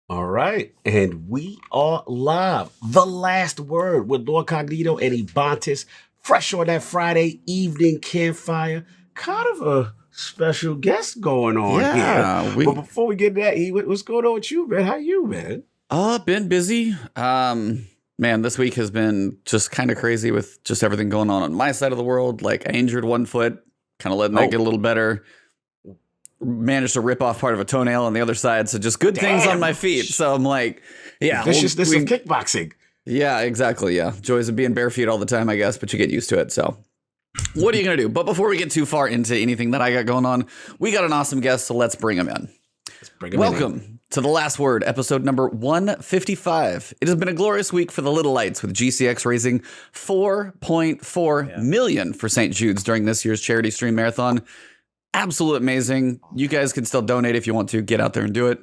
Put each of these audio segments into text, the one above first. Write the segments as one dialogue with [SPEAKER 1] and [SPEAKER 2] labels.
[SPEAKER 1] All right, and we are live. The last word with Lord Cognito and Ebontis, fresh on that Friday evening campfire. Kind of a special guest going on here. But before we get to that, what's going on with you, man? How you, man?
[SPEAKER 2] Been busy. Man, this week has been just kind of crazy with just everything going on my side of the world. Like I injured one foot, kind of letting that get a little better. Managed to rip off part of a toenail on the other side, so just good things on my feet. So I'm like, yeah,
[SPEAKER 1] viciousness of kickboxing.
[SPEAKER 2] Yeah, exactly. Yeah, joys of being bare feet all the time, I guess, but you get used to it. So, what are you gonna do? But before we get too far into anything that I got going on, we got an awesome guest, so let's bring him in. Welcome to The Last Word, episode number 155. It has been a glorious week for the Little Lights, with GCX raising $4.4 million for St. Jude's during this year's charity stream marathon. Absolute amazing. You guys can still donate if you want to. Get out there and do it.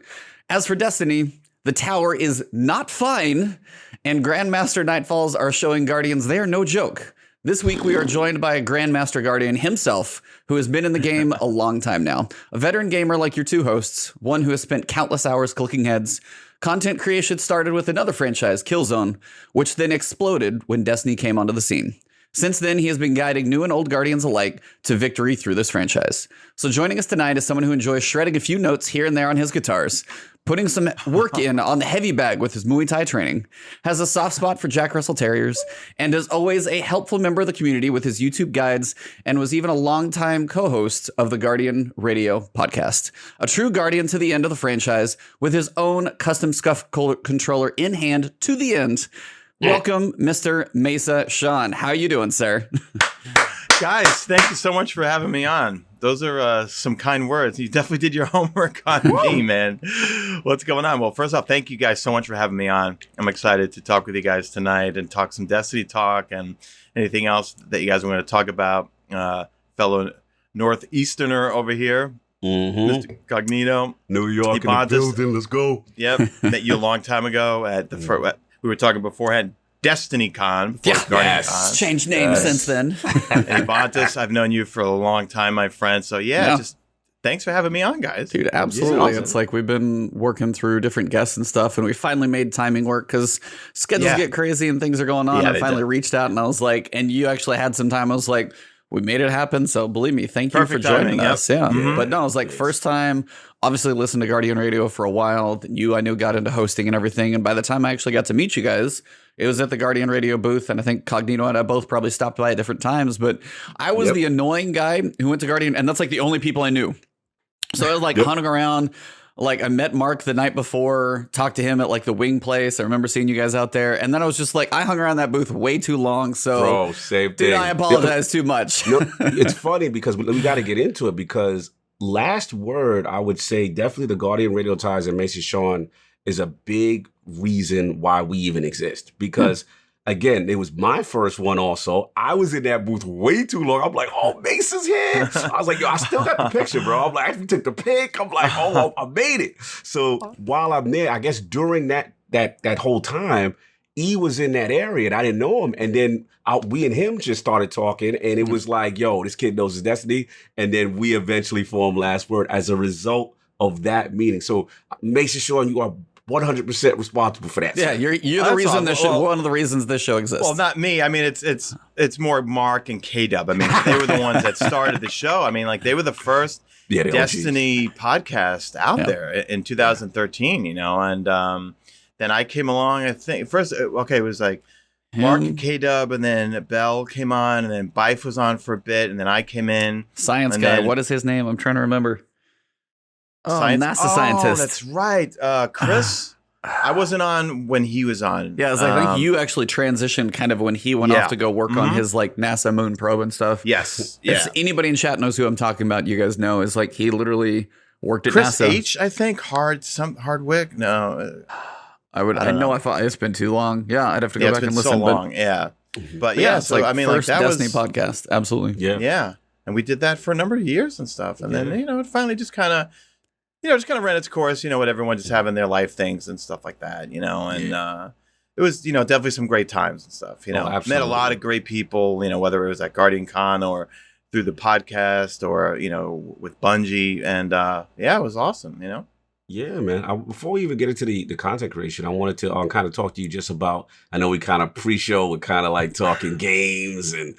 [SPEAKER 2] As for Destiny, the tower is not fine, and GrandMaster Nightfalls are showing Guardians they are no joke. This week, we are joined by a GrandMaster Guardian himself, who has been in the game a long time now. A veteran gamer like your two hosts, one who has spent countless hours clicking heads. Content creation started with another franchise, Killzone, which then exploded when Destiny came onto the scene. Since then, he has been guiding new and old Guardians alike to victory through this franchise. So joining us tonight is someone who enjoys shredding a few notes here and there on his guitars, putting some work in on the heavy bag with his Muay Thai training, has a soft spot for Jack Russell Terriers, and is always a helpful member of the community with his YouTube guides, and was even a longtime co-host of the Guardian Radio podcast. A true Guardian to the end of the franchise, with his own custom scuff controller in hand to the end. Welcome, Mr. MesaSean. How you doing, sir?
[SPEAKER 3] Guys, thank you so much for having me on. Those are some kind words. You definitely did your homework on me, man. What's going on? Well, first off, thank you guys so much for having me on. I'm excited to talk with you guys tonight and talk some Destiny talk and anything else that you guys are going to talk about. Fellow Northeasterner over here, Mr. Cognito.
[SPEAKER 1] New York in the building, let's go.
[SPEAKER 3] Yep, met you a long time ago at the we were talking beforehand, Destiny Con.
[SPEAKER 2] Con. Changed names since then.
[SPEAKER 3] And Ebontis, I've known you for a long time, my friend. So just thanks for having me on, guys.
[SPEAKER 2] Dude, absolutely. Awesome. It's like we've been working through different guests and stuff, and we finally made timing work because schedules get crazy and things are going on. I finally reached out and I was like, and you actually had some time. I was like, we made it happen. So believe me, thank you for joining us. Yeah. But no, it was like first time, obviously listened to Guardian Radio for a while. Then I knew got into hosting and everything. And by the time I actually got to meet you guys, it was at the Guardian Radio booth. And I think Cognito and I both probably stopped by at different times. But I was the annoying guy who went to Guardian. And that's like the only people I knew. So I was like hunting around. Like I met Mark the night before, talked to him at like the wing place. I remember seeing you guys out there. And then I was just like, I hung around that booth way too long. So
[SPEAKER 1] same thing.
[SPEAKER 2] I apologize too much.
[SPEAKER 1] It's funny because we got to get into it because last word, I would say definitely the Guardian Radio Ties and MesaSean is a big reason why we even exist. Because again, it was my first one also. I was in that booth way too long. I'm like, oh, Mesa's here. I was like, yo, I still got the picture, bro. I'm like, I actually took the pic. I'm like, oh, I made it. So while I'm there, I guess during that whole time, E was in that area and I didn't know him. And then we and him just started talking and it was like, yo, this kid knows his destiny. And then we eventually formed Last Word as a result of that meeting. So MesaSean, you are 100% responsible for that.
[SPEAKER 2] Yeah, you're the reason this show. One of the reasons this show exists.
[SPEAKER 3] Well, not me. I mean, it's more Mark and KW. I mean, they were the ones that started the show. I mean, like they were the first Destiny podcast out there in 2013. You know, and then I came along. I think first, it was like Mark and KW, and then Bell came on, and then Bife was on for a bit, and then I came in.
[SPEAKER 2] Science guy. What is his name? I'm trying to remember. NASA scientist.
[SPEAKER 3] That's right. Chris, I wasn't on when he was on.
[SPEAKER 2] Yeah, I think you actually transitioned kind of when he went off to go work on his like NASA moon probe and stuff.
[SPEAKER 3] Yes.
[SPEAKER 2] If anybody in chat knows who I'm talking about, you guys know, is like he literally worked at
[SPEAKER 3] Chris
[SPEAKER 2] NASA.
[SPEAKER 3] H, I think. Hardwick. No.
[SPEAKER 2] I know. I thought it's been too long. Yeah, I'd have to go back and listen.
[SPEAKER 3] So long. But yeah, so like I mean,
[SPEAKER 2] first
[SPEAKER 3] like that
[SPEAKER 2] Destiny
[SPEAKER 3] was
[SPEAKER 2] podcast. Absolutely.
[SPEAKER 3] Yeah. And we did that for a number of years and stuff. And then, it finally just kind of, just kind of ran its course, with everyone just having their life things and stuff like that, and it was, definitely some great times and stuff, met a lot of great people, whether it was at Guardian Con or through the podcast or, with Bungie. And it was awesome,
[SPEAKER 1] Yeah, man. Before we even get into the content creation, I wanted to kind of talk to you just about. I know we kind of pre-show, we're kind of like talking games and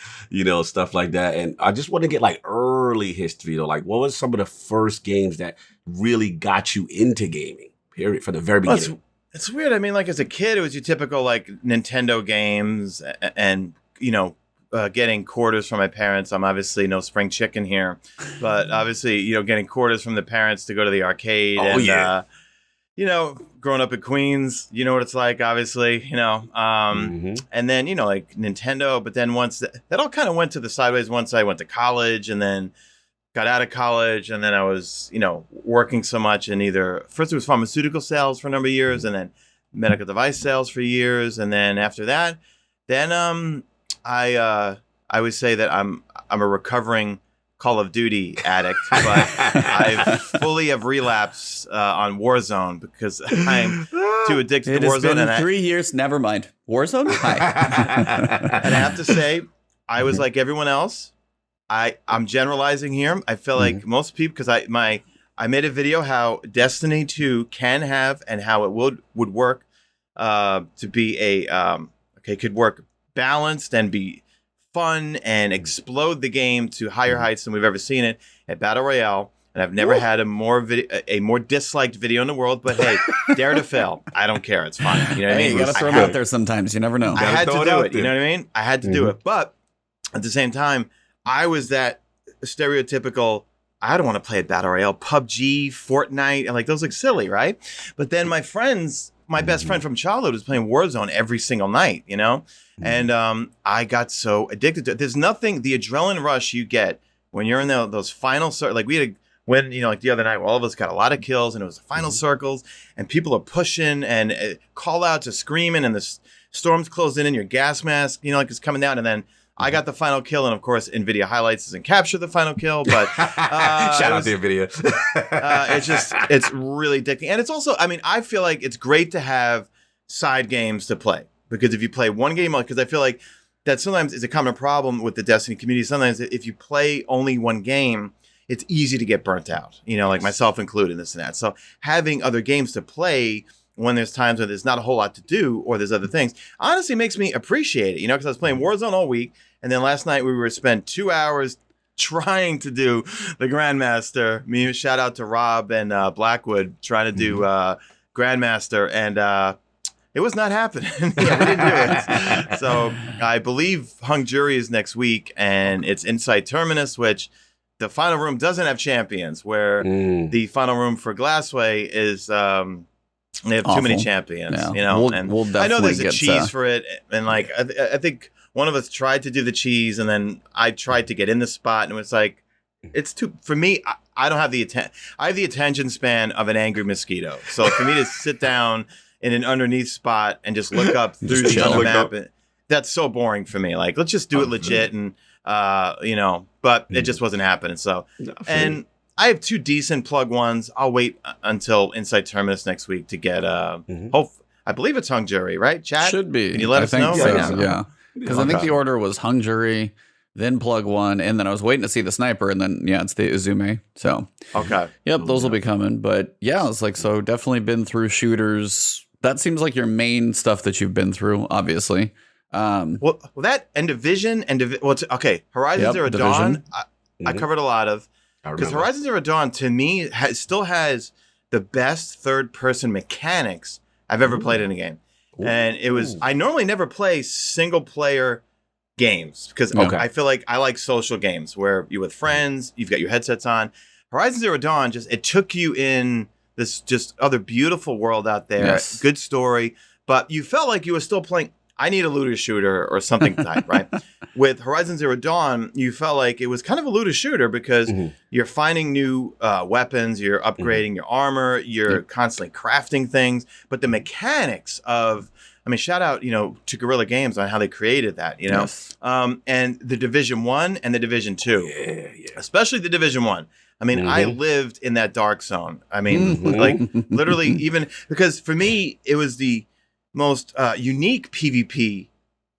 [SPEAKER 1] stuff like that, and I just want to get like early history though. Like, what was some of the first games that really got you into gaming? Period, from the very beginning.
[SPEAKER 3] It's weird. I mean, like as a kid, it was your typical like Nintendo games, and getting quarters from my parents. I'm obviously no spring chicken here, but obviously, getting quarters from the parents to go to the arcade.
[SPEAKER 1] Oh,
[SPEAKER 3] and,
[SPEAKER 1] yeah.
[SPEAKER 3] Growing up in Queens, you know what it's like, obviously, and then, like Nintendo. But then once that all kind of went to the sideways once I went to college and then got out of college. And then I was, working so much in first it was pharmaceutical sales for a number of years and then medical device sales for years. And then after that, I would say that I'm a recovering Call of Duty addict, but I fully have relapsed on Warzone because I'm too addicted to Warzone.
[SPEAKER 2] It has been 3 years. Never mind. Warzone? Hi.
[SPEAKER 3] And I have to say, I was like everyone else. I'm generalizing here. I feel like most people, because I made a video how Destiny 2 can have and how it would work to be could work balanced and be fun and explode the game to higher heights than we've ever seen it at Battle Royale. And I've never had a more disliked video in the world. But hey, dare to fail. I don't care. It's fine. You know what I mean?
[SPEAKER 2] You got to throw them out there sometimes. You never know.
[SPEAKER 3] I had to do it. You know what I mean? I had to do it. But at the same time, I was that stereotypical, I don't want to play at Battle Royale, PUBG, Fortnite, and like those look silly, right? But then my best friend from childhood was playing Warzone every single night, And I got so addicted to it. There's nothing, the adrenaline rush you get when you're in those final like we had like the other night, all of us got a lot of kills and it was the final circles and people are pushing and call out to screaming and the storm's closing in, your gas mask, like it's coming down. And then I got the final kill, and of course, NVIDIA highlights doesn't capture the final kill. But
[SPEAKER 1] shout out to NVIDIA.
[SPEAKER 3] It's really addicting, and it's also, I feel like it's great to have side games to play because if you play one game, because I feel like that sometimes is a common problem with the Destiny community. Sometimes if you play only one game, it's easy to get burnt out. Like myself included, this and that. So having other games to play when there's times when there's not a whole lot to do or there's other things, honestly makes me appreciate it, because I was playing Warzone all week. And then last night we were spent 2 hours trying to do the GrandMaster. Shout out to Rob and Blackwood trying to do GrandMaster. And it was not happening. We didn't do it. So I believe Hung Jury is next week and it's Inside Terminus, which the final room doesn't have champions, where the final room for Glassway is... they have awful. Too many champions, and we'll I know there's a cheese for it. And like, I think one of us tried to do the cheese and then I tried to get in the spot and it was like, it's too, for me, I don't have I have the attention span of an angry mosquito. So for me to sit down in an underneath spot and just look up through the map, that's so boring for me. Like, let's just do it legit. And, but it just wasn't happening. So, and I have 2 decent plug ones. I'll wait until Inside Terminus next week to get I believe it's Hung Jury, right? Chat?
[SPEAKER 2] Should be.
[SPEAKER 3] Can you let us know right now?
[SPEAKER 2] Yeah. Because I think the order was Hung Jury, then plug 1, and then I was waiting to see the sniper, and then it's the Izume. So
[SPEAKER 3] okay.
[SPEAKER 2] Yep, those will be coming. But yeah, it's like, so definitely been through shooters. That seems like your main stuff that you've been through, obviously.
[SPEAKER 3] Well, that and Division Horizon Zero Dawn, I covered a lot of. Because Horizon Zero Dawn, to me, still has the best third-person mechanics I've ever played in a game. And it was... I normally never play single-player games because I feel like I like social games where you're with friends, you've got your headsets on. Horizon Zero Dawn, it took you in this just other beautiful world out there. Yes. Good story. But you felt like you were still playing... I need a looter shooter or something type, right? With Horizon Zero Dawn, you felt like it was kind of a looter shooter because you're finding new weapons, you're upgrading your armor, you're constantly crafting things. But the mechanics of, shout out, to Guerrilla Games on how they created that,
[SPEAKER 2] Yes.
[SPEAKER 3] And the Division 1 and the Division 2, especially the Division 1. I lived in that dark zone. Like literally even because for me, it was the most unique PvP,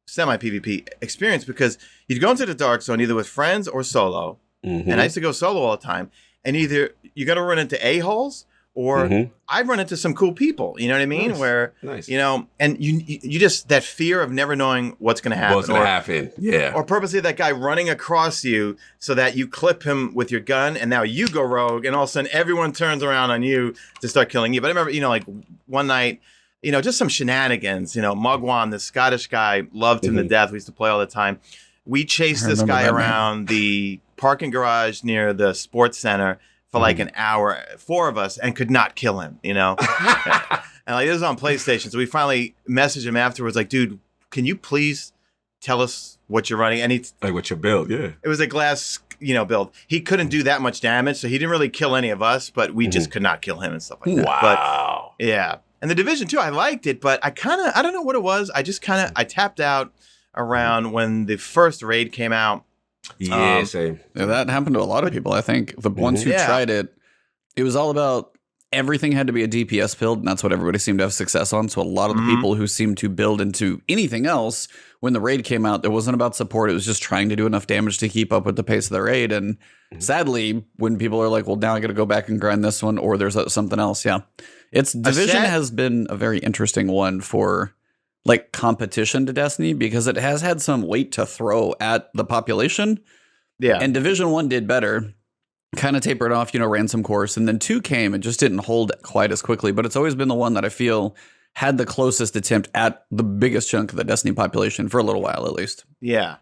[SPEAKER 3] semi-PvP experience because you'd go into the dark zone either with friends or solo. And I used to go solo all the time. And either you're going to run into a-holes or I've run into some cool people, you know what I mean?
[SPEAKER 1] Nice.
[SPEAKER 3] Where,
[SPEAKER 1] Nice.
[SPEAKER 3] you know, and you just, that fear of never knowing what's going to happen.
[SPEAKER 1] What's going to happen? Yeah.
[SPEAKER 3] Or purposely that guy running across you so that you clip him with your gun and now you go rogue and all of a sudden everyone turns around on you to start killing you. But I remember, you know, like one night, you know, just some shenanigans, you know, Mugwan, this Scottish guy, loved him to death. We used to play all the time. We chased this guy around the parking garage near the sports center for like an hour, 4 of us, and could not kill him, you know? And like, this was on PlayStation. So we finally messaged him afterwards, like, dude, can you please tell us what you're running? And
[SPEAKER 1] like what your build, yeah.
[SPEAKER 3] It was a glass, you know, build. He couldn't do that much damage, so he didn't really kill any of us, but we just could not kill him and stuff like that.
[SPEAKER 1] Wow.
[SPEAKER 3] But yeah. And the Division 2, I liked it, but I don't know what it was. I tapped out around when the first raid came out.
[SPEAKER 1] Yeah, same.
[SPEAKER 2] Yeah, that happened to a lot of people, I think. The ones who tried it, it was all about everything had to be a DPS build, and that's what everybody seemed to have success on. So a lot of the people who seemed to build into anything else, when the raid came out, it wasn't about support. It was just trying to do enough damage to keep up with the pace of the raid. And sadly, when people are like, well, now I got to go back and grind this one, or there's something else. Yeah. Its Division has been a very interesting one for like competition to Destiny because it has had some weight to throw at the population. Yeah. And Division 1 did better. Kind of tapered off, you know, ran some course, and then 2 came and just didn't hold quite as quickly. But it's always been the one that I feel had the closest attempt at the biggest chunk of the Destiny population for a little while, at least.
[SPEAKER 3] Yeah,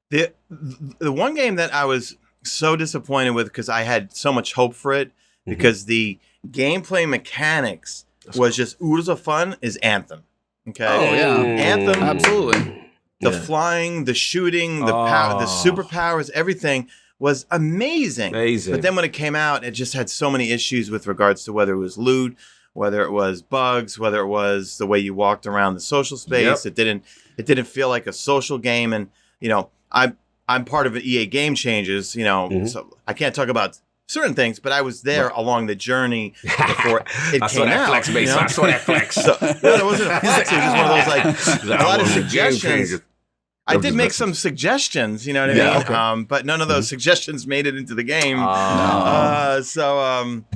[SPEAKER 3] the one game that I was so disappointed with because I had so much hope for it because the gameplay mechanics was just oodles of fun is Anthem. Okay.
[SPEAKER 2] Oh yeah,
[SPEAKER 3] Anthem,
[SPEAKER 2] absolutely.
[SPEAKER 3] The flying, the shooting, the power, the superpowers, everything was amazing. But then when it came out, it just had so many issues with regards to whether it was loot, whether it was bugs, whether it was the way you walked around the social space. It didn't feel like a social game. And you know, I'm part of EA Game Changes. You know, so I can't talk about certain things, but I was there along the journey before it came out.
[SPEAKER 1] Flex, you know? I saw that flex.
[SPEAKER 3] So, no, it wasn't a flex. It was just one of those like a lot of suggestions. I did make some suggestions, you know what I mean?
[SPEAKER 2] Okay.
[SPEAKER 3] But none of those suggestions made it into the game.
[SPEAKER 2] That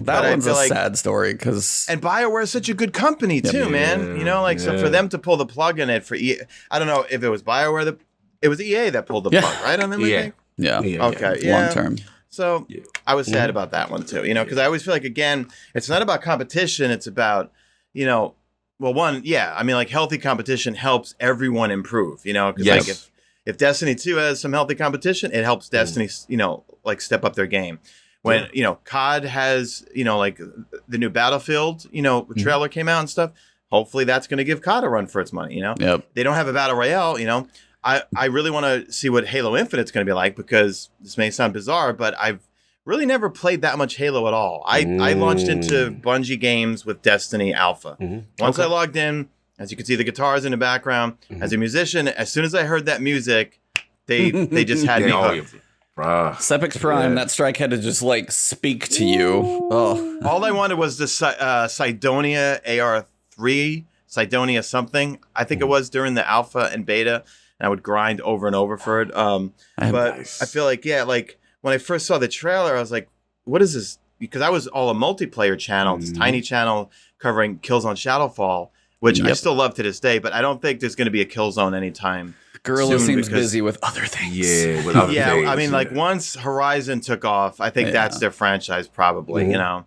[SPEAKER 2] one's a
[SPEAKER 3] like,
[SPEAKER 2] sad story because
[SPEAKER 3] and BioWare is such a good company too, man. You know, like so for them to pull the plug in it for EA, I don't know if it was BioWare it was EA that pulled the plug, right? On everything.
[SPEAKER 2] Yeah.
[SPEAKER 3] Okay.
[SPEAKER 2] Long term.
[SPEAKER 3] So I was sad about that one too, you know, because I always feel like again, it's not about competition. It's about, you know. Well, one, I mean, like healthy competition helps everyone improve, you know, because like if Destiny 2 has some healthy competition, it helps Destiny, you know, like step up their game. When, you know, COD has, you know, like the new Battlefield, you know, trailer came out and stuff. Hopefully that's going to give COD a run for its money, you know. They don't have a Battle Royale, you know. I really want to see what Halo Infinite's going to be like because this may sound bizarre, but I've really never played that much Halo at all. I launched into Bungie games with Destiny Alpha. Once I logged in, as you can see the guitars in the background, as a musician, as soon as I heard that music, they just had me hooked.
[SPEAKER 2] Sepix Prime, that strike had to just like speak to you. Oh.
[SPEAKER 3] All I wanted was the Cydonia AR3, Cydonia something. I think it was during the alpha and beta, and I would grind over and over for it. But I feel like, like, when I first saw the trailer, I was like, what is this? Because I was all a multiplayer channel, this tiny channel covering Killzone Shadowfall, which I still love to this day, but I don't think there's going to be a Killzone anytime
[SPEAKER 2] Guerrilla seems busy with other things.
[SPEAKER 1] Yeah, with other things.
[SPEAKER 3] I mean, like once Horizon took off, I think that's their franchise probably, you know?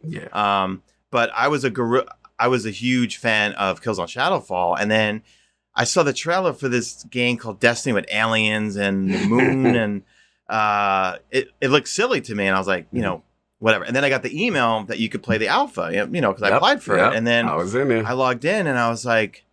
[SPEAKER 3] But I was a huge fan of Killzone Shadowfall, and then I saw the trailer for this game called Destiny with aliens and the moon, and it looked silly to me, and I was like, you know, whatever. And then I got the email that you could play the alpha, you know, because I applied for it, and then
[SPEAKER 1] I was in there.
[SPEAKER 3] I logged in, and I was like,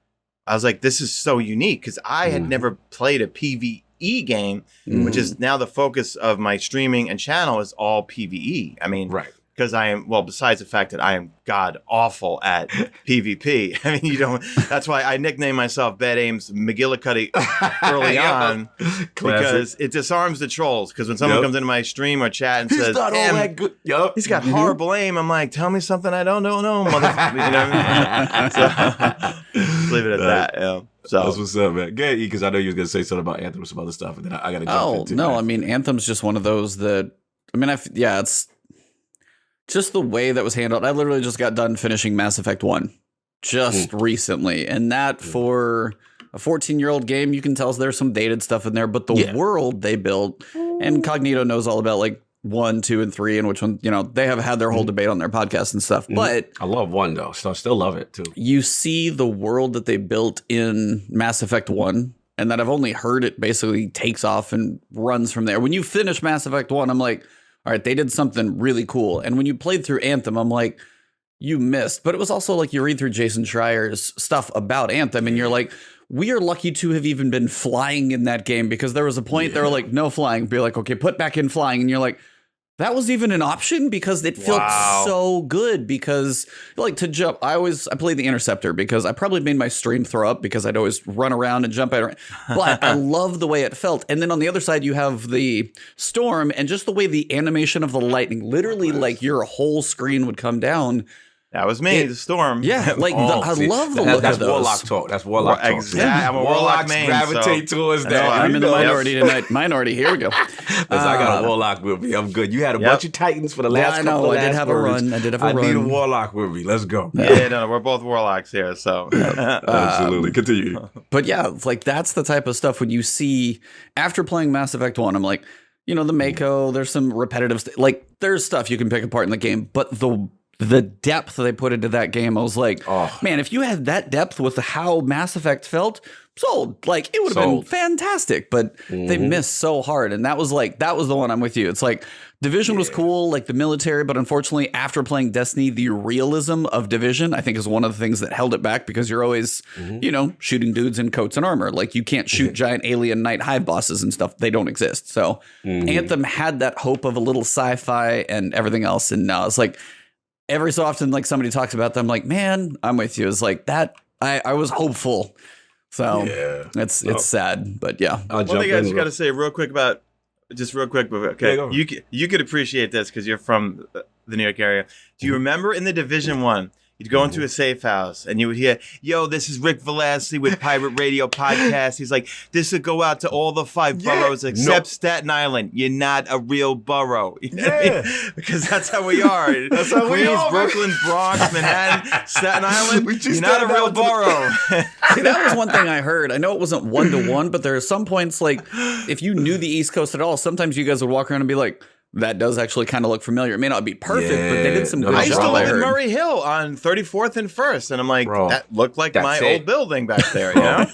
[SPEAKER 3] this is so unique because I had never played a PvE game, which is now the focus of my streaming and channel is all PvE. I mean, because I am, well, besides the fact that I am god awful at PvP. I mean, you don't, that's why I nicknamed myself Bad Aim's McGillicuddy early on, because it disarms the trolls. Because when someone comes into my stream or chat and says,
[SPEAKER 1] not all that good.
[SPEAKER 3] He's got horrible aim, I'm like, tell me something I don't know, motherfucker. You know what I mean? So, leave it at that. Yeah. So
[SPEAKER 1] that's what's up, man. Good, because I know you was gonna say something about Anthem or some other stuff, and then I gotta jump into
[SPEAKER 2] no, I mean, Anthem's just one of those that, I mean, it's just the way that was handled. I literally just got done finishing Mass Effect 1 just recently. And that for a 14-year-old game, you can tell there's some dated stuff in there, but the world they built, and Cognito knows all about like 1, 2, and 3, and which one, they have had their whole debate on their podcast and stuff. But
[SPEAKER 1] I love 1 though, so I still love it too.
[SPEAKER 2] You see the world that they built in Mass Effect 1, and that I've only heard it basically takes off and runs from there. When you finish Mass Effect 1, I'm like, all right, they did something really cool. And when you played through Anthem, I'm like, you missed. But it was also like you read through Jason Schreier's stuff about Anthem, and you're like, we are lucky to have even been flying in that game, because there was a point they were like, no flying. Be like, okay, put back in flying. And you're like, that was even an option, because it felt so good. Because like to jump, I played the Interceptor because I probably made my stream throw up because I'd always run around and jump around. But I love the way it felt. And then on the other side, you have the Storm, and just the way the animation of the lightning, literally like your whole screen would come down.
[SPEAKER 3] That was me, the Storm.
[SPEAKER 2] Yeah, like I love the look of those.
[SPEAKER 1] That's Warlock talk. That's Warlock talk.
[SPEAKER 3] Exactly. I'm a Warlock main,
[SPEAKER 1] gravitate towards that.
[SPEAKER 2] I'm in the minority tonight. Minority, here we go.
[SPEAKER 1] I got a Warlock with me. I'm good. You had a bunch of Titans for the last couple of
[SPEAKER 2] I did have a run. I
[SPEAKER 1] need a Warlock with me. Let's go.
[SPEAKER 3] Yeah, no, we're both Warlocks here, so.
[SPEAKER 1] Absolutely. Continue.
[SPEAKER 2] But yeah, like that's the type of stuff when you see, after playing Mass Effect 1, I'm like, the Mako, there's some repetitive, like there's stuff you can pick apart in the game, but the depth they put into that game, I was like, man, if you had that depth with how Mass Effect felt, sold. Like, it would have been fantastic, but they missed so hard. And that was the one. I'm with you. It's like Division was cool, like the military, but unfortunately, after playing Destiny, the realism of Division, I think, is one of the things that held it back, because you're always, shooting dudes in coats and armor. Like, you can't shoot giant alien night hive bosses and stuff. They don't exist. So Anthem had that hope of a little sci-fi and everything else. And now it's like, every so often, like somebody talks about them, like, man, I'm with you. It's like that. I was hopeful. So it's sad, but yeah.
[SPEAKER 3] One thing I just got to say real quick, okay, you could appreciate this because you're from the New York area. Do you remember in the Division 1, you'd go into a safe house and you would hear, yo, this is Rick Velasquez with Pirate Radio Podcast. He's like, this would go out to all the 5 boroughs except Staten Island. You're not a real borough. You know what I mean? Because that's how we are.
[SPEAKER 1] That's how
[SPEAKER 3] Queens,
[SPEAKER 1] we are,
[SPEAKER 3] Brooklyn, Bronx, Manhattan, Staten Island. You're not a real borough.
[SPEAKER 2] See, that was one thing I heard. I know it wasn't 1-to-1, but there are some points, like, if you knew the East Coast at all, sometimes you guys would walk around and be like, that does actually kind of look familiar. It may not be perfect, but they did some good
[SPEAKER 3] I used
[SPEAKER 2] job.
[SPEAKER 3] to live in Murray Hill on 34th and 1st, and I'm like, that looked like my old building back there, you know?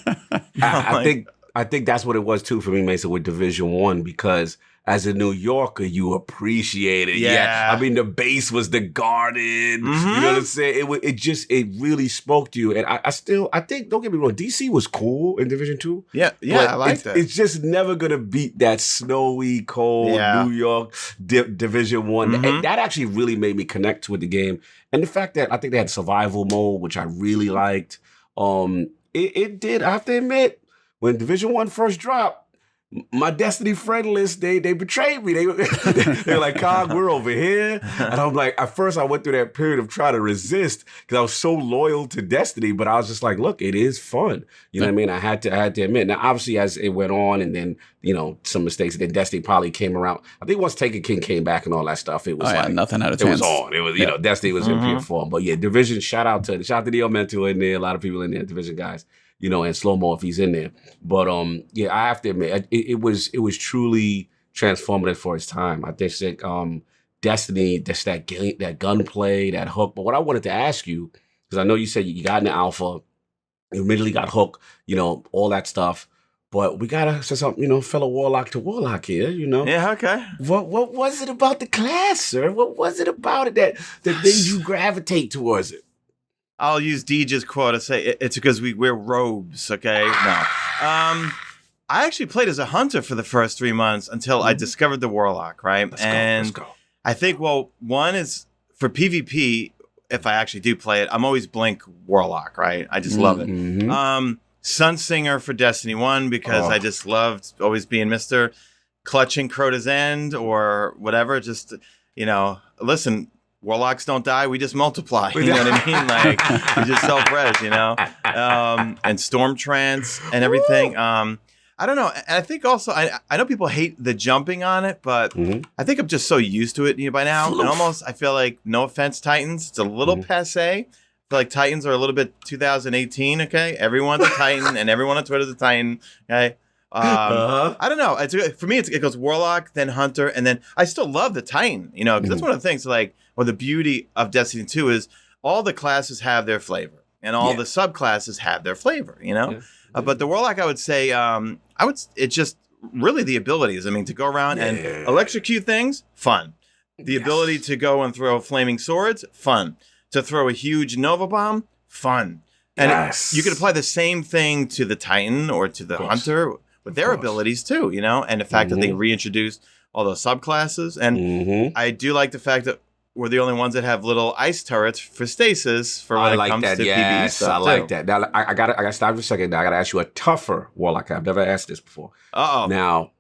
[SPEAKER 1] I think that's what it was too for me, Mesa, with Division 1, because as a New Yorker, you appreciate it. Yeah. I mean, the base was the garden. You know what I'm saying? It really spoke to you. And I think, don't get me wrong, DC was cool in Division 2.
[SPEAKER 3] Yeah, I like that.
[SPEAKER 1] It's just never going to beat that snowy, cold New York Division 1. And that actually really made me connect with the game. And the fact that I think they had survival mode, which I really liked. It did, I have to admit, when Division 1 first dropped, my Destiny friend list, they betrayed me. They were like, Cog, we're over here. And I'm like, at first I went through that period of trying to resist because I was so loyal to Destiny, but I was just like, look, it is fun. You know what I mean? I had to admit. Now, obviously, as it went on and then, some mistakes, and then Destiny probably came around. I think once Taken King came back and all that stuff, it was
[SPEAKER 2] nothing out of
[SPEAKER 1] chance. It was on. It was, Destiny was in pure form. But yeah, Division, shout out to the Mentor in there, a lot of people in there, Division guys. And Slow-Mo if he's in there. But I have to admit, it was truly transformative for its time. I think Destiny, just that gunplay, that hook. But what I wanted to ask you, because I know you said you got in the alpha, you immediately got hooked, all that stuff. But we gotta say something, fellow Warlock to Warlock here,
[SPEAKER 3] Yeah, okay.
[SPEAKER 1] What was it about the class, sir? What was it about it that made you gravitate towards it?
[SPEAKER 3] I'll use Deej's quote to say it's because we wear robes, okay? No. I actually played as a hunter for the first 3 months until I discovered the Warlock, right?
[SPEAKER 1] Let's go.
[SPEAKER 3] I think, one is for PvP, if I actually do play it, I'm always Blink Warlock, right? I just love it. Sunsinger for Destiny 1 because I just loved always being Mr. Clutching Crota's End or whatever. Just, listen, Warlocks don't die, we just multiply. You know what I mean? Like, we just self-res, and Storm Trance and everything. I don't know. And I think also, I know people hate the jumping on it, but I think I'm just so used to it by now. And almost, I feel like, no offense, Titans, it's a little passe. I feel like Titans are a little bit 2018, okay? Everyone's a Titan, and everyone on Twitter's a Titan, okay? I don't know. For me, it goes Warlock, then Hunter, and then I still love the Titan, because that's one of the things, like, or the beauty of Destiny 2 is all the classes have their flavor, and all the subclasses have their flavor, But the Warlock, I would say, it's just really the abilities. I mean, to go around and electrocute things, fun. The ability to go and throw flaming swords, fun. To throw a huge Nova Bomb, fun. And you could apply the same thing to the Titan or to the Hunter with their abilities too, and the fact that they reintroduced all those subclasses. And I do like the fact that we're the only ones that have little ice turrets for stasis for when it comes to PvE stuff.
[SPEAKER 1] I like that. Now I gotta stop for a second. Now I gotta ask you a tougher Warlock. I've never asked this before. Now,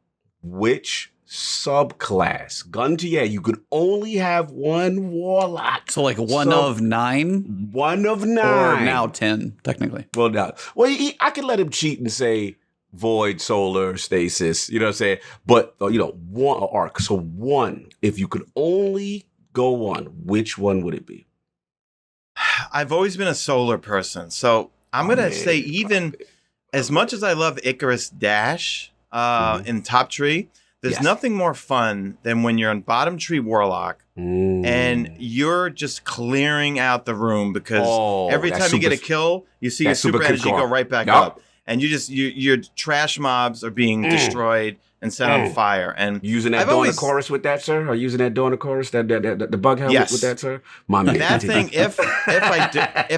[SPEAKER 1] which subclass? Gun to your head, you could only have one Warlock.
[SPEAKER 2] So like one of 9?
[SPEAKER 1] One of 9.
[SPEAKER 2] Or now 10, technically.
[SPEAKER 1] Well, now, I could let him cheat and say Void, Solar, Stasis. You know what I'm saying? But one arc. So one. If you could only go one, which one would it be?
[SPEAKER 3] I've always been a solar person, so I'm gonna say even as much as I love Icarus Dash in top tree, there's nothing more fun than when you're on bottom tree Warlock and you're just clearing out the room because every time you get a kill, you see your super energy go right back up, and your trash mobs are being destroyed and set on fire. And
[SPEAKER 1] using that during the chorus with that, sir? Or using that during the chorus, the bug helmet with that, sir? My man.
[SPEAKER 3] That thing, if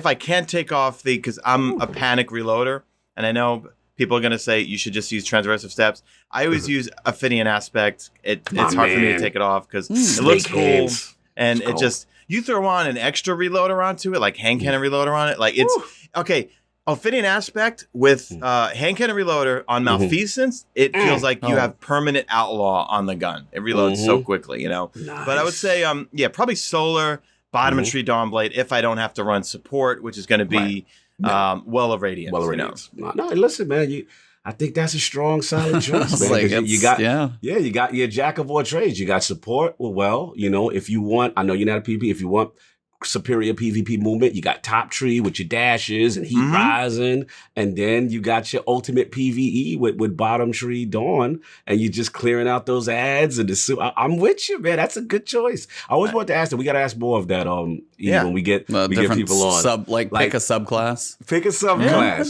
[SPEAKER 3] I can't take off because I'm a panic reloader, and I know people are going to say you should just use transversive steps. I always use Ophidian Aspect. It's hard for me to take it off because it looks cool. And it just, you throw on an extra reloader onto it, like hand cannon reloader on it. Like it's, okay, Ophidian Aspect with hand cannon reloader on Malfeasance, it feels like you have permanent outlaw on the gun. It reloads so quickly, Nice. But I would say, probably Solar, bottom of tree Dawnblade if I don't have to run support, which is going to be Well of Radiance.
[SPEAKER 1] Well of Radiance. No, listen, man, I think that's a strong, solid choice, man.
[SPEAKER 2] Like
[SPEAKER 1] you got you got your jack of all trades. You got support. Well, if you want, I know you're not a PvP. If you want superior PvP movement, you got top tree with your dashes and heat rising, and then you got your ultimate PvE with bottom tree Dawn, and you're just clearing out those ads and the I'm with you, man. That's a good choice. I always want to ask that. We got to ask more of that. When we get people on,
[SPEAKER 2] pick a subclass.
[SPEAKER 1] Pick a subclass.
[SPEAKER 2] Like, you know what I'm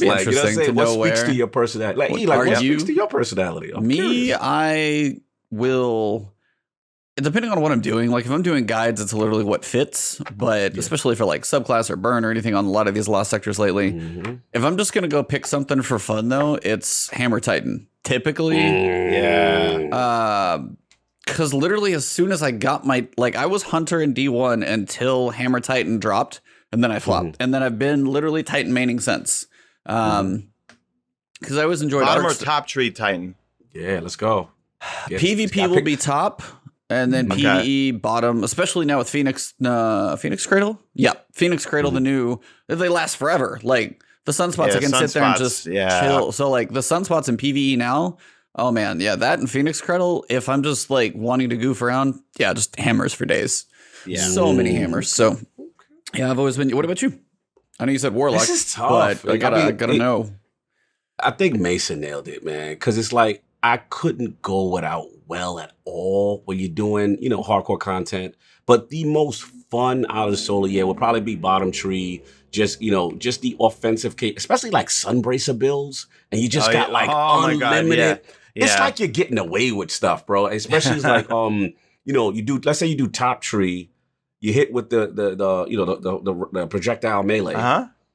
[SPEAKER 2] saying?
[SPEAKER 1] What speaks to your personality? What speaks to your personality? I'm curious.
[SPEAKER 2] I will. Depending on what I'm doing, like if I'm doing guides, it's literally what fits. But especially for like subclass or burn or anything on a lot of these lost sectors lately, if I'm just gonna go pick something for fun though, it's Hammer Titan. Typically, because literally as soon as I got I was Hunter in D1 until Hammer Titan dropped, and then I flopped, and then I've been literally Titan maining since. Because I always enjoyed
[SPEAKER 3] bottom or top tree Titan.
[SPEAKER 1] Yeah, let's go.
[SPEAKER 2] PvP will be top. And then PvE bottom, especially now with Phoenix Cradle. Yeah, Phoenix Cradle, the new, they last forever. Like the sunspots, I can sit there and just chill. So like the sunspots in PvE now, oh man, that and Phoenix Cradle, if I'm just like wanting to goof around, just hammers for days. Yeah. So many hammers. So I've always been, what about you? I know you said Warlock.
[SPEAKER 1] This is tough.
[SPEAKER 2] But I gotta know.
[SPEAKER 1] I think Mesa nailed it, man. Cause it's like, I couldn't go without well at all when you're doing, hardcore content. But the most fun out of Solar, would probably be bottom tree. Just, just the offensive case, especially like Sunbracer builds. And you just got unlimited. It's like you're getting away with stuff, bro. Especially like, you do, let's say you do top tree, you hit with the projectile melee.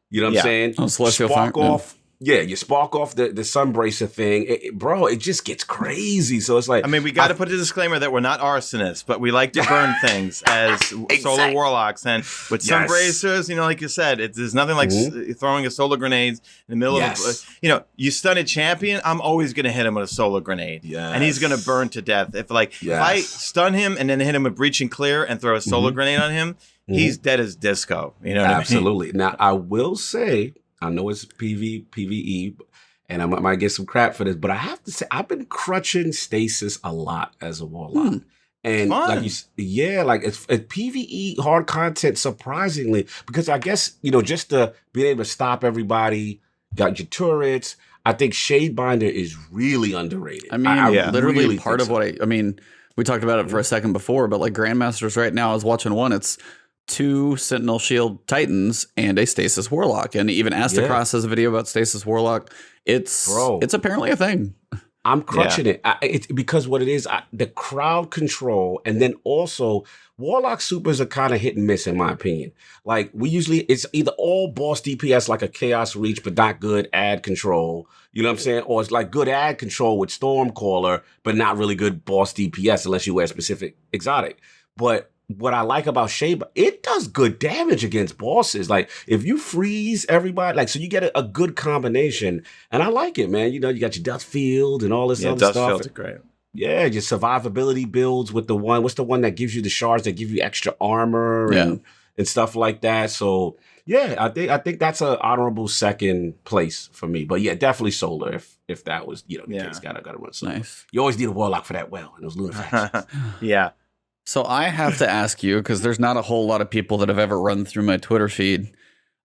[SPEAKER 1] You know what I'm saying? Spark off. Yeah, you spark off the Sunbracer thing. Bro, it just gets crazy. So it's like...
[SPEAKER 3] I mean, we got to put a disclaimer that we're not arsonists, but we like to burn things as solar warlocks. And with Sunbracers, like you said, there's nothing like throwing a solar grenade in the middle of... you stun a champion, I'm always going to hit him with a solar grenade. And he's going to burn to death. If I stun him and then hit him with Breach and Clear and throw a solar grenade on him, he's dead as disco. You know what I mean?
[SPEAKER 1] Absolutely. Now, I will say... I know it's PvE. and I might get some crap for this, but I have to say I've been crutching stasis a lot as a warlock. And
[SPEAKER 3] Fun.
[SPEAKER 1] like it's PvE hard content surprisingly, because I guess, just to being able to stop everybody, got your turrets. I think Shadebinder is really underrated.
[SPEAKER 2] I mean, literally
[SPEAKER 1] really
[SPEAKER 2] part of what I mean, we talked about it for a second before, but like GrandMasters right now, I was watching one, it's 2 Sentinel Shield Titans and a Stasis Warlock. And even Astacross has a video about Stasis Warlock. It's apparently a thing.
[SPEAKER 1] I'm crutching it. It's because what it is, the crowd control, and then also Warlock supers are kind of hit and miss in my opinion. Like it's either all boss DPS like a Chaos Reach, but not good ad control. You know what I'm saying? Or it's like good ad control with Stormcaller, but not really good boss DPS unless you wear specific exotic. But what I like about Shade, it does good damage against bosses. Like if you freeze everybody, like so you get a good combination, and I like it, man. You got your Dust Field and all this other stuff.
[SPEAKER 3] Dust Field's great.
[SPEAKER 1] Yeah, your survivability builds with what's the one that gives you the shards that give you extra armor and stuff like that. So yeah, I think that's an honorable second place for me. But yeah, definitely Solar if that was the case. Gotta run Solar. Nice. You always need a Warlock for that and those Lunar factions.
[SPEAKER 3] Yeah.
[SPEAKER 2] So I have to ask you, because there's not a whole lot of people that have ever run through my Twitter feed.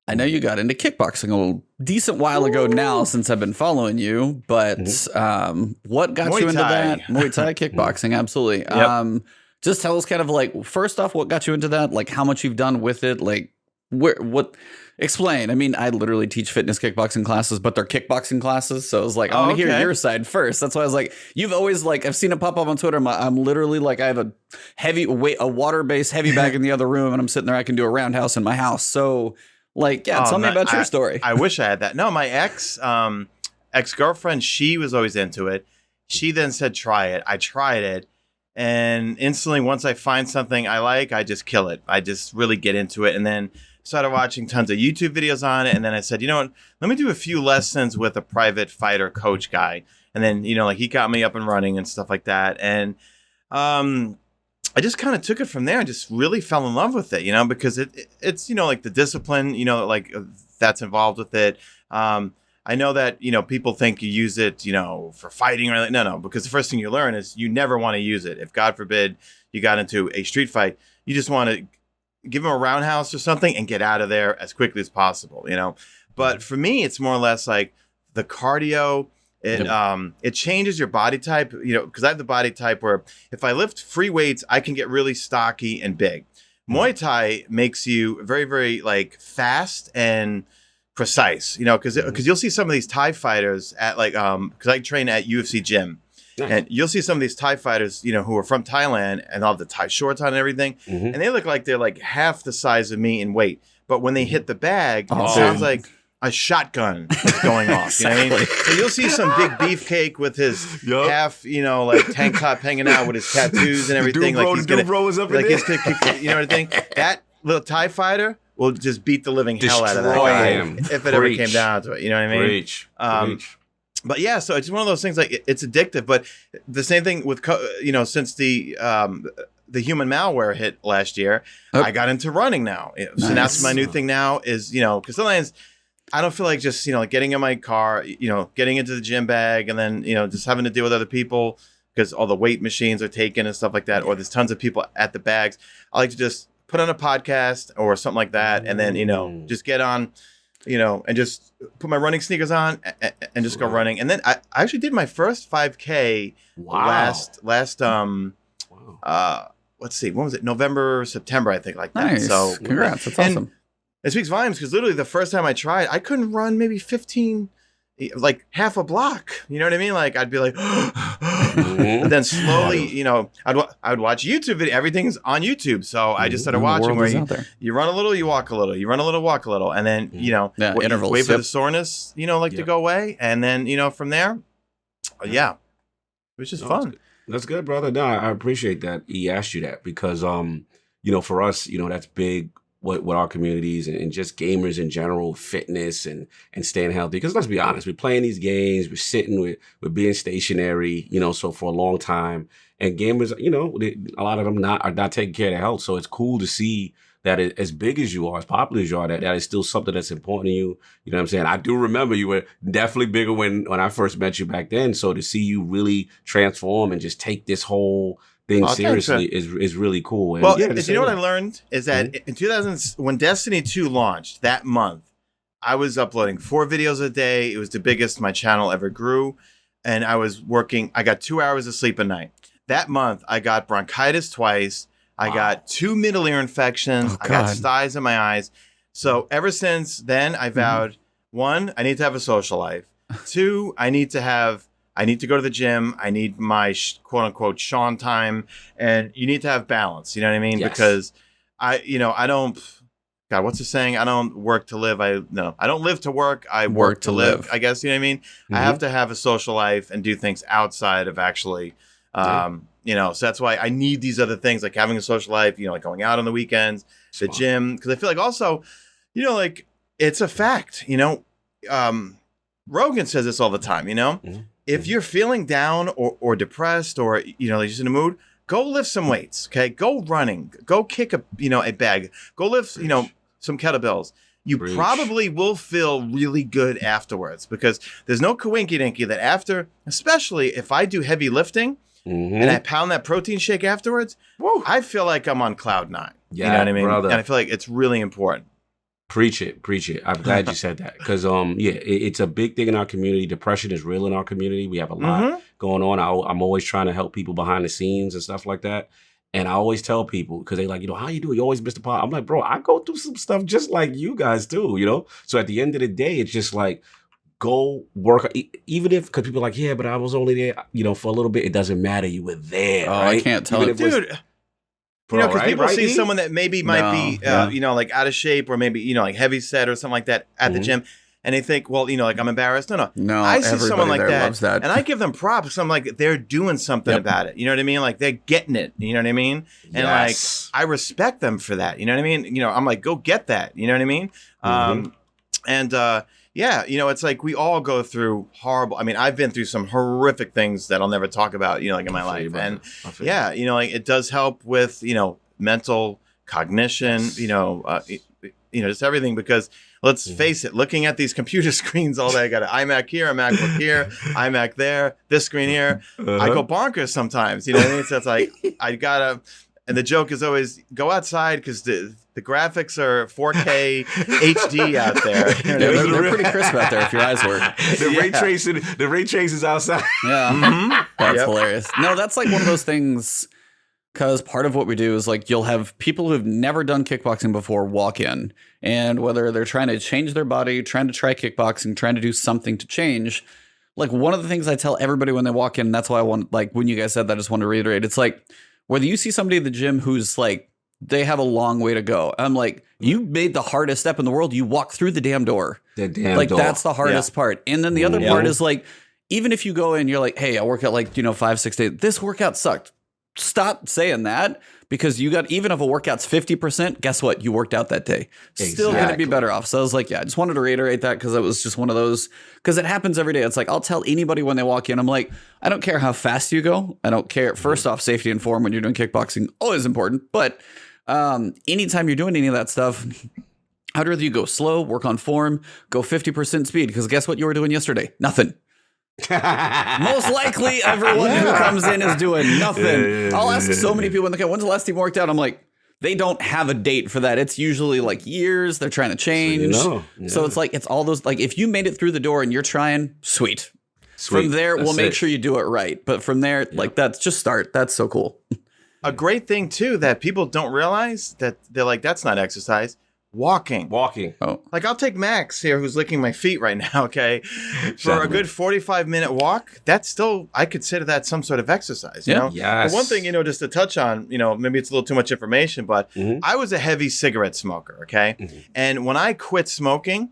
[SPEAKER 2] I know you got into kickboxing a little decent while ago now since I've been following you, but what got you into that? Muay Thai kickboxing, absolutely. Yep. Just tell us kind of like, first off, what got you into that? Like how much you've done with it? Like explain. I mean, I literally teach fitness kickboxing classes, but they're kickboxing classes. So I was like, I want to hear your side first. That's why I was like, you've always like, I've seen it pop up on Twitter. I'm literally like, I have a water-based heavy bag in the other room, and I'm sitting there. I can do a roundhouse in my house. So like, tell me about your story.
[SPEAKER 3] I wish I had that. No, my ex-girlfriend, she was always into it. She then said, try it. I tried it. And instantly, once I find something I like, I just kill it. I just really get into it. And then started watching tons of YouTube videos on it. And then I said, you know what, let me do a few lessons with a private fighter coach guy. And then, like he got me up and running and stuff like that. And I just kind of took it from there and just really fell in love with it, because it's, like the discipline, like that's involved with it. I know that, people think you use it, for fighting or anything. No, because the first thing you learn is you never want to use it. If God forbid you got into a street fight, you just want to give him a roundhouse or something and get out of there as quickly as possible, But for me, it's more or less like the cardio. It changes your body type, because I have the body type where if I lift free weights, I can get really stocky and big. Muay Thai makes you very, very like fast and precise, because you'll see some of these Thai fighters at like, because I train at UFC gym. Nice. And you'll see some of these Thai fighters, who are from Thailand and all the Thai shorts on and everything. And they look like they're like half the size of me in weight. But when they hit the bag, it sounds like a shotgun is going off. Exactly. You know what I mean? So you'll see some big beefcake with his half, like tank top hanging out with his tattoos and everything. Like he's gonna, like he's you know what I think? That little Thai fighter will just beat the living hell out of that guy if it ever came down to it. You know what I mean? Preach. But yeah, so it's one of those things like it's addictive. But the same thing with since the human malware hit last year, I got into running now. So that's my new thing now is because sometimes I don't feel like just like getting in my car, getting into the gym bag and then just having to deal with other people because all the weight machines are taken and stuff like that, or there's tons of people at the bags. I like to just put on a podcast or something like that, and then just get on. And just put my running sneakers on and just go running. And then I actually did my first 5K last let's see, when was it? November, September, I think, like that.
[SPEAKER 2] Nice.
[SPEAKER 3] So
[SPEAKER 2] congrats. That's awesome.
[SPEAKER 3] It speaks volumes because literally the first time I tried, I couldn't run maybe 15, like half a block. You know what I mean? Like I'd be like, and then slowly, I would watch YouTube video. Everything's on YouTube, so I just started watching where you run a little, you walk a little, you run a little, walk a little, and then intervals. Wait for the soreness, to go away, and then from there, it was just fun.
[SPEAKER 1] That's good, brother. No, I appreciate that he asked you that because for us, that's big. With our communities and just gamers in general, fitness and staying healthy. Because let's be honest, we're playing these games, we're sitting, we're being stationary, so for a long time. And gamers, a lot of them are not taking care of their health. So it's cool to see that is, as big as you are, as popular as you are, that is still something that's important to you. You know what I'm saying? I do remember you were definitely bigger when I first met you back then. So to see you really transform and just take this whole thing seriously is really cool. And
[SPEAKER 3] well, you know what I learned is that in 2000, when Destiny 2 launched that month, I was uploading 4 videos a day. It was the biggest my channel ever grew. And I was working, I got 2 hours of sleep a night. That month, I got bronchitis twice. I got 2 middle ear infections. I got styes in my eyes. So ever since then, I vowed, 1, I need to have a social life. 2, I need to go to the gym. I need my quote unquote Shaun time. And you need to have balance. You know what I mean? Yes. Because I don't, God, what's the saying? I don't work to live. I don't live to work. I work to live. I guess, you know what I mean? I have to have a social life and do things outside of actually, so that's why I need these other things, like having a social life, like going out on the weekends, the gym. Because I feel like also, like it's a fact, Rogan says this all the time, if you're feeling down or depressed or, just in a mood, go lift some weights. Okay. Go running, go kick a bag, go lift, some kettlebells. You probably will feel really good afterwards because there's no coinky-dinky that after, especially if I do heavy lifting and I pound that protein shake afterwards, I feel like I'm on cloud 9. Yeah, you know what I mean? Brother. And I feel like it's really important.
[SPEAKER 1] Preach it. I'm glad you said that because, it's a big thing in our community. Depression is real in our community. We have a lot going on. I'm always trying to help people behind the scenes and stuff like that. And I always tell people, because they like, how you do it? You always miss the pot. I'm like, bro, I go through some stuff just like you guys do, So at the end of the day, it's just like, go work. Even if, because people are like, yeah, but I was only there, for a little bit. It doesn't matter. You were there, right?
[SPEAKER 2] I can't tell it.
[SPEAKER 3] Dude, because people see someone that maybe might be, like out of shape or maybe, like heavy set or something like that at the gym. And they think, well, like I'm embarrassed. No. I see someone like that, and I give them props. I'm like, they're doing something about it. You know what I mean? Like they're getting it. You know what I mean? And like, I respect them for that. You know what I mean? I'm like, go get that. You know what I mean? It's like we all go through horrible. I mean, I've been through some horrific things that I'll never talk about. Like in my life, and like it does help with mental cognition. Just everything because. Let's face it, looking at these computer screens all day, I got an iMac here, a MacBook here, iMac there, this screen here. I go bonkers sometimes, you know what I mean? So it's like, and the joke is always go outside because the graphics are 4K HD out there.
[SPEAKER 2] They're pretty crisp out there if your eyes work.
[SPEAKER 1] The ray tracing's outside.
[SPEAKER 2] Yeah, that's hilarious. No, that's like one of those things. Because part of what we do is like you'll have people who've never done kickboxing before walk in, and whether they're trying to change their body, trying to try kickboxing, trying to do something to change, like one of the things I tell everybody when they walk in, and that's why I want, like when you guys said that, I just want to reiterate, it's like whether you see somebody at the gym who's like, they have a long way to go. I'm like, you made the hardest step in the world. You walk through the damn door. That's the hardest part. And then the other part is like, even if you go in, you're like, hey, I work out like, 5-6 days. This workout sucked. Stop saying that because even if a workout's 50%, guess what? You worked out that day. Still going to be better off. So I was like, I just wanted to reiterate that because it was just one of those, because it happens every day. It's like, I'll tell anybody when they walk in, I'm like, I don't care how fast you go. I don't care. First off, safety and form when you're doing kickboxing, always important. But anytime you're doing any of that stuff, I'd rather you go slow, work on form, go 50% speed. Because guess what you were doing yesterday? Nothing. Most likely everyone who comes in is doing nothing. I'll ask so many people in the camp, when's the last time you worked out? I'm like, they don't have a date for that. It's usually like years. They're trying to change. So it's like, it's all those, like if you made it through the door and you're trying, sweet. From there, we'll make sure you do it right. But from there, like that's just start. That's so cool.
[SPEAKER 3] A great thing too, that people don't realize that they're like, that's not exercise. Walking.
[SPEAKER 1] Oh.
[SPEAKER 3] Like I'll take Max here who's licking my feet right now, okay? For a good 45-minute walk, that's still, I consider that some sort of exercise, you know?
[SPEAKER 1] Yes.
[SPEAKER 3] But one thing, just to touch on, maybe it's a little too much information, but I was a heavy cigarette smoker, okay? And when I quit smoking,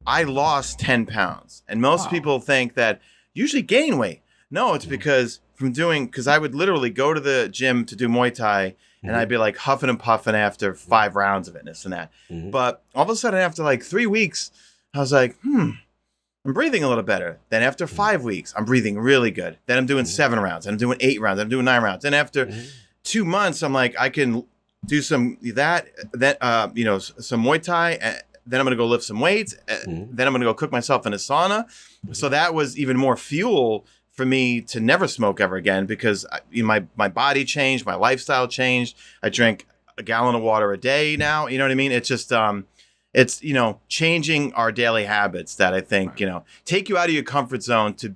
[SPEAKER 3] I lost 10 pounds. And most people think that usually gain weight. No, it's because I would literally go to the gym to do Muay Thai and I'd be like huffing and puffing after 5 rounds of it and this and that. But all of a sudden after like 3 weeks, I was like, I'm breathing a little better. Then after 5 weeks, I'm breathing really good. Then I'm doing 7 rounds. Then I'm doing 8 rounds. I'm doing 9 rounds. Then after 2 months, I'm like, I can do some that some Muay Thai. Then I'm going to go lift some weights. Then I'm going to go cook myself in a sauna. So that was even more fuel for me to never smoke ever again because my body changed, my lifestyle changed. I drink a gallon of water a day now. You know what I mean? It's just it's changing our daily habits that I think take you out of your comfort zone to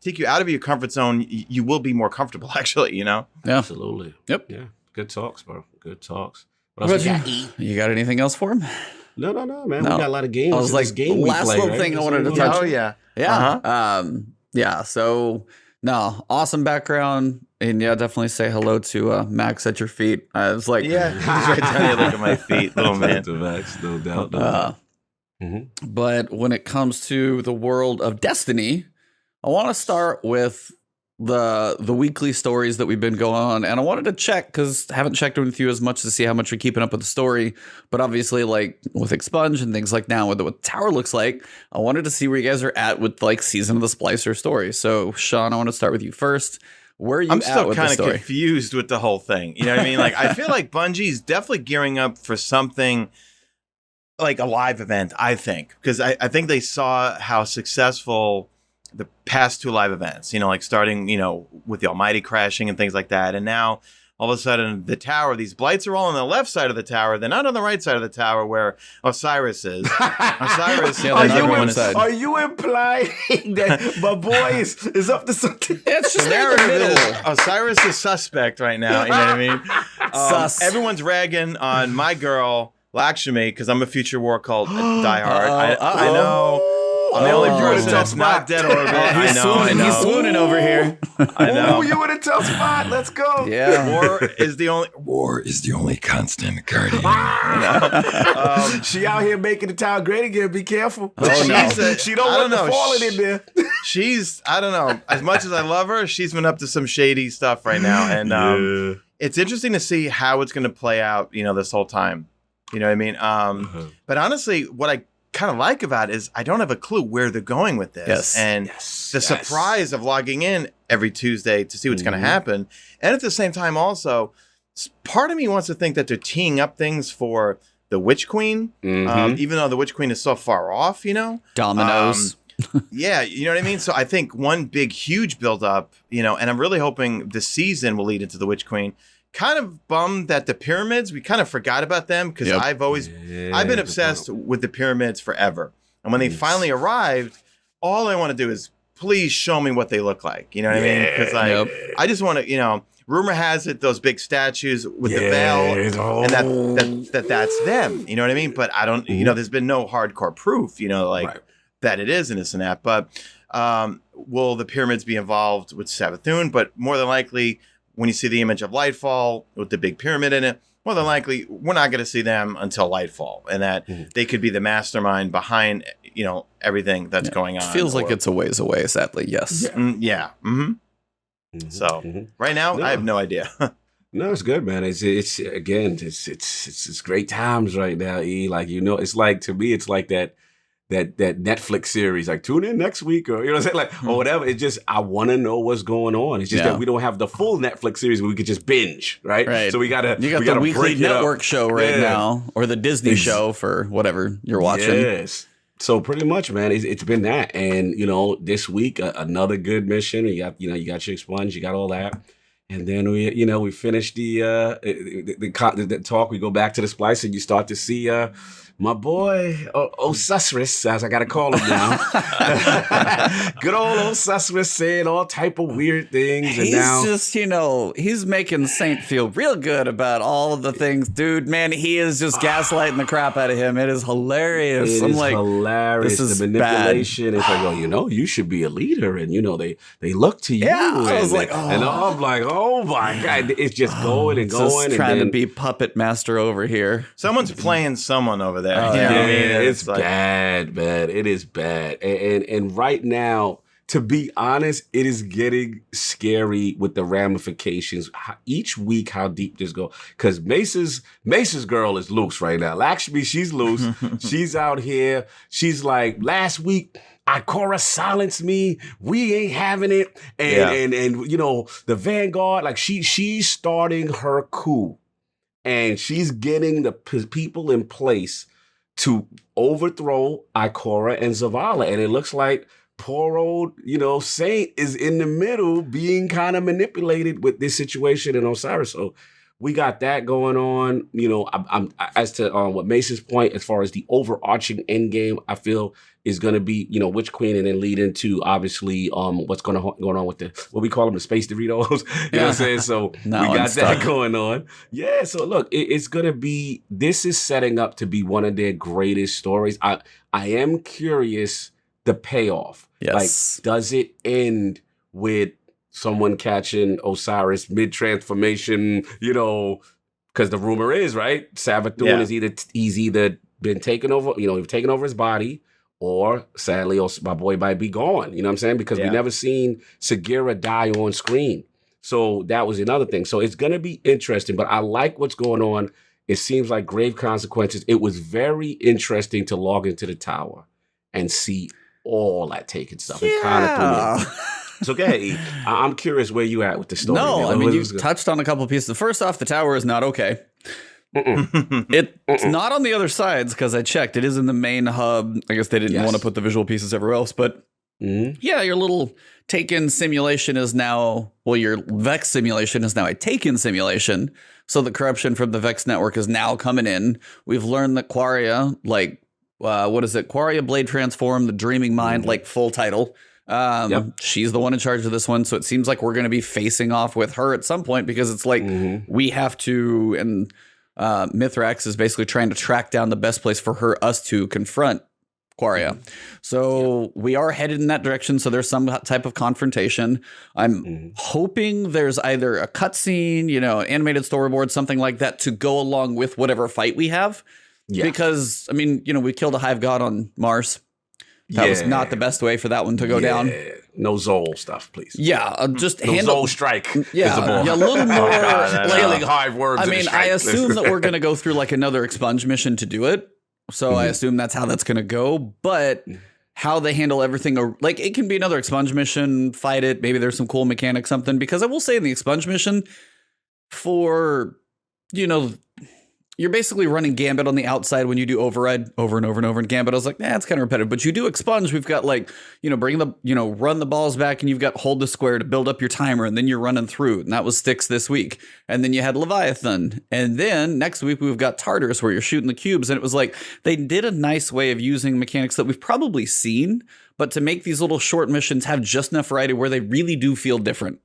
[SPEAKER 3] take you out of your comfort zone. You will be more comfortable actually.
[SPEAKER 2] Yeah,
[SPEAKER 1] absolutely.
[SPEAKER 2] Yep.
[SPEAKER 1] Yeah. Good talks, bro. Good talks.
[SPEAKER 2] What else you got anything else for him?
[SPEAKER 1] No, man. We got a lot of games.
[SPEAKER 2] I was like,
[SPEAKER 1] game
[SPEAKER 2] last
[SPEAKER 1] play,
[SPEAKER 2] little
[SPEAKER 1] right?
[SPEAKER 2] thing I wanted to touch.
[SPEAKER 3] Oh yeah.
[SPEAKER 2] Yeah. So no, awesome background, and definitely say hello to Max at your feet. I was like,
[SPEAKER 3] he's right down here. Look at my feet, little man.
[SPEAKER 1] To Max, no doubt.
[SPEAKER 2] But when it comes to the world of Destiny, I want to start with the weekly stories that we've been going on, and I wanted to check because I haven't checked with you as much to see how much you're keeping up with the story, but obviously like with Expunge and things like now with what Tower looks like, I wanted to see where you guys are at with like season of the Splicer Story. So Shaun, I want to start with you first. Where are you
[SPEAKER 3] I'm
[SPEAKER 2] at
[SPEAKER 3] still
[SPEAKER 2] with
[SPEAKER 3] kind
[SPEAKER 2] the
[SPEAKER 3] of
[SPEAKER 2] story?
[SPEAKER 3] confused with the whole thing. You know what I mean? Like I feel like Bungie's definitely gearing up for something like a live event, I think, because I think they saw how successful the past 2 live events, like starting, with the Almighty crashing and things like that. And now all of a sudden the tower, these blights are all on the left side of the tower. They're not on the right side of the tower where Osiris is. Osiris,
[SPEAKER 1] are you implying that my boy is up to something?
[SPEAKER 2] It's just
[SPEAKER 3] the narrative is Osiris is suspect right now. You know what I mean? Everyone's ragging on my girl, Lakshmi, because I'm a future war cult diehard. I know. I'm the only person that's not dead orbit. I know.
[SPEAKER 2] He's swooning over here.
[SPEAKER 3] I know.
[SPEAKER 1] Oh, you in a tough spot. Let's go.
[SPEAKER 2] Yeah.
[SPEAKER 3] War is the only constant guardian.
[SPEAKER 1] She out here making the town great again. Be careful. She don't want to falling in there.
[SPEAKER 3] I don't know. As much as I love her, she's been up to some shady stuff right now, and it's interesting to see how it's going to play out. This whole time. You know what I mean? But honestly, what I kind of like about it is I don't have a clue where they're going with this.
[SPEAKER 2] Yes.
[SPEAKER 3] And the surprise of logging in every Tuesday to see what's going to happen. And at the same time, also, part of me wants to think that they're teeing up things for the Witch Queen, even though the Witch Queen is so far off,
[SPEAKER 2] Dominoes.
[SPEAKER 3] Yeah, you know what I mean? So I think one big, huge build-up, and I'm really hoping this season will lead into the Witch Queen. Kind of bummed that the pyramids, we kind of forgot about them because I've been obsessed with the pyramids forever. And when they finally arrived, all I want to do is please show me what they look like. You know what I mean? Because I just want to, rumor has it those big statues with the veil and that's them. You know what I mean? But I don't, there's been no hardcore proof, that it is and this and that. But will the pyramids be involved with Savathun? But more than likely, when you see the image of Lightfall with the big pyramid in it, more than likely, we're not going to see them until Lightfall. And that they could be the mastermind behind, everything that's going on.
[SPEAKER 2] It feels like it's a ways away, sadly. Yes.
[SPEAKER 3] Yeah. So right now, I have no idea.
[SPEAKER 1] No, it's good, man. It's great times right now. It's like, to me, it's like that Netflix series, like tune in next week, or what I'm saying, like, or whatever. It's just I want to know what's going on. It's just that we don't have the full Netflix series where we could just binge, right? So we got
[SPEAKER 2] the weekly network show right now, or the Disney show for whatever you're watching.
[SPEAKER 1] Yes. So pretty much, man, it's been that, and this week another good mission. You got you got your Expunge, you got all that. And then we finished the talk. We go back to the Splice, and you start to see my boy Osiris, as I gotta call him now. Good old Osiris saying all type of weird things. And
[SPEAKER 2] he's just, he's making Saint feel real good about all of the things. Dude, man, he is just gaslighting the crap out of him. It is hilarious.
[SPEAKER 1] It is hilarious.
[SPEAKER 2] This is
[SPEAKER 1] the manipulation. Bad. It's like, you should be a leader, and they look to you.
[SPEAKER 2] Yeah, I was
[SPEAKER 1] like, and I'm like, oh my God, it's just going and going.
[SPEAKER 2] Just trying to be puppet master over here.
[SPEAKER 3] Someone's playing someone over there.
[SPEAKER 1] It's bad, man. It is bad. And right now, to be honest, it is getting scary with the ramifications. Each week, how deep this goes. Because Mesa's girl is loose right now. Lakshmi, she's loose. She's out here. She's like, last week, Ikora silenced me. We ain't having it. And the Vanguard, like she's starting her coup. and she's getting the people in place to overthrow Ikora and Zavala. And it looks like poor old, Saint is in the middle being kind of manipulated with this situation in Osiris. So we got that going on. I'm as to what Mesa's point, as far as the overarching end game, I feel is going to be, Witch Queen, and then lead into obviously what's going on with what we call them, the space Doritos. You know what I'm saying? So we got that going on. Yeah. So look, it's going to be. This is setting up to be one of their greatest stories. I am curious the payoff.
[SPEAKER 2] Yes.
[SPEAKER 1] Like, does it end with someone catching Osiris mid-transformation, because the rumor is, right, Savathun is he's either been taken over, he's taken over his body, or sadly, my boy might be gone. You know what I'm saying? Because we never seen Sagira die on screen. So that was another thing. So it's going to be interesting, but I like what's going on. It seems like grave consequences. It was very interesting to log into the tower and see all that taken stuff. It kind of threw me. It's okay. I'm curious where you at with the story.
[SPEAKER 2] No, I mean, you touched on a couple of pieces. First off, the tower is not okay. It's not on the other sides, because I checked. It is in the main hub. I guess they didn't want to put the visual pieces everywhere else. But your little Taken simulation is now, your Vex simulation is now a Taken simulation. So the corruption from the Vex network is now coming in. We've learned that Quaria, what is it? Quaria Blade Transform, the Dreaming Mind, full title. She's the one in charge of this one, so it seems like we're going to be facing off with her at some point, because it's like we have to, and Mithrax is basically trying to track down the best place for us to confront Quaria. So we are headed in that direction, so there's some type of confrontation. I'm hoping there's either a cutscene, animated storyboard, something like that, to go along with whatever fight we have. Because, I mean, we killed a Hive God on Mars. That was not the best way for that one to go down.
[SPEAKER 1] No Zol stuff, please.
[SPEAKER 2] Yeah, just
[SPEAKER 1] no
[SPEAKER 2] handle
[SPEAKER 1] Zol strike.
[SPEAKER 2] Yeah, a little more.
[SPEAKER 1] Hive worms.
[SPEAKER 2] I mean, I assume that we're going to go through another expunge mission to do it. So I assume that's how that's going to go. But how they handle everything, it can be another expunge mission, fight it. Maybe there's some cool mechanic, something. Because I will say in the expunge mission, for, you're basically running Gambit on the outside when you do Override over and over and over. And Gambit, I was like, it's kind of repetitive. But you do Expunge, we've got run the balls back, and you've got hold the square to build up your timer, and then you're running through. And that was Styx this week. And then you had Leviathan. And then next week we've got Tartarus, where you're shooting the cubes. And it was like, they did a nice way of using mechanics that we've probably seen, but to make these little short missions have just enough variety where they really do feel different.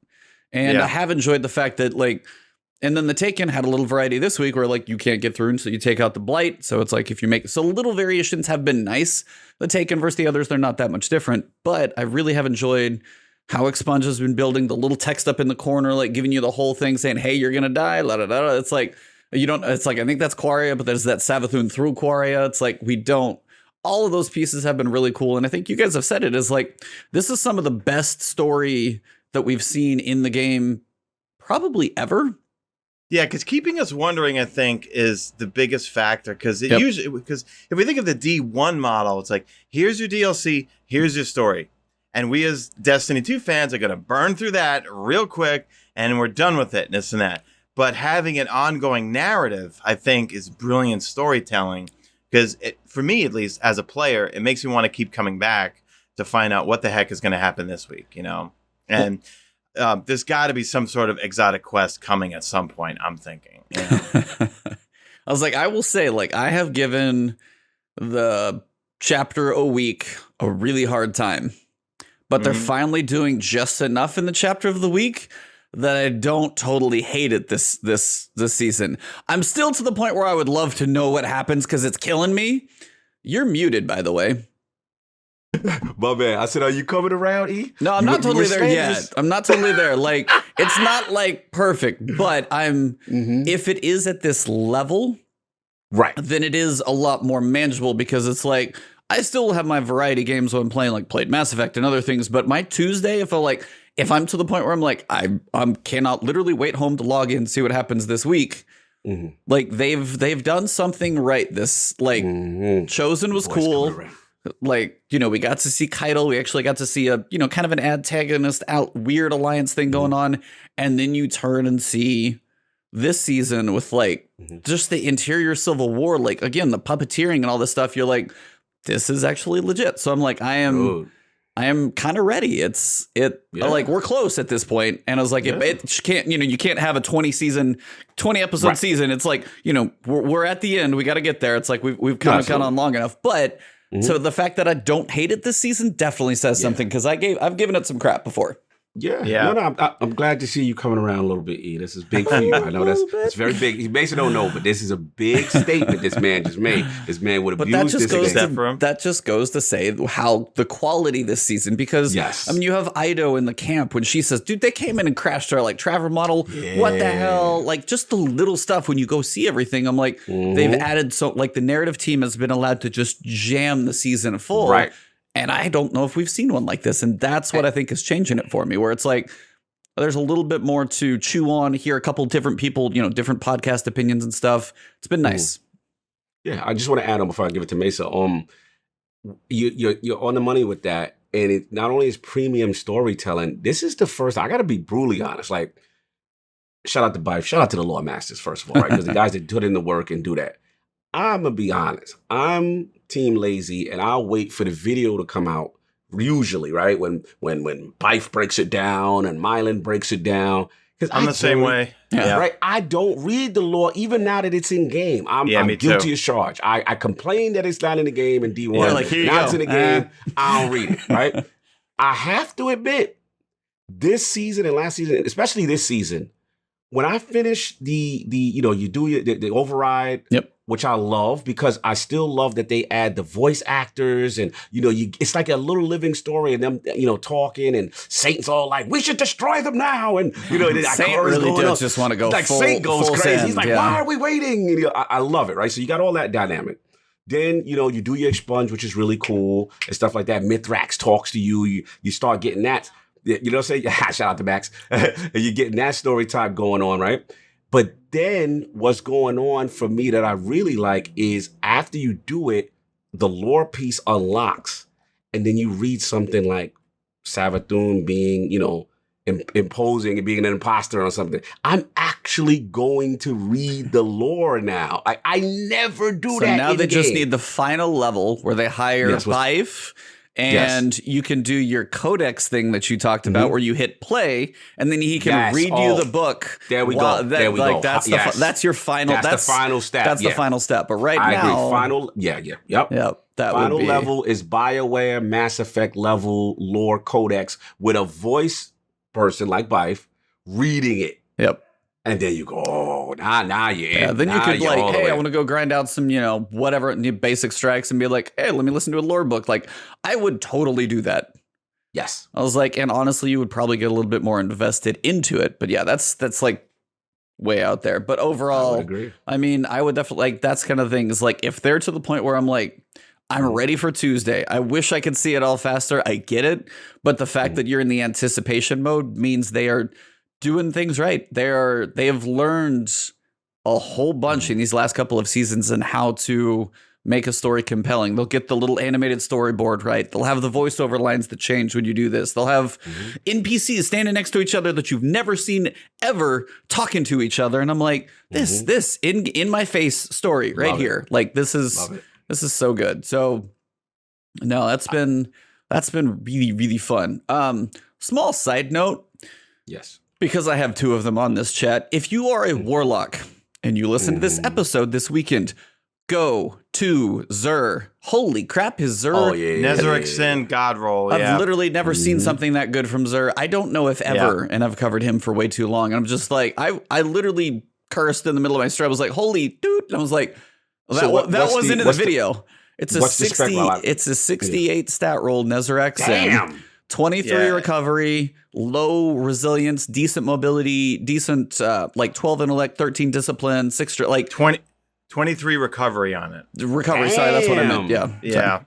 [SPEAKER 2] And I have enjoyed the fact that and then the Taken had a little variety this week where you can't get through, and so you take out the Blight. So it's if you make little variations have been nice. The Taken versus the others, they're not that much different, but I really have enjoyed how Expunge has been building the little text up in the corner, giving you the whole thing saying, hey, you're gonna die, la da da. It's you don't. It's I think that's Quaria, but there's that Savathun through Quaria. It's we don't. All of those pieces have been really cool, and I think you guys have said it is this is some of the best story that we've seen in the game probably ever.
[SPEAKER 3] Yeah, because keeping us wondering, I think, is the biggest factor. Because if we think of the D1 model, it's here's your DLC, here's your story, and we as Destiny 2 fans are going to burn through that real quick, and we're done with it, and this and that. But having an ongoing narrative, I think, is brilliant storytelling. Because for me, at least, as a player, it makes me want to keep coming back to find out what the heck is going to happen this week, And there's got to be some sort of exotic quest coming at some point, I'm thinking.
[SPEAKER 2] I was I will say, I have given the chapter a week a really hard time, but they're finally doing just enough in the chapter of the week that I don't totally hate it this season. I'm still to the point where I would love to know what happens, because it's killing me. You're muted, by the way.
[SPEAKER 1] My man, I said, are you coming around, E?
[SPEAKER 2] No, I'm not totally there yet. I'm not totally there. It's not perfect, but I'm, if it is at this level,
[SPEAKER 1] right,
[SPEAKER 2] then it is a lot more manageable, because it's I still have my variety games when I'm playing, played Mass Effect and other things, but my Tuesday, if I'm to the point where I'm cannot literally wait home to log in and see what happens this week. They've done something right. This Chosen was cool. We got to see Keitel. We actually got to see a, kind of an antagonist weird alliance thing going on. And then you turn and see this season with like just the interior Civil War, like again, the puppeteering and all this stuff, you're like, this is actually legit. So I'm like, I am kind of ready. Like we're close at this point. And I was like, it can't, you can't have a 20 episode season. It's like, we're at the end. We got to get there. It's like we've kind of gone on long enough. But so the fact that I don't hate it this season definitely says something, because I've given it some crap before.
[SPEAKER 1] Yeah. No, I'm glad to see you coming around a little bit, E. This is big for you. I know it's very big. He basically don't know, but this is a big statement this man just made. This man would abuse this again.
[SPEAKER 2] That just goes to say how the quality this season, because I mean, you have Ido in the camp when she says, dude, they came in and crashed our like Traver model. Yeah. What the hell? Like just the little stuff when you go see everything. I'm like, they've added like the narrative team has been allowed to just jam the season full.
[SPEAKER 1] Right.
[SPEAKER 2] And I don't know if we've seen one like this. And that's what I think is changing it for me, where it's like, there's a little bit more to chew on, hear a couple different people, different podcast opinions and stuff. It's been nice.
[SPEAKER 1] Yeah. I just want to add on before I give it to Mesa. You're on the money with that. And it not only is premium storytelling, this is the first, I got to be brutally honest. Like, shout out to Bife, shout out to the Lore Masters, first of all, right? Because the guys that put in the work and do that. I'm going to be honest. I'm team lazy, and I'll wait for the video to come out, usually, right? When Bife breaks it down and Mylan breaks it down.
[SPEAKER 3] I'm the same way.
[SPEAKER 1] Yeah. Right? I don't read the lore, even now that it's in game. I'm guilty as charged. I complain that it's not in the game in D1.
[SPEAKER 2] Yeah, like,
[SPEAKER 1] now it's in the game, I don't read it, right? I have to admit, this season and last season, especially this season, when I finish you do the override, which I love, because I still love that they add the voice actors, and it's like a little living story, and them talking, and Satan's all like, we should destroy them now, and
[SPEAKER 2] Saint really does just want to go
[SPEAKER 1] like
[SPEAKER 2] full,
[SPEAKER 1] Saint goes crazy.
[SPEAKER 2] Send,
[SPEAKER 1] he's like, why are we waiting? And, I love it, right? So you got all that dynamic. Then you do your expunge, which is really cool and stuff like that. Mithrax talks to you. You start getting that. Shout out to Max. And you're getting that story type going on, right? But then what's going on for me that I really like is after you do it, the lore piece unlocks. And then you read something like Savathun being, imposing and being an imposter or something. I'm actually going to read the lore now. I never do that.
[SPEAKER 2] So now they just need the final level where they hire Bife. And you can do your codex thing that you talked about, where you hit play, and then he can read you the book.
[SPEAKER 1] There we go. There we go.
[SPEAKER 2] That's your final.
[SPEAKER 1] That's the final step.
[SPEAKER 2] That's the final step. But right
[SPEAKER 1] I
[SPEAKER 2] now,
[SPEAKER 1] agree. Final. Yep.
[SPEAKER 2] That
[SPEAKER 1] final
[SPEAKER 2] would be,
[SPEAKER 1] level is BioWare Mass Effect level lore codex with a voice person like Bife reading it.
[SPEAKER 2] Yep.
[SPEAKER 1] And then you go, oh, now you're in.
[SPEAKER 2] Yeah, then you could like, hey, I want to go grind out some, whatever basic strikes, and be like, hey, let me listen to a lore book. Like, I would totally do that.
[SPEAKER 1] Yes.
[SPEAKER 2] I was like, and honestly, you would probably get a little bit more invested into it. But yeah, that's like way out there. But overall,
[SPEAKER 1] I would agree.
[SPEAKER 2] I mean, I would definitely like that's kind of things. Like, if they're to the point where I'm like, I'm ready for Tuesday. I wish I could see it all faster. I get it. But the fact that you're in the anticipation mode means they are doing things right. They have learned a whole bunch in these last couple of seasons and how to make a story compelling. They'll get the little animated storyboard right. They'll have the voiceover lines that change when you do this. They'll have NPCs standing next to each other that you've never seen ever talking to each other. And I'm like, this in my face story right here. Like this is so good. So no, that's been really, really fun. Small side note.
[SPEAKER 1] Yes.
[SPEAKER 2] Because I have two of them on this chat. If you are a warlock and you listen to this episode this weekend, go to Xur. Holy crap, his Xur.
[SPEAKER 3] Oh, yeah. Nezarec Sin, God roll.
[SPEAKER 2] I've literally never seen something that good from Xur. I don't know if ever, and I've covered him for way too long. And I'm just like, I literally cursed in the middle of my stream. I was like, holy dude. And I was like, that wasn't in the video. It's a 68 stat roll Nezarec Sin.
[SPEAKER 1] Damn.
[SPEAKER 2] 23 recovery, low resilience, decent mobility, decent like 12 intellect, 13 discipline, 6 like
[SPEAKER 3] 23 recovery on it.
[SPEAKER 2] Recovery, sorry, that's what I meant. Yeah.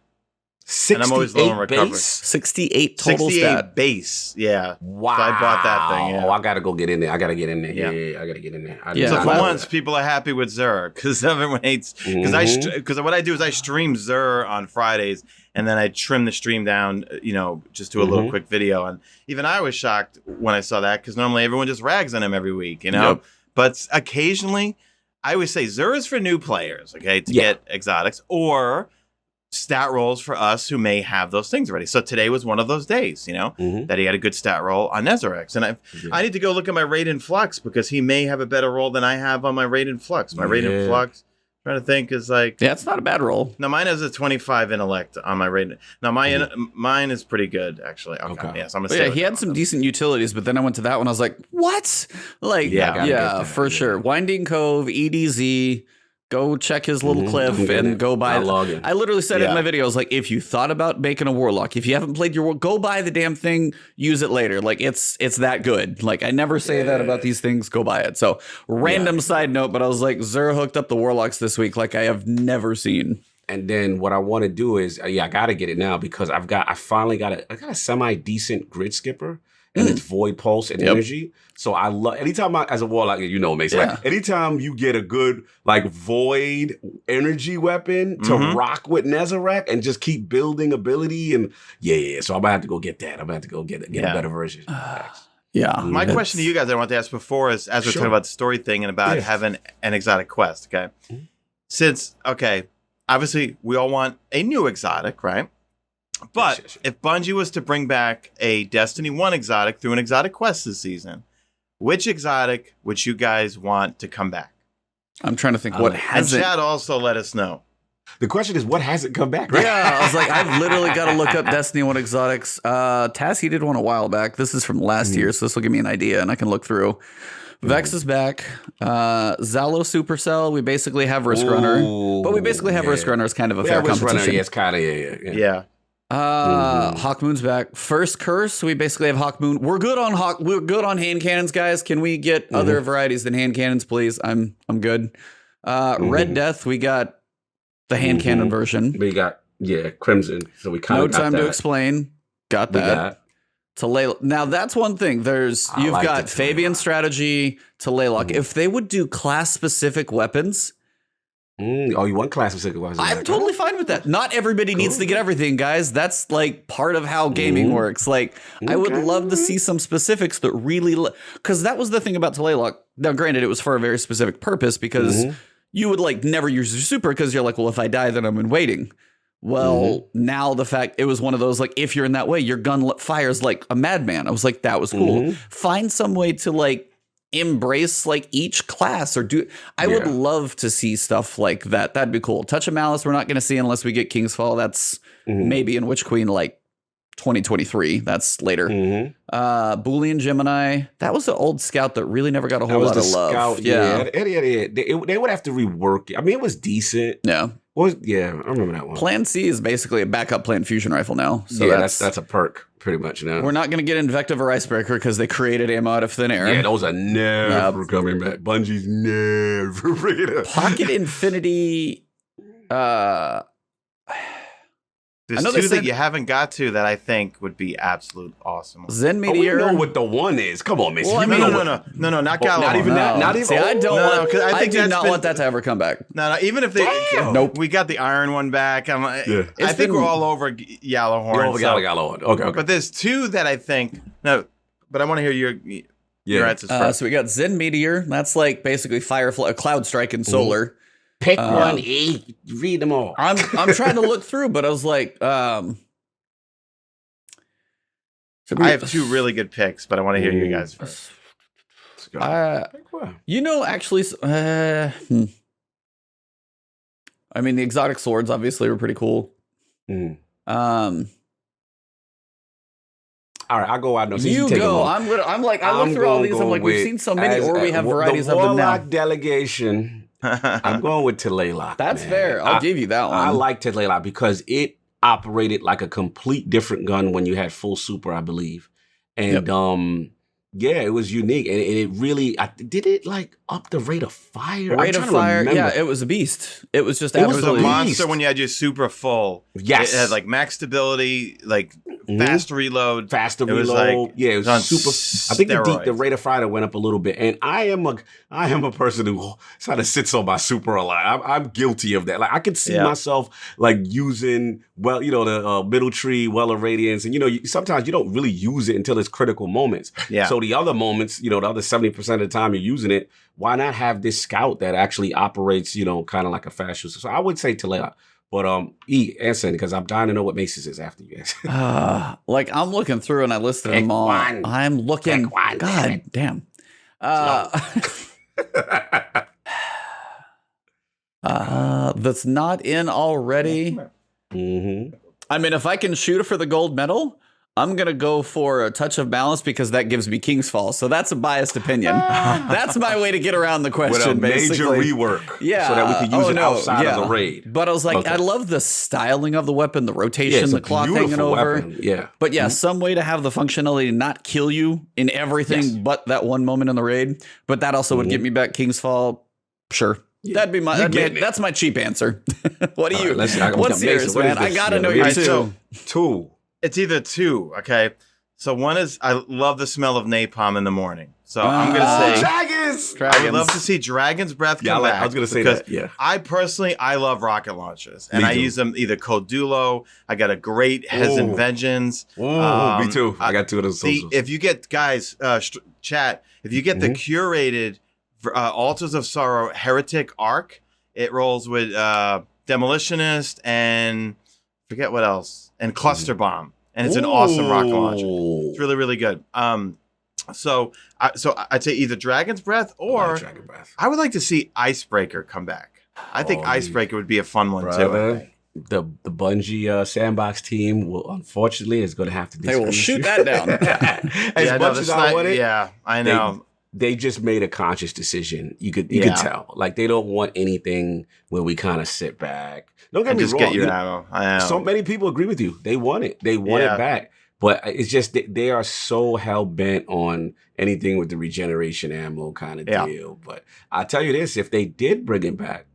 [SPEAKER 1] 68
[SPEAKER 3] and I'm always low on recovery.
[SPEAKER 1] base?
[SPEAKER 2] 68 total
[SPEAKER 3] 68
[SPEAKER 2] stat.
[SPEAKER 3] base. Yeah.
[SPEAKER 1] Wow.
[SPEAKER 3] So I bought that thing. Yeah.
[SPEAKER 1] Oh, I got to go get in there. I got to get in there. Yeah, I got to get in there.
[SPEAKER 3] So for once, people are happy with Xur because everyone hates. Because what I do is I stream Xur on Fridays and then I trim the stream down, just do a little quick video. And even I was shocked when I saw that because normally everyone just rags on him every week,
[SPEAKER 2] Yep.
[SPEAKER 3] but occasionally, I always say Xur is for new players, okay, to get exotics, or stat rolls for us who may have those things already. So today was one of those days, that he had a good stat roll on Nezarec. And I need to go look at my Raiden Flux because he may have a better roll than I have on my Raiden Flux. My Raiden Flux, trying to think, is like...
[SPEAKER 2] Yeah, it's not a bad roll.
[SPEAKER 3] No, mine has a 25 intellect on my Raiden. Now, mine is pretty good, actually. Okay. Yes, I'm going to say
[SPEAKER 2] he had some decent utilities, but then I went to that one. I was like, what? Like, for sure. Winding Cove, EDZ... Go check his little cliff and go buy it. I literally said it in my video. I was like, if you thought about making a warlock, if you haven't played your warlock, go buy the damn thing, use it later. Like it's that good. Like I never say that about these things. Go buy it. So random side note, but I was like, Xur hooked up the warlocks this week like I have never seen.
[SPEAKER 1] And then what I want to do is, I got to get it now because I finally got a semi decent grid skipper. And it's void pulse and energy. So I love anytime as a warlock, Mesa. Like anytime you get a good like void energy weapon to rock with Nezarec and just keep building ability and So I'm gonna have to go get that. I'm gonna have to go get a better version.
[SPEAKER 3] My question to you guys I want to ask before is as we're talking about the story thing and about having an exotic quest, okay? Since obviously we all want a new exotic, right? But if Bungie was to bring back a Destiny 1 exotic through an exotic quest this season, which exotic would you guys want to come back?
[SPEAKER 2] I'm trying to think what hasn't.
[SPEAKER 3] And Chad also let us know.
[SPEAKER 1] The question is, what hasn't come back? Right?
[SPEAKER 2] Yeah, I was like, I've literally got to look up Destiny 1 exotics. Taz, he did one a while back. This is from last year, so this will give me an idea, and I can look through. Vex is back. Zalo Supercell, we basically have Risk Runner. But we basically have Risk Runner as kind of a fair competition.
[SPEAKER 1] Runner, it's kind of,
[SPEAKER 3] yeah.
[SPEAKER 2] Hawkmoon's back. First Curse, we basically have Hawkmoon. We're good on hand cannons, guys. Can we get other varieties than hand cannons, please? I'm good. Red Death, we got the hand cannon version.
[SPEAKER 1] We got Crimson. So we kind of
[SPEAKER 2] No Time to Explain. Got that. Now that's one thing. You've got Fabian strategy to Laylock. If they would do class specific weapons.
[SPEAKER 1] You want class specific weapons?
[SPEAKER 2] I'm totally fine with that. Not everybody needs to get everything, guys. That's like part of how gaming works. Like, I would love to see some specifics that really, because that was the thing about Laylock. Now, granted, it was for a very specific purpose because you would like never use your super because you're like, well, if I die, then I'm in waiting. Well, now the fact it was one of those like, if you're in that way, your gun fires like a madman. I was like, that was cool. Find some way to like embrace like each class or do. I would love to see stuff like that. That'd be cool. Touch of Malice, we're not going to see unless we get King's Fall. That's maybe in Witch Queen like 2023. That's later. Boolean Gemini. That was an old scout that really never got a whole lot of love.
[SPEAKER 1] Scout, they would have to rework it. I mean, it was decent.
[SPEAKER 2] Yeah.
[SPEAKER 1] I remember that one.
[SPEAKER 2] Plan C is basically a backup plan fusion rifle now. So
[SPEAKER 1] that's a perk pretty much now.
[SPEAKER 2] We're not going to get Invective or Icebreaker because they created ammo out of thin air.
[SPEAKER 1] Yeah, those are never coming back. Bungie's never bringing it.
[SPEAKER 2] Pocket Infinity.
[SPEAKER 3] There's two that you haven't got to that I think would be absolute awesome.
[SPEAKER 2] Zen Meteor.
[SPEAKER 1] We know what the one is. Come on, Mesa.
[SPEAKER 3] Well, no, not Gallahorn.
[SPEAKER 1] Not even that. Not even.
[SPEAKER 2] See, I do not want that to ever come back.
[SPEAKER 3] No, even if they.
[SPEAKER 2] Nope.
[SPEAKER 3] We got the iron one back. I think we're all over Gallahorn.
[SPEAKER 1] Gallahorn. Okay.
[SPEAKER 3] But there's two that I think. No, but I want to hear your answers first.
[SPEAKER 2] So we got Zen Meteor. That's like basically Firefly, Cloud Strike and Solar.
[SPEAKER 1] Pick one, read them all.
[SPEAKER 2] I'm trying to look through, but I was like,
[SPEAKER 3] I have two really good picks, but I want to hear you guys first.
[SPEAKER 2] Actually, I mean, the exotic swords obviously were pretty cool.
[SPEAKER 1] All right, I'll go out. No,
[SPEAKER 2] you go. I look through all these. I'm like, we've seen so many, or we have varieties of them now.
[SPEAKER 1] The Warlock delegation. I'm going with Laylock.
[SPEAKER 2] That's fair. I'll give you that one.
[SPEAKER 1] I like Laylock because it operated like a complete different gun when you had full super, I believe. And it was unique. And it really did it like up the rate of fire.
[SPEAKER 2] Rate of fire, it was a beast. It was just
[SPEAKER 3] absolutely. It was a monster when you had your super full.
[SPEAKER 1] Yes.
[SPEAKER 3] It had like max stability, like fast reload.
[SPEAKER 1] Faster
[SPEAKER 3] It was
[SPEAKER 1] reload.
[SPEAKER 3] like,
[SPEAKER 1] Yeah, it was
[SPEAKER 3] on
[SPEAKER 1] super. I think the
[SPEAKER 3] steroids.
[SPEAKER 1] rate of fire went up a little bit. And I am a person who kind of sits on my super a lot. I'm guilty of that. Like I could see myself like using the middle tree, well of radiance, and sometimes you don't really use it until it's critical moments.
[SPEAKER 3] Yeah.
[SPEAKER 1] So the other moments, the other 70% of the time you're using it, why not have this scout that actually operates, kind of like a fast user? So I would say Talea. But answer because I'm dying to know what Mace's is after you guys.
[SPEAKER 2] Like I'm looking through and I listed
[SPEAKER 1] Pick
[SPEAKER 2] them all.
[SPEAKER 1] one.
[SPEAKER 2] I'm looking.
[SPEAKER 1] Pick one,
[SPEAKER 2] God damn. That's not in already.
[SPEAKER 1] Mm-hmm.
[SPEAKER 2] I mean, if I can shoot for the gold medal, I'm going to go for a touch of balance because that gives me King's Fall. So that's a biased opinion. That's my way to get around the question,
[SPEAKER 1] With a
[SPEAKER 2] basically.
[SPEAKER 1] major rework.
[SPEAKER 2] Yeah.
[SPEAKER 1] So that we can use it outside of the raid.
[SPEAKER 2] But I was like,
[SPEAKER 1] Okay.
[SPEAKER 2] I love the styling of the weapon, the rotation,
[SPEAKER 1] it's
[SPEAKER 2] the
[SPEAKER 1] a
[SPEAKER 2] cloth hanging
[SPEAKER 1] beautiful
[SPEAKER 2] over.
[SPEAKER 1] weapon. Yeah.
[SPEAKER 2] But yeah, some way to have the functionality to not kill you in everything but that one moment in the raid. But that also would get me back King's Fall. Sure.
[SPEAKER 1] Yeah.
[SPEAKER 2] That'd be that's my cheap answer. What do you? What's yours, man? I gotta know your two.
[SPEAKER 1] Two.
[SPEAKER 3] It's either two, okay? So one is, I love the smell of napalm in the morning. So I'm going to say...
[SPEAKER 1] Dragons!
[SPEAKER 3] I would love to see Dragon's Breath come back.
[SPEAKER 1] I was going to say that, yeah.
[SPEAKER 3] I love rocket launchers. And I use them either Codulo. I got a great Hezen Vengeance.
[SPEAKER 1] Me too. I got two of those.
[SPEAKER 3] If you get, guys, chat, if you get the curated Altars of Sorrow Heretic Arc, it rolls with Demolitionist and forget what else. And Cluster Bomb. And it's an awesome rocket launcher. It's really, really good. So I'd say either Dragon's Breath or
[SPEAKER 1] Dragon Breath.
[SPEAKER 3] I would like to see Icebreaker come back. I think Icebreaker would be a fun one too.
[SPEAKER 1] The Bungie sandbox team will unfortunately is going to have to.
[SPEAKER 2] They will shoot that down.
[SPEAKER 1] As much as I want it,
[SPEAKER 3] yeah, I know.
[SPEAKER 1] They just made a conscious decision. You could tell. Like they don't want anything where we kind of sit back. Don't get me wrong.
[SPEAKER 3] Get your ammo. I know.
[SPEAKER 1] So many people agree with you. They want it. They want it back. But it's just they are so hell bent on anything with the regeneration ammo kind of deal. But I tell you this: if they did bring it back,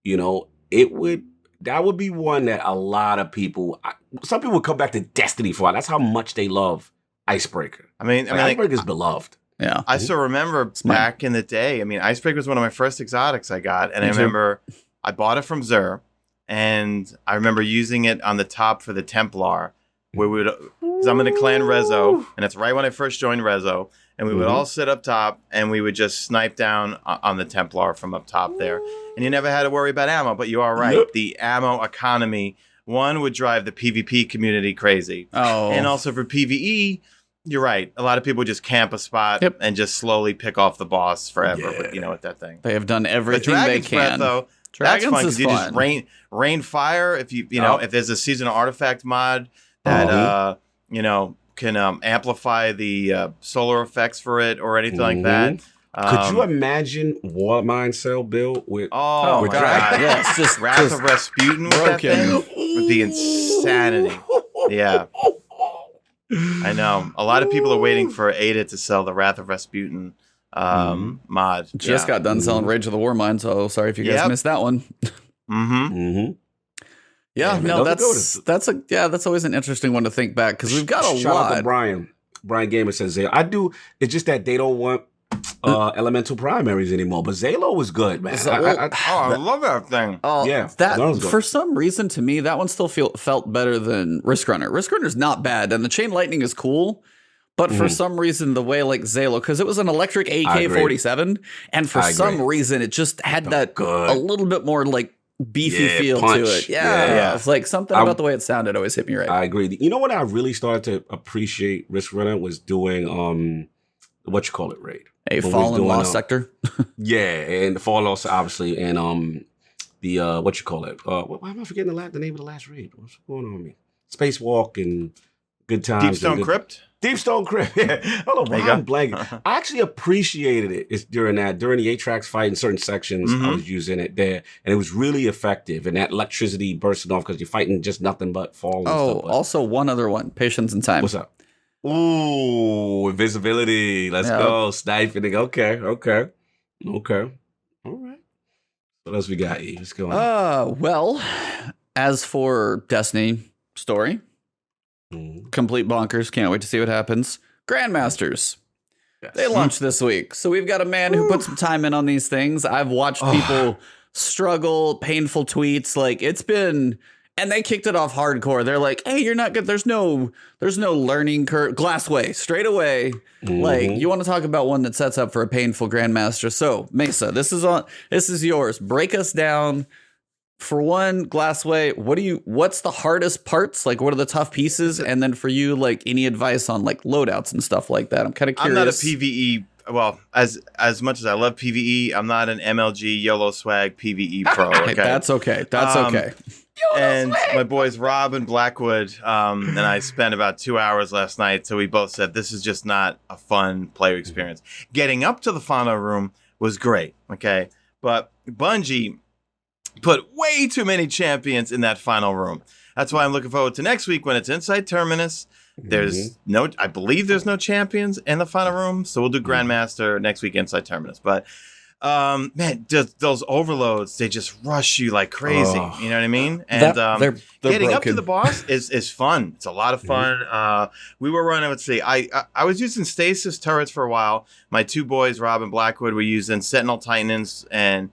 [SPEAKER 1] that would be one that a lot of people. Some people would come back to Destiny for. That's how much they love Icebreaker.
[SPEAKER 3] I mean,
[SPEAKER 1] Icebreaker is beloved.
[SPEAKER 2] Yeah,
[SPEAKER 3] I still remember back in the day. I mean, Icebreaker was one of my first exotics I got, and I remember I bought it from Xur, and I remember using it on the top for the Templar, where we would, because I'm in a clan Rezo, and it's right when I first joined Rezo, and we would all sit up top, and we would just snipe down on the Templar from up top there, and you never had to worry about ammo. But you are right, the ammo economy would drive the PvP community crazy, and also for PvE. You're right. A lot of people just camp a spot and just slowly pick off the boss forever. But with that thing,
[SPEAKER 2] they have done everything they can.
[SPEAKER 3] Breath, though, that's fun because you just rain fire. If if there's a seasonal artifact mod that can amplify the solar effects for it or anything like that.
[SPEAKER 1] Could you imagine War Mine Cell build with?
[SPEAKER 3] With God,
[SPEAKER 2] yes, just
[SPEAKER 3] Wrath of Rasputin with that thing would be insanity. Yeah. I know. A lot of people are waiting for Ada to sell the Wrath of Rasputin mod.
[SPEAKER 2] Just got done selling Rage of the Warmind, so sorry if you guys missed that one. Yeah, no, that's always an interesting one to think back because we've got a lot.
[SPEAKER 1] Shout out to Brian. Brian Gamer says I do. It's just that they don't want elemental primaries anymore. But Zalo was good, man.
[SPEAKER 3] I love that thing.
[SPEAKER 2] That for some reason to me that one still felt better than Risk Runner. Risk Runner's not bad, and the Chain Lightning is cool. But for some reason, the way like Zalo, because it was an electric AK-47, and for some reason it just had a little bit more like beefy feel to it. Yeah. It's like something about the way it sounded always hit me right.
[SPEAKER 1] I agree. You know what I really started to appreciate Risk Runner was doing raid.
[SPEAKER 2] A Fallen Lost Sector.
[SPEAKER 1] And the Fallen Lost, obviously, and the why am I forgetting the name of the last raid? What's going on with me? Spacewalk and Good Times.
[SPEAKER 3] Deepstone Crypt?
[SPEAKER 1] Deepstone Crypt. Yeah. I don't know why I'm blanking. I actually appreciated it. It's during the Atrax fight in certain sections. I was using it there, and it was really effective. And that electricity bursting off because you're fighting just nothing but falling.
[SPEAKER 2] Also one other one, Patience and Time.
[SPEAKER 1] What's up? Ooh, invisibility. Let's go. Sniping. Okay. All right. What else we got? What's going on?
[SPEAKER 2] Well, as for Destiny story, complete bonkers. Can't wait to see what happens. GrandMasters.
[SPEAKER 1] Yes.
[SPEAKER 2] They launched this week. So we've got a man who put some time in on these things. I've watched people struggle, painful tweets. Like, it's been, and they kicked it off hardcore. They're like, hey, you're not good. There's no learning curve. Glassway, straight away. Like, you want to talk about one that sets up for a painful Grandmaster. So, Mesa, this is yours. Break us down. For one, Glassway, what's the hardest parts? Like, what are the tough pieces? And then for you, like, any advice on like loadouts and stuff like that? I'm kind of curious.
[SPEAKER 3] I'm not a PvE. Well, as much as I love PvE, I'm not an MLG YOLO swag PvE pro. Okay,
[SPEAKER 2] that's okay. That's okay.
[SPEAKER 3] And my boys Rob and Blackwood and I spent about 2 hours last night. So we both said this is just not a fun player experience. Getting up to the final room was great. Okay, but Bungie put way too many champions in that final room. That's why I'm looking forward to next week when it's inside Terminus. There's I believe there's no champions in the final room, so we'll do Grandmaster next week inside Terminus. But man, just those overloads, they just rush you like crazy. You know what I mean? And
[SPEAKER 2] they're
[SPEAKER 3] getting
[SPEAKER 2] broken.
[SPEAKER 3] up to the boss is fun. It's a lot of fun. We were running, let's see, I was using stasis turrets for a while. My two boys, Rob and Blackwood, were using Sentinel Titans and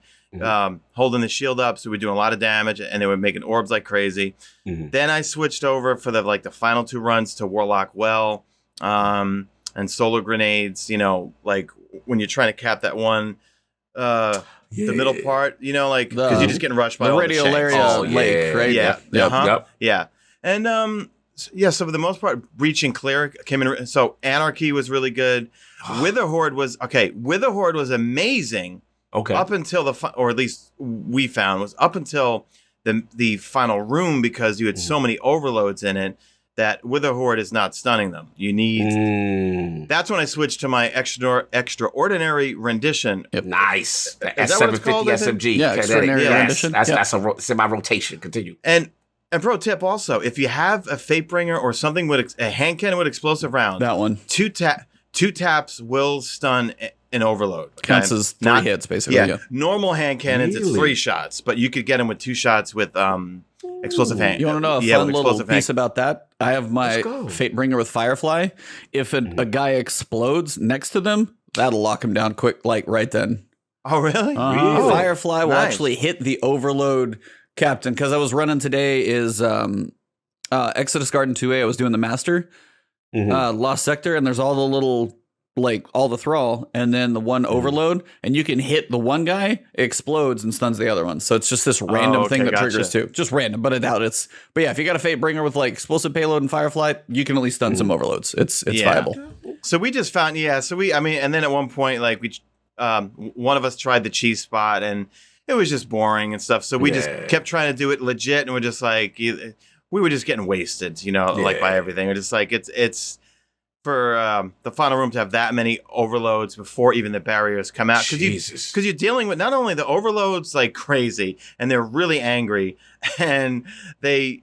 [SPEAKER 3] holding the shield up, so we're doing a lot of damage, and they were making orbs like crazy. Then I switched over for the final 2 runs to Warlock Well and solar grenades. You know, like when you're trying to cap that one, the middle part. You know, like because you're just getting rushed by
[SPEAKER 2] the
[SPEAKER 3] all
[SPEAKER 2] Radiolaria lake, right?
[SPEAKER 3] Yeah. And so for the most part, Breach and Cleric came in. So Anarchy was really good. Witherhoard was amazing.
[SPEAKER 1] Okay.
[SPEAKER 3] Up until or at least we found, was up until the final room, because you had so many overloads in it that Witherhoard is not stunning them. You need. That's when I switched to my extraordinary rendition.
[SPEAKER 1] Nice. The
[SPEAKER 3] Is that what it's
[SPEAKER 1] S750
[SPEAKER 3] called, I think?
[SPEAKER 1] SMG.
[SPEAKER 2] Yeah, extraordinary rendition.
[SPEAKER 1] That's a semi-rotation. Continue.
[SPEAKER 3] And pro tip also, if you have a Fatebringer or something with a hand cannon with explosive rounds,
[SPEAKER 2] That one.
[SPEAKER 3] two taps will stun an overload. Okay?
[SPEAKER 2] Counts as 3 hits, basically.
[SPEAKER 3] Yeah, normal hand cannons, it's
[SPEAKER 1] Really?
[SPEAKER 3] 3 shots, but you could get them with 2 shots with explosive hand.
[SPEAKER 2] You want to know a fun little piece about that? I have my Fatebringer with Firefly. If a guy explodes next to them, that'll lock him down quick, like right then.
[SPEAKER 3] Oh, really?
[SPEAKER 2] Really? Firefly will
[SPEAKER 3] Nice.
[SPEAKER 2] actually hit the overload captain. Because I was running today is Exodus Garden 2A. I was doing the Master, Lost Sector, and there's all the little, like all the thrall, and then the one overload, and you can hit the one guy, it explodes and stuns the other one. So it's just this random thing that triggers too. Just random, but I doubt it's. But yeah, if you got a Fatebringer with like explosive payload and Firefly, you can at least stun some overloads. It's viable.
[SPEAKER 3] So we just found, and then at one point, like one of us tried the cheese spot, and it was just boring and stuff. So we just kept trying to do it legit, and we're just like, we were just getting wasted, like by everything. We're just like, it's for the final room to have that many overloads before even the barriers come out. Because you're dealing with not only the overloads like crazy, and they're really angry, and they,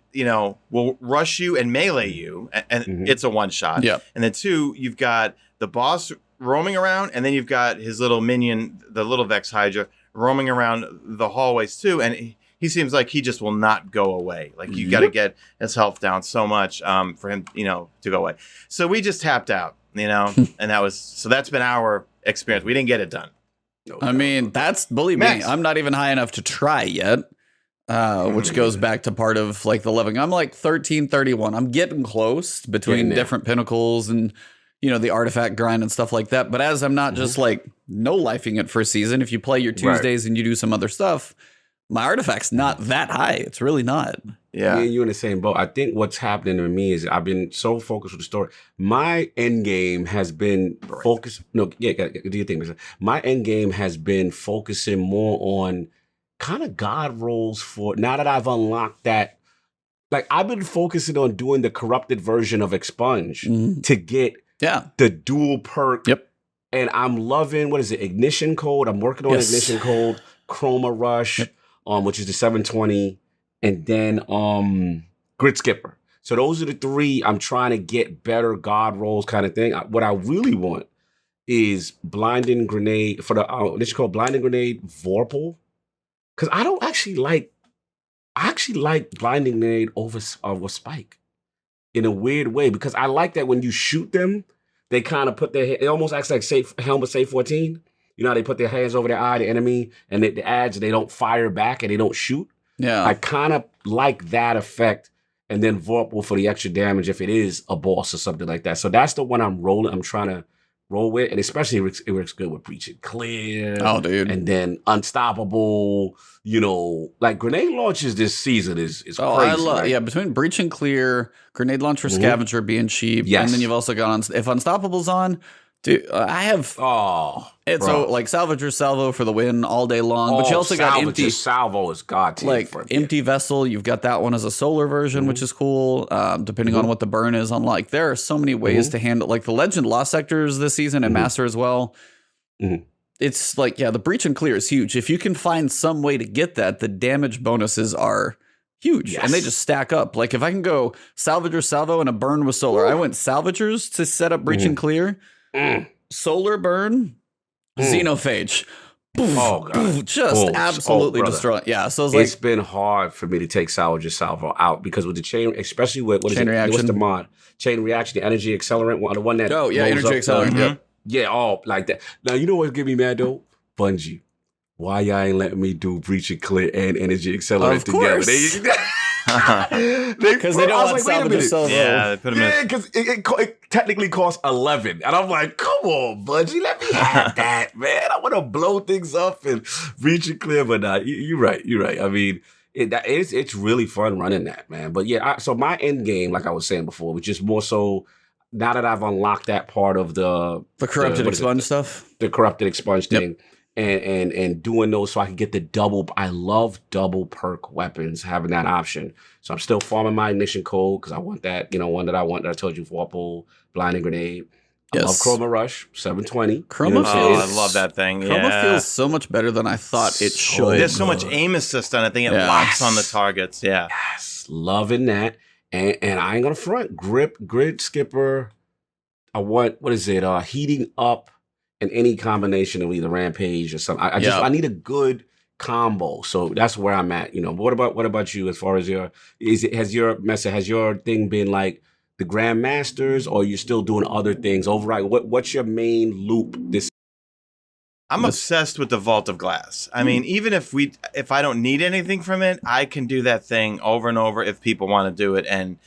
[SPEAKER 3] will rush you and melee you, and it's a one shot.
[SPEAKER 2] Yeah.
[SPEAKER 3] And then 2, you've got the boss roaming around, and then you've got his little minion, the little Vex Hydra, roaming around the hallways too, and he seems like he just will not go away. Like you got to get his health down so much for him, to go away. So we just tapped out, and that's been our experience. We didn't get it done.
[SPEAKER 2] I mean, believe me, I'm not even high enough to try yet, which goes back to part of like the leveling. I'm like 1331. I'm getting close between different pinnacles and the artifact grind and stuff like that. But as I'm not just like no-lifing it for a season, if you play your Tuesdays and you do some other stuff, my artifact's not that high. It's really not.
[SPEAKER 3] Yeah.
[SPEAKER 1] Me and you in the same boat. I think what's happening to me is I've been so focused with the story. My end game has been focused. No, do your thing, Mesa. My end game has been focusing more on kind of God rolls for now that I've unlocked that. Like I've been focusing on doing the corrupted version of Expunge to get the dual perk. Yep. And I'm loving, what is it, Ignition Code? I'm working on Ignition Code, Chroma Rush, which is the 720, and then Grid Skipper. So those are the 3 I'm trying to get better God rolls kind of thing. What I really want is Blinding Grenade, for the Ignition Code, Blinding Grenade, Vorpal. Because I don't actually like, Blinding Grenade over Spike. in a weird way because I like that when you shoot them, they kind of put it almost acts like Helmet Safe 14. You know how they put their hands over their eye, the enemy, and it adds they don't fire back and they don't shoot.
[SPEAKER 2] Yeah.
[SPEAKER 1] I kind of like that effect. And then Vorpal for the extra damage if it is a boss or something like that. So that's the one I'm trying to roll with. And especially it works good with Breach and Clear.
[SPEAKER 2] Oh, dude.
[SPEAKER 1] And then Unstoppable. Like grenade launches this season is crazy.
[SPEAKER 2] I love
[SPEAKER 1] right?
[SPEAKER 2] between Breach and Clear, Grenade Launcher Scavenger being cheap,
[SPEAKER 1] Yes.
[SPEAKER 2] and then you've also got if Unstoppable's on, dude, I have it's
[SPEAKER 1] bro.
[SPEAKER 2] like Salvager Salvo for the win all day long, but you also got Empty
[SPEAKER 1] Salvo is god tier
[SPEAKER 2] like
[SPEAKER 1] for
[SPEAKER 2] Empty Vessel. You've got that one as a solar version, which is cool. Depending on what the burn is on, like there are so many ways to handle like the Legend Lost Sectors this season and Master as well. It's like the Breach and Clear is huge. If you can find some way to get that, the damage bonuses are huge and they just stack up. Like if I can go Salvager Salvo and a burn with solar, I went Salvagers to set up Breach and Clear, solar burn, Xenophage. Boof,
[SPEAKER 1] Oh, God.
[SPEAKER 2] boof, just absolutely destroying. Yeah, so
[SPEAKER 1] it's been hard for me to take Salvager Salvo out because with the chain, especially with
[SPEAKER 2] chain reaction.
[SPEAKER 1] What's the mod? Chain reaction, the energy accelerant, the one that
[SPEAKER 2] energy accelerant. Yep.
[SPEAKER 1] Yeah, all like that. Now you know what's getting me mad though? Bungie. Why y'all ain't letting me do Breach and Clear and energy accelerant together?
[SPEAKER 2] Because they don't want Salvager Salvo.
[SPEAKER 3] Yeah, they put them in.
[SPEAKER 1] because it technically costs 11, and I'm like, come on, Bungie, let me have that, man. I want to blow things up and Breach and Clear, but nah, you're right. I mean, it's really fun running that, man. But yeah, so my end game, like I was saying before, was just more so. Now that I've unlocked that part of the
[SPEAKER 2] corrupted expunge stuff,
[SPEAKER 1] the corrupted expunge thing, and doing those so I can get the double. I love double perk weapons, having that option. So I'm still farming my ignition code because I want that, one that I want that I told you, Vorpal, blinding grenade. I love Chroma Rush 720.
[SPEAKER 2] Chroma
[SPEAKER 3] I love that thing.
[SPEAKER 2] Chroma feels so much better than I thought it should.
[SPEAKER 3] There's so much aim assist on it. I think it locks on the targets. Yeah.
[SPEAKER 1] Yes, loving that. And I ain't gonna front. Grid skipper. I want heating up in any combination of either rampage or something. I need a good combo. So that's where I'm at. What about you as far as has your thing been like the Grandmasters, or you're still doing other things? Overall, what's your main loop this?
[SPEAKER 3] I'm obsessed with the Vault of Glass. I mean, even if I don't need anything from it, I can do that thing over and over if people want to do it and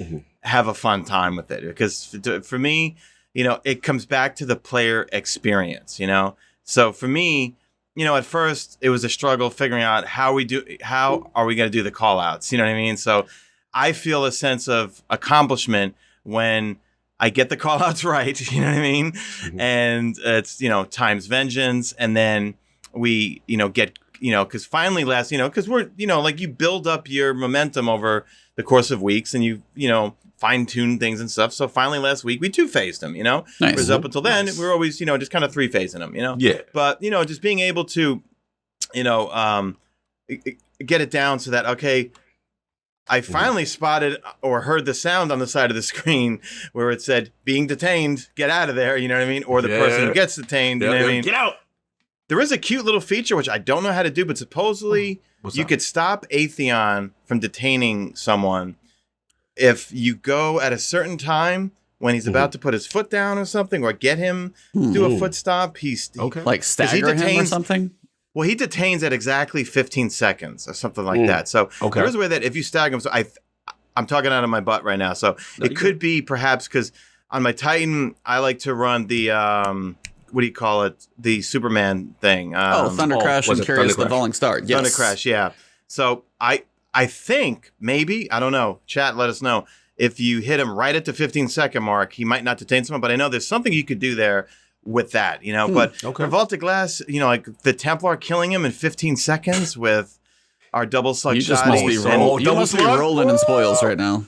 [SPEAKER 3] have a fun time with it. Because for me, it comes back to the player experience, So for me, at first it was a struggle figuring out how are we going to do the call outs? You know what I mean? So I feel a sense of accomplishment when I get the call outs right, you know what I mean? And it's, times vengeance. And then we, get, because finally because we're, like you build up your momentum over the course of weeks and you fine tune things and stuff. So finally last week we 2-phased them, Nice. Whereas up until then we were always, just kind of 3-phasing them,
[SPEAKER 1] Yeah.
[SPEAKER 3] But, just being able to, get it down so that, okay, I finally spotted or heard the sound on the side of the screen where it said being detained, get out of there, you know what I mean? Or the person who gets detained, you know what I mean?
[SPEAKER 1] Get out.
[SPEAKER 3] There is a cute little feature, which I don't know how to do, but supposedly you could stop Atheon from detaining someone if you go at a certain time when he's about to put his foot down or something, or get him do a foot stop.
[SPEAKER 2] Like stagger him or something?
[SPEAKER 3] Well, he detains at exactly 15 seconds or something like that. So there is a way that if you stagger him, so I'm talking out of my butt right now. So it could be perhaps because on my Titan, I like to run the, what do you call it? The Superman thing.
[SPEAKER 2] Thunder Crash and Curious the Falling Star. Yes.
[SPEAKER 3] Thunder Crash, yeah. So I think maybe, I don't know, chat, let us know. If you hit him right at the 15-second mark, he might not detain someone, but I know there's something you could do there with that, But for Vault of Glass, like the Templar killing him in 15 seconds with our double slug shot.
[SPEAKER 2] You must be rolling in spoils right now.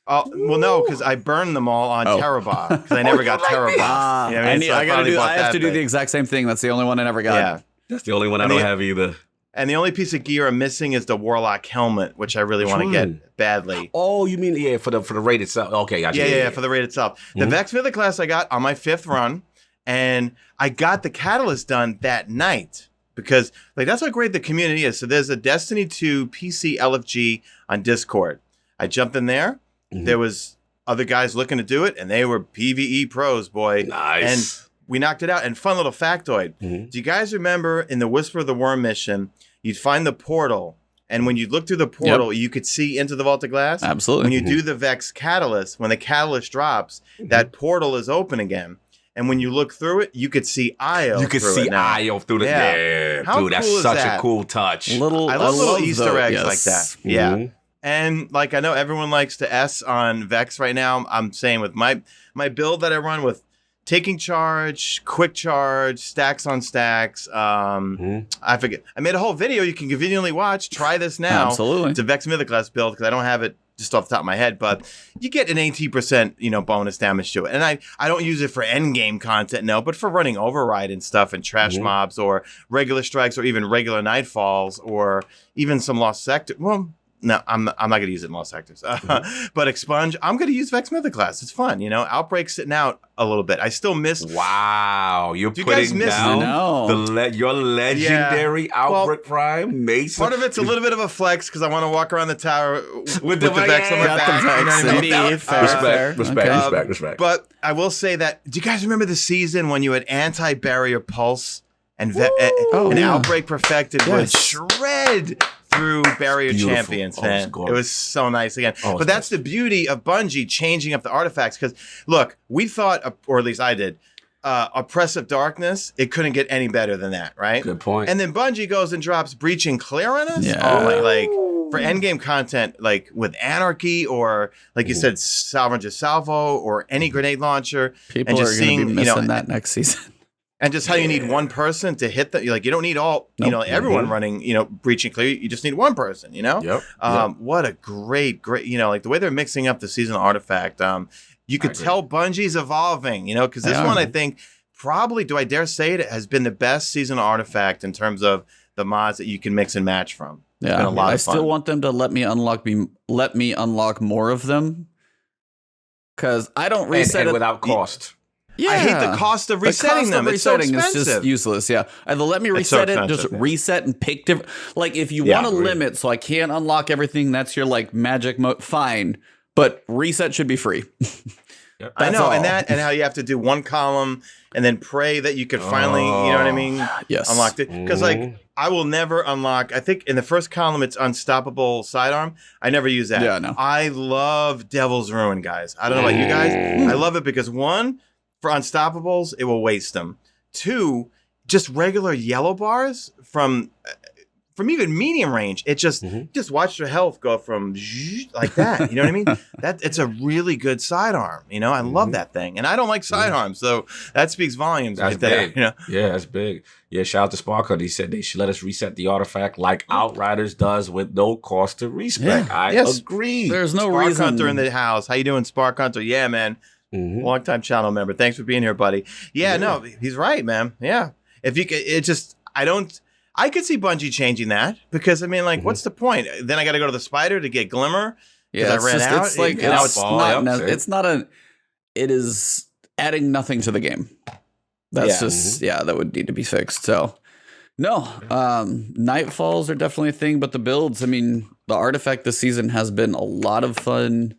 [SPEAKER 3] Well, no, because I burned them all on Terabot because I never got Terabot.
[SPEAKER 2] I have to do the exact same thing. That's the only one I never got.
[SPEAKER 3] Yeah,
[SPEAKER 1] that's the only one I don't have either.
[SPEAKER 3] And the only piece of gear I'm missing is the Warlock helmet, which I really want to get badly.
[SPEAKER 1] Oh, you mean for the raid itself? Okay, gotcha.
[SPEAKER 3] Yeah, for the raid itself. The Vex Mythic class I got on my 5th run, and I got the Catalyst done that night because that's how great the community is. So there's a Destiny 2 PC LFG on Discord. I jumped in there. There was other guys looking to do it, and they were PvE pros, boy.
[SPEAKER 1] Nice.
[SPEAKER 3] And we knocked it out. And fun little factoid. Do you guys remember in the Whisper of the Worm mission, you'd find the portal, and when you look through the portal, you could see into the Vault of Glass?
[SPEAKER 2] Absolutely.
[SPEAKER 3] When you do the Vex Catalyst, when the Catalyst drops, that portal is open again. And when you look through it, you could see Io.
[SPEAKER 1] You could see Io through the
[SPEAKER 3] How
[SPEAKER 1] dude. That's
[SPEAKER 3] cool is
[SPEAKER 1] such
[SPEAKER 3] that?
[SPEAKER 1] a cool touch.
[SPEAKER 3] I love little Easter eggs
[SPEAKER 2] yes.
[SPEAKER 3] like that. Yeah. And like I know everyone likes to S on Vex right now. I'm saying with my build that I run with taking charge, quick charge, stacks on stacks. I forget. I made a whole video you can conveniently watch. Try this now.
[SPEAKER 2] Absolutely.
[SPEAKER 3] It's a Vex Mythoclast build because I don't have it just off the top of my head, but you get an 18% bonus damage to it. And I don't use it for end game content, no, but for running override and stuff and trash mobs or regular strikes or even regular nightfalls or even some lost sector. Well, no, I'm not going to use it in Lost Sectors. But Expunge, I'm going to use Vex Mythoclast. It's fun, Outbreak's sitting out a little bit. I still miss...
[SPEAKER 1] Wow, you're
[SPEAKER 3] Do you guys
[SPEAKER 1] putting
[SPEAKER 3] miss
[SPEAKER 1] down
[SPEAKER 2] it?
[SPEAKER 1] your legendary Outbreak Prime, Mesa.
[SPEAKER 3] Part of it's a little bit of a flex because I want to walk around the tower with the
[SPEAKER 1] Vex
[SPEAKER 3] Vex on my
[SPEAKER 2] Got
[SPEAKER 3] back.
[SPEAKER 2] the Vex
[SPEAKER 3] You know what I mean?
[SPEAKER 2] indeed. Fair.
[SPEAKER 1] Respect.
[SPEAKER 3] But I will say that, do you guys remember the season when you had anti-barrier pulse and Outbreak Perfected would shred through barrier champions, man. It was so nice again. But that's the beauty of Bungie changing up the artifacts. Because look, we thought, or at least I did, Oppressive Darkness, it couldn't get any better than that, right?
[SPEAKER 1] Good point.
[SPEAKER 3] And then Bungie goes and drops Breaching Clear on us.
[SPEAKER 2] Yeah.
[SPEAKER 3] Oh, like for endgame content, like with Anarchy or like you said, Salvage Salvo or any grenade launcher.
[SPEAKER 2] People
[SPEAKER 3] and just
[SPEAKER 2] are going to
[SPEAKER 3] seeing,
[SPEAKER 2] be missing that next season.
[SPEAKER 3] And just how you need one person to hit the, like, you don't need all, everyone running, breaching clear. You just need one person,
[SPEAKER 1] Yep.
[SPEAKER 3] What a great, like the way they're mixing up the seasonal artifact. You could tell Bungie's evolving, because this one, I think, probably, do I dare say it, has been the best seasonal artifact in terms of the mods that you can mix and match from. It's been a lot of fun.
[SPEAKER 2] I still want them to let me unlock more of them. Because I don't reset
[SPEAKER 1] and
[SPEAKER 2] it
[SPEAKER 1] without cost.
[SPEAKER 3] Yeah. I hate the cost of resetting them. It's so expensive.
[SPEAKER 2] Is just useless. Yeah. Either let me reset it, just reset and pick different. Like if you want to limit, so I can't unlock everything, that's your like magic mode. Fine. But reset should be free.
[SPEAKER 3] Yep. I know. And how you have to do one column and then pray that you could finally, you know what I mean?
[SPEAKER 2] Yes.
[SPEAKER 3] Unlock it. Because like I will never unlock, I think in the first column, it's Unstoppable Sidearm. I never use that.
[SPEAKER 2] Yeah, no.
[SPEAKER 3] I love Devil's Ruin, guys. I don't know about you guys. I love it because one, for Unstoppables, it will waste them. Two, just regular yellow bars from even medium range. It just watch your health go from like that. You know what I mean? It's a really good sidearm. I love that thing, and I don't like sidearms, so that speaks volumes.
[SPEAKER 1] That's
[SPEAKER 3] right
[SPEAKER 1] big.
[SPEAKER 3] There,
[SPEAKER 1] Yeah, that's big. Yeah, shout out to Sparkle. He said they should let us reset the artifact like Outriders does with no cost to respec.
[SPEAKER 2] Yeah.
[SPEAKER 1] I agree.
[SPEAKER 2] There's no
[SPEAKER 3] Spark
[SPEAKER 2] reason.
[SPEAKER 3] Hunter in the house. How you doing, Spark Hunter? Yeah, man. Long time channel member. Thanks for being here, buddy. Yeah, no, he's right, man. Yeah. If you could, I could see Bungie changing that because I mean, like, what's the point? Then I got to go to the Spider to get Glimmer.
[SPEAKER 2] Yeah,
[SPEAKER 3] I ran out.
[SPEAKER 2] It's like it is adding nothing to the game. That's that would need to be fixed. So no, Nightfalls are definitely a thing, but the builds, I mean, the artifact this season has been a lot of fun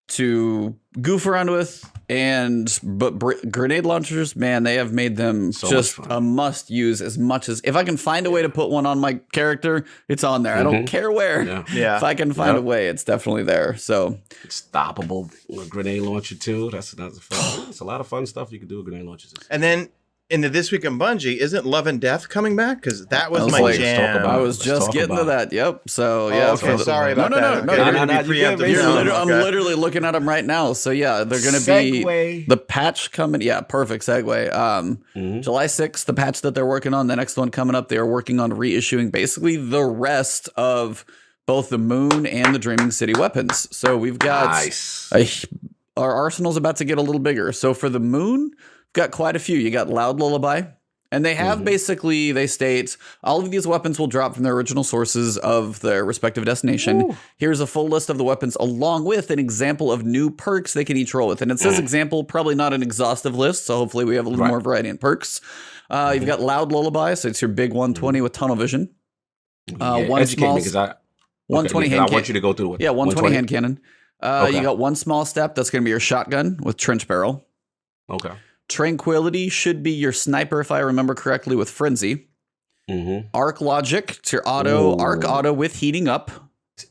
[SPEAKER 2] to goof around with, but grenade launchers, man, they have made them just a must use. As much as if I can find a way to put one on my character, it's on there. I don't care where.
[SPEAKER 3] Yeah.
[SPEAKER 2] If I can find a way, it's definitely there. So
[SPEAKER 1] Stoppable grenade launcher too. That's fun. It's a lot of fun stuff you can do with grenade launchers.
[SPEAKER 3] And then in the This Week in Bungie, isn't Love and Death coming back? Because that was my jam.
[SPEAKER 2] I was just getting to that. Yep. So yeah.
[SPEAKER 3] Okay. Sorry about that.
[SPEAKER 2] No. I'm literally looking at them right now. So yeah, they're going to be the patch coming. Yeah, perfect segue. July 6th, the patch that they're working on. The next one coming up, they are working on reissuing basically the rest of both the Moon and the Dreaming City weapons. So we've got our arsenal's about to get a little bigger. So for the Moon, got quite a few. You got Loud Lullaby, and they have basically, they state, all of these weapons will drop from their original sources of their respective destination. Here's a full list of the weapons along with an example of new perks they can each roll with. And it says example, probably not an exhaustive list, so hopefully we have a little more variety in perks. You've got Loud Lullaby, so it's your big 120 with tunnel vision. One small, 120 hand cannon.
[SPEAKER 1] I want you to go through it.
[SPEAKER 2] Yeah, 120 hand cannon. You got one small step. That's going to be your shotgun with trench barrel.
[SPEAKER 1] Okay.
[SPEAKER 2] Tranquility should be your sniper, if I remember correctly, with frenzy. Arc logic to arc auto with heating up.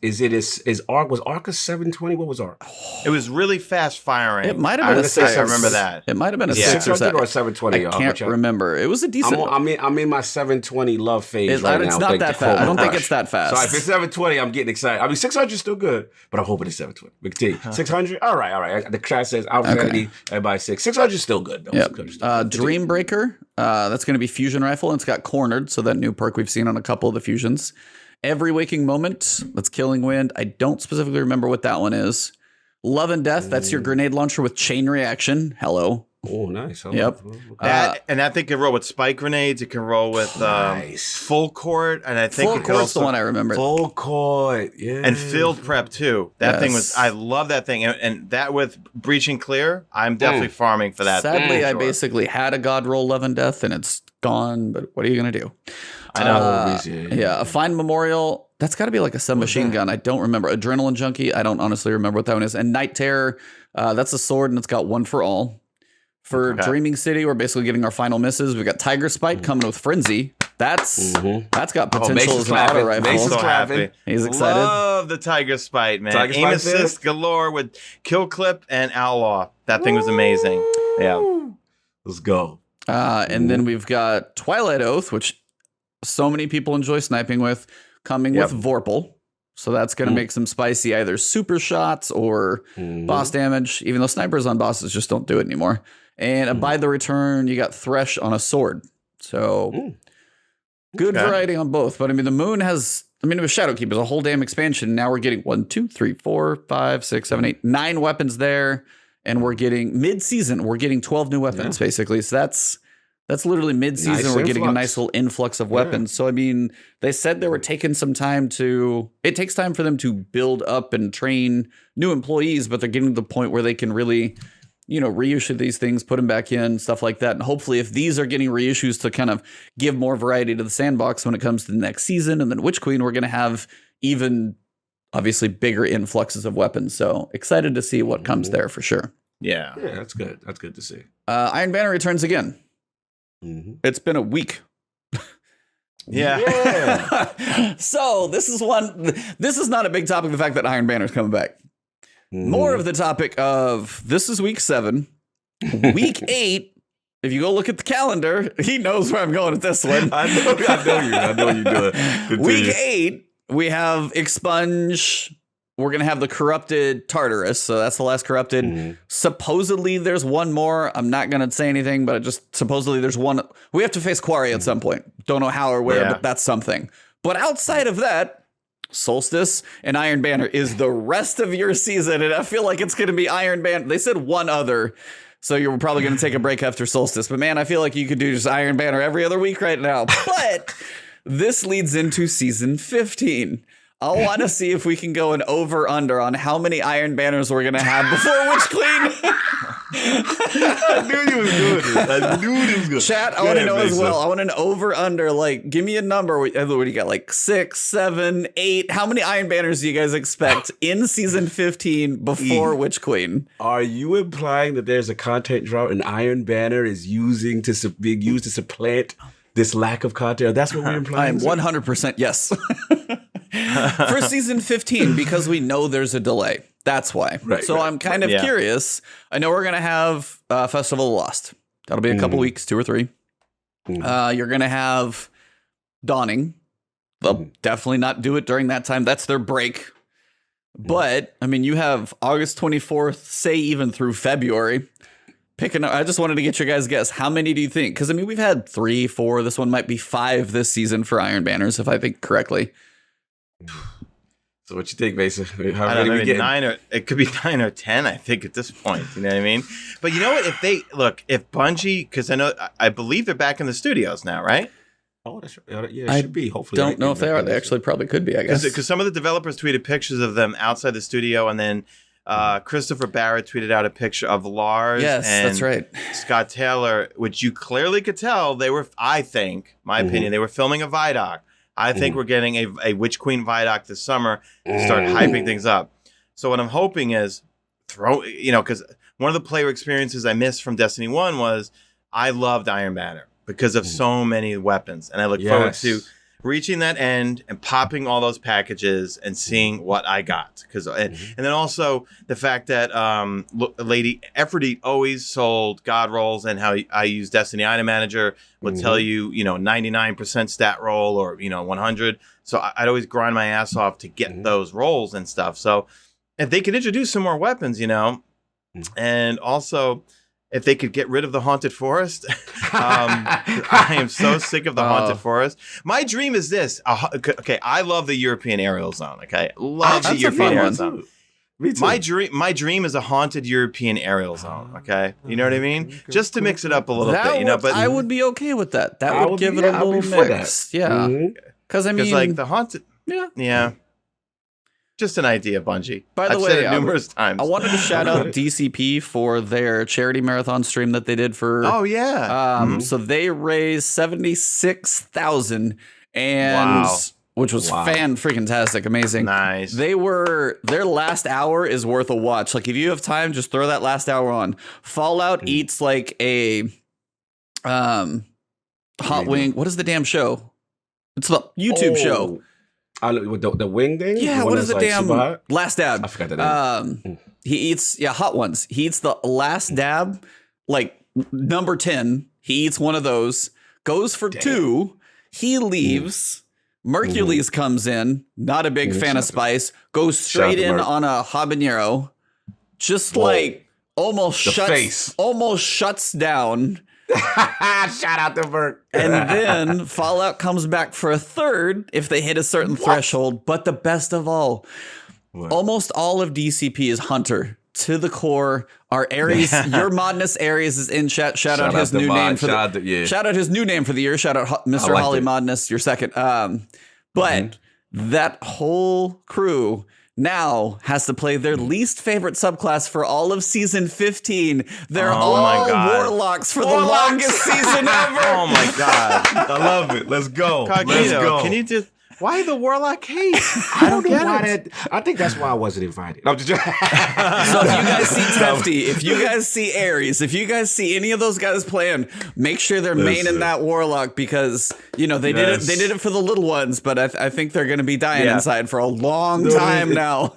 [SPEAKER 1] Was Arc a 720? What was Arc?
[SPEAKER 3] It was really fast firing.
[SPEAKER 2] It might have been a 6.
[SPEAKER 3] I remember that.
[SPEAKER 2] It might have been a 6 or 7.
[SPEAKER 1] Or 720.
[SPEAKER 2] I can't remember. It was a decent.
[SPEAKER 1] I'm in my 720 love phase right now.
[SPEAKER 2] It's not that fast. I don't think it's that fast.
[SPEAKER 1] So if it's 720, I'm getting excited. I mean, 600 is still good, but I'm hoping it's 720. We continue. 600. All right. The chat says opportunity. Everybody 600 is still good though.
[SPEAKER 2] Yep. Dreambreaker. That's going to be fusion rifle, and it's got cornered. So that new perk we've seen on a couple of the fusions. Every Waking Moment, that's Killing Wind. I don't specifically remember what that one is. Love and Death, that's your grenade launcher with chain reaction. Hello.
[SPEAKER 1] Oh, nice.
[SPEAKER 2] Yep.
[SPEAKER 3] And that thing can roll with spike grenades. It can roll with full court, and I think
[SPEAKER 2] full court's the one I remember.
[SPEAKER 1] Full court, yeah.
[SPEAKER 3] And field prep too. That thing was. I love that thing, and that with breaching clear, I'm definitely farming for that.
[SPEAKER 2] Sadly, I basically had a god roll Love and Death, and it's gone. But what are you gonna do?
[SPEAKER 3] I know.
[SPEAKER 2] A Fine Memorial. That's got to be like a submachine gun. I don't remember. Adrenaline Junkie. I don't honestly remember what that one is. And Night Terror. That's a sword, and it's got one for all. For Dreaming City, we're basically getting our final misses. We've got Tiger Spite coming with Frenzy. That's got potential as an auto rifle.
[SPEAKER 3] Mesa's so happy.
[SPEAKER 2] He's excited.
[SPEAKER 3] Love the Tiger Spite, man. Aim assist galore with Kill Clip and Outlaw. That thing was amazing. Yeah.
[SPEAKER 1] Let's go.
[SPEAKER 2] And then we've got Twilight Oath, which so many people enjoy sniping with, coming with Vorpal. So that's going to make some spicy either super shots or boss damage, even though snipers on bosses just don't do it anymore. And Abide the Return, you got Thresh on a sword. So good variety on both. But I mean, the moon has, it was Shadowkeep is a whole damn expansion. Now we're getting 1, 2, 3, 4, 5, 6, 7, 8, 9 weapons there. And we're getting mid-season, we're getting 12 new weapons basically. So that's literally mid-season.
[SPEAKER 1] Nice
[SPEAKER 2] we're getting a nice little influx of weapons. So, I mean, they said they were taking some time it takes time for them to build up and train new employees, but they're getting to the point where they can really, reissue these things, put them back in, stuff like that. And hopefully if these are getting reissues to kind of give more variety to the sandbox when it comes to the next season, and then Witch Queen, we're going to have even obviously bigger influxes of weapons. So excited to see what comes there for sure.
[SPEAKER 3] Yeah.
[SPEAKER 1] Yeah, that's good. That's good to see.
[SPEAKER 2] Iron Banner returns again. It's been a week.
[SPEAKER 3] Yeah.
[SPEAKER 2] So this is not a big topic, the fact that Iron Banner is coming back. More of the topic of this is week 7. Week 8, if you go look at the calendar, he knows where I'm going with this one.
[SPEAKER 1] I know you do it.
[SPEAKER 2] Week 8, we have Expunge. We're going to have the Corrupted Tartarus. So that's the last Corrupted. Supposedly there's one more. I'm not going to say anything, but supposedly there's one. We have to face Quarry at some point. Don't know how or where, but that's something. But outside of that, Solstice and Iron Banner is the rest of your season. And I feel like it's going to be Iron Banner. They said one other. So you're probably going to take a break after Solstice. But man, I feel like you could do just Iron Banner every other week right now. But this leads into season 15. I want to see if we can go an over-under on how many Iron Banners we're going to have before Witch Queen.
[SPEAKER 1] I knew you was doing this. I knew this was good.
[SPEAKER 2] Chat, I want to know as well. I want an over-under. Like, give me a number. What do you got? Like 6, 7, 8? How many Iron Banners do you guys expect in season 15 before Witch Queen?
[SPEAKER 1] Are you implying that there's a content drought and Iron Banner is being used to supplant this lack of content? That's what we're implying?
[SPEAKER 2] I am 100% yes. For season 15, because we know there's a delay. That's why. I'm kind of curious. I know we're going to have Festival of Lost. That'll be a couple weeks, 2 or 3. You're going to have Dawning. They'll definitely not do it during that time. That's their break. But, I mean, you have August 24th, say even through February. I just wanted to get your guys' guess. How many do you think? Because, I mean, we've had 3, 4. This one might be 5 this season for Iron Banners, if I think correctly.
[SPEAKER 1] So what you think, Mesa?
[SPEAKER 3] I don't know, maybe 9 or it could be 9 or 10. I think at this point, you know what I mean. But you know what? If Bungie, because I believe they're back in the studios now, right?
[SPEAKER 1] Oh, that's right. Yeah, it should be. Hopefully,
[SPEAKER 2] don't know if they are. They actually probably could be. I guess
[SPEAKER 3] because some of the developers tweeted pictures of them outside the studio, and then Christopher Barrett tweeted out a picture of Lars.
[SPEAKER 2] Yes,
[SPEAKER 3] and
[SPEAKER 2] that's right.
[SPEAKER 3] Scott Taylor, which you clearly could tell they were. I think, my opinion, they were filming a Vidoc. I think we're getting a Witch Queen Vidoc this summer to start hyping things up. So what I'm hoping is because one of the player experiences I missed from Destiny 1 was I loved Iron Banner because of so many weapons. And I look forward to reaching that end and popping all those packages and seeing what I got. And then also the fact that Lady Efforty always sold God rolls, and how I use Destiny Item Manager would tell you, 99% stat roll or, 100. So I'd always grind my ass off to get those rolls and stuff. So if they could introduce some more weapons, and also if they could get rid of the Haunted Forest. I am so sick of the Haunted Forest. My dream is this. Okay, I love the European Aerial Zone. Okay, love the European Aerial Zone. Me too. My dream is a haunted European aerial zone. Okay, you know what I mean? Just to mix it up a little bit, But
[SPEAKER 2] I would be okay with that. That would give it a little mix. Yeah, because like
[SPEAKER 3] the haunted. Yeah. Just an idea, Bungie.
[SPEAKER 2] By the
[SPEAKER 3] I've
[SPEAKER 2] way,
[SPEAKER 3] said it numerous times.
[SPEAKER 2] I wanted to shout out DCP for their charity marathon stream that they did for.
[SPEAKER 3] Oh yeah.
[SPEAKER 2] So they raised 76,000, which was fan-freaking-tastic, amazing.
[SPEAKER 3] Nice.
[SPEAKER 2] Their last hour is worth a watch. Like if you have time, just throw that last hour on. Fallout eats like a hot wing. What is the damn show? It's the YouTube show.
[SPEAKER 1] The wing thing?
[SPEAKER 2] Yeah, what is the damn last dab?
[SPEAKER 1] I forgot the name.
[SPEAKER 2] He eats hot ones. He eats the last dab, like number 10. He eats one of those, goes for 2. He leaves. Mercules comes in, not a big fan of spice, goes straight in on a habanero, just like almost shuts down.
[SPEAKER 1] Shout out to Merc.
[SPEAKER 2] And then Fallout comes back for a 3rd if they hit a certain threshold. But the best of all, almost all of DCP is Hunter to the core. Our Ares, your Modness Ares is in chat. Shout out his new name for shout out his new name for the year. Shout out Mr. Holly Modness, your second. But that whole crew now has to play their least favorite subclass for all of season 15. They're all warlocks for the longest season ever.
[SPEAKER 3] Oh my god.
[SPEAKER 1] I love it. Let's go. Let's go.
[SPEAKER 3] Can you just why the Warlock hate?
[SPEAKER 1] I don't get it. I think that's why I wasn't invited. I'm just
[SPEAKER 2] So if you guys see Tefty, if you guys see Ares, if you guys see any of those guys playing, make sure they're maining that Warlock because they did it for the little ones, but I think they're going to be dying inside for a long time now.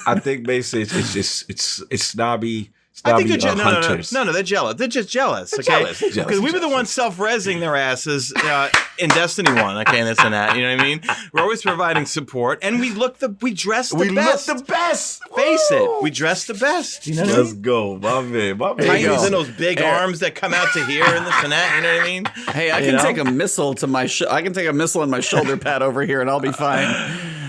[SPEAKER 1] I think basically it's snobby.
[SPEAKER 3] I think they're jealous. No, they're jealous. They're just jealous. Okay, because we were the ones self-resing their asses in Destiny 1. Okay, and this and that. You know what I mean? We're always providing support, and we dress the best.
[SPEAKER 1] We look the best.
[SPEAKER 3] Face it, we dress the best. You know what I mean?
[SPEAKER 1] Let's go, my man.
[SPEAKER 3] Titans and those big arms that come out to here and this and that. You know what I mean?
[SPEAKER 2] Hey, I can take a missile to my. I can take a missile in my shoulder pad over here, and I'll be fine.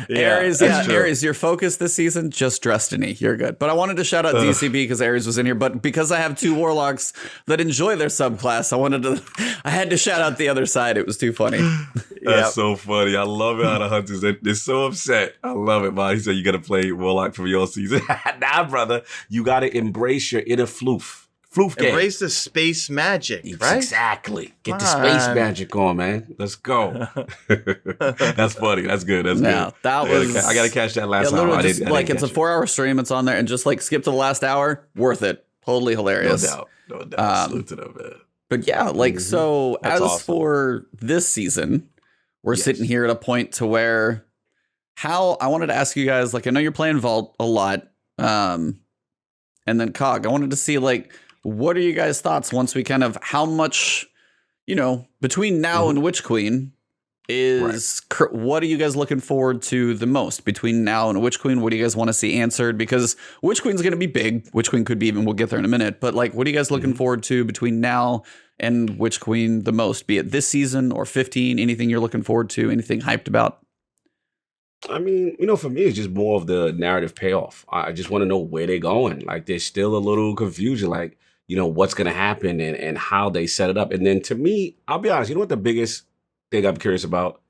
[SPEAKER 2] Ares, Ares, your focus this season, just Destiny. You're good. But I wanted to shout out DCB because Ares was in here. But because I have 2 warlocks that enjoy their subclass, I had to shout out the other side. It was too funny.
[SPEAKER 1] That's so funny. I love it how the hunters, they're so upset. I love it, man. He said you got to play warlock for your season. Nah, brother. You got to embrace your inner floof.
[SPEAKER 3] Embrace the space magic, right?
[SPEAKER 1] Exactly. Get the space magic on, man. Let's go. That's funny. That's good. That's good.
[SPEAKER 2] That was.
[SPEAKER 1] I gotta catch that last hour.
[SPEAKER 2] It's a 4-hour stream. It's on there, and just like skip to the last hour. Worth it. Totally hilarious.
[SPEAKER 1] No doubt. Salute to them, man.
[SPEAKER 2] But yeah, so that's awesome. For this season, we're sitting here at a point to where I wanted to ask you guys. Like, I know you're playing Vault a lot, and then Cog. I wanted to see what are you guys' thoughts once we kind of how much, between now and Witch Queen is what are you guys looking forward to the most between now and Witch Queen? What do you guys want to see answered? Because Witch Queen's going to be big. Witch Queen could be we'll get there in a minute. But what are you guys looking forward to between now and Witch Queen the most? Be it this season or 15, anything you're looking forward to, anything hyped about?
[SPEAKER 1] I mean, for me, it's just more of the narrative payoff. I just want to know where they're going. There's still a little confusion. What's going to happen and how they set it up. And then to me, I'll be honest, what the biggest thing I'm curious about?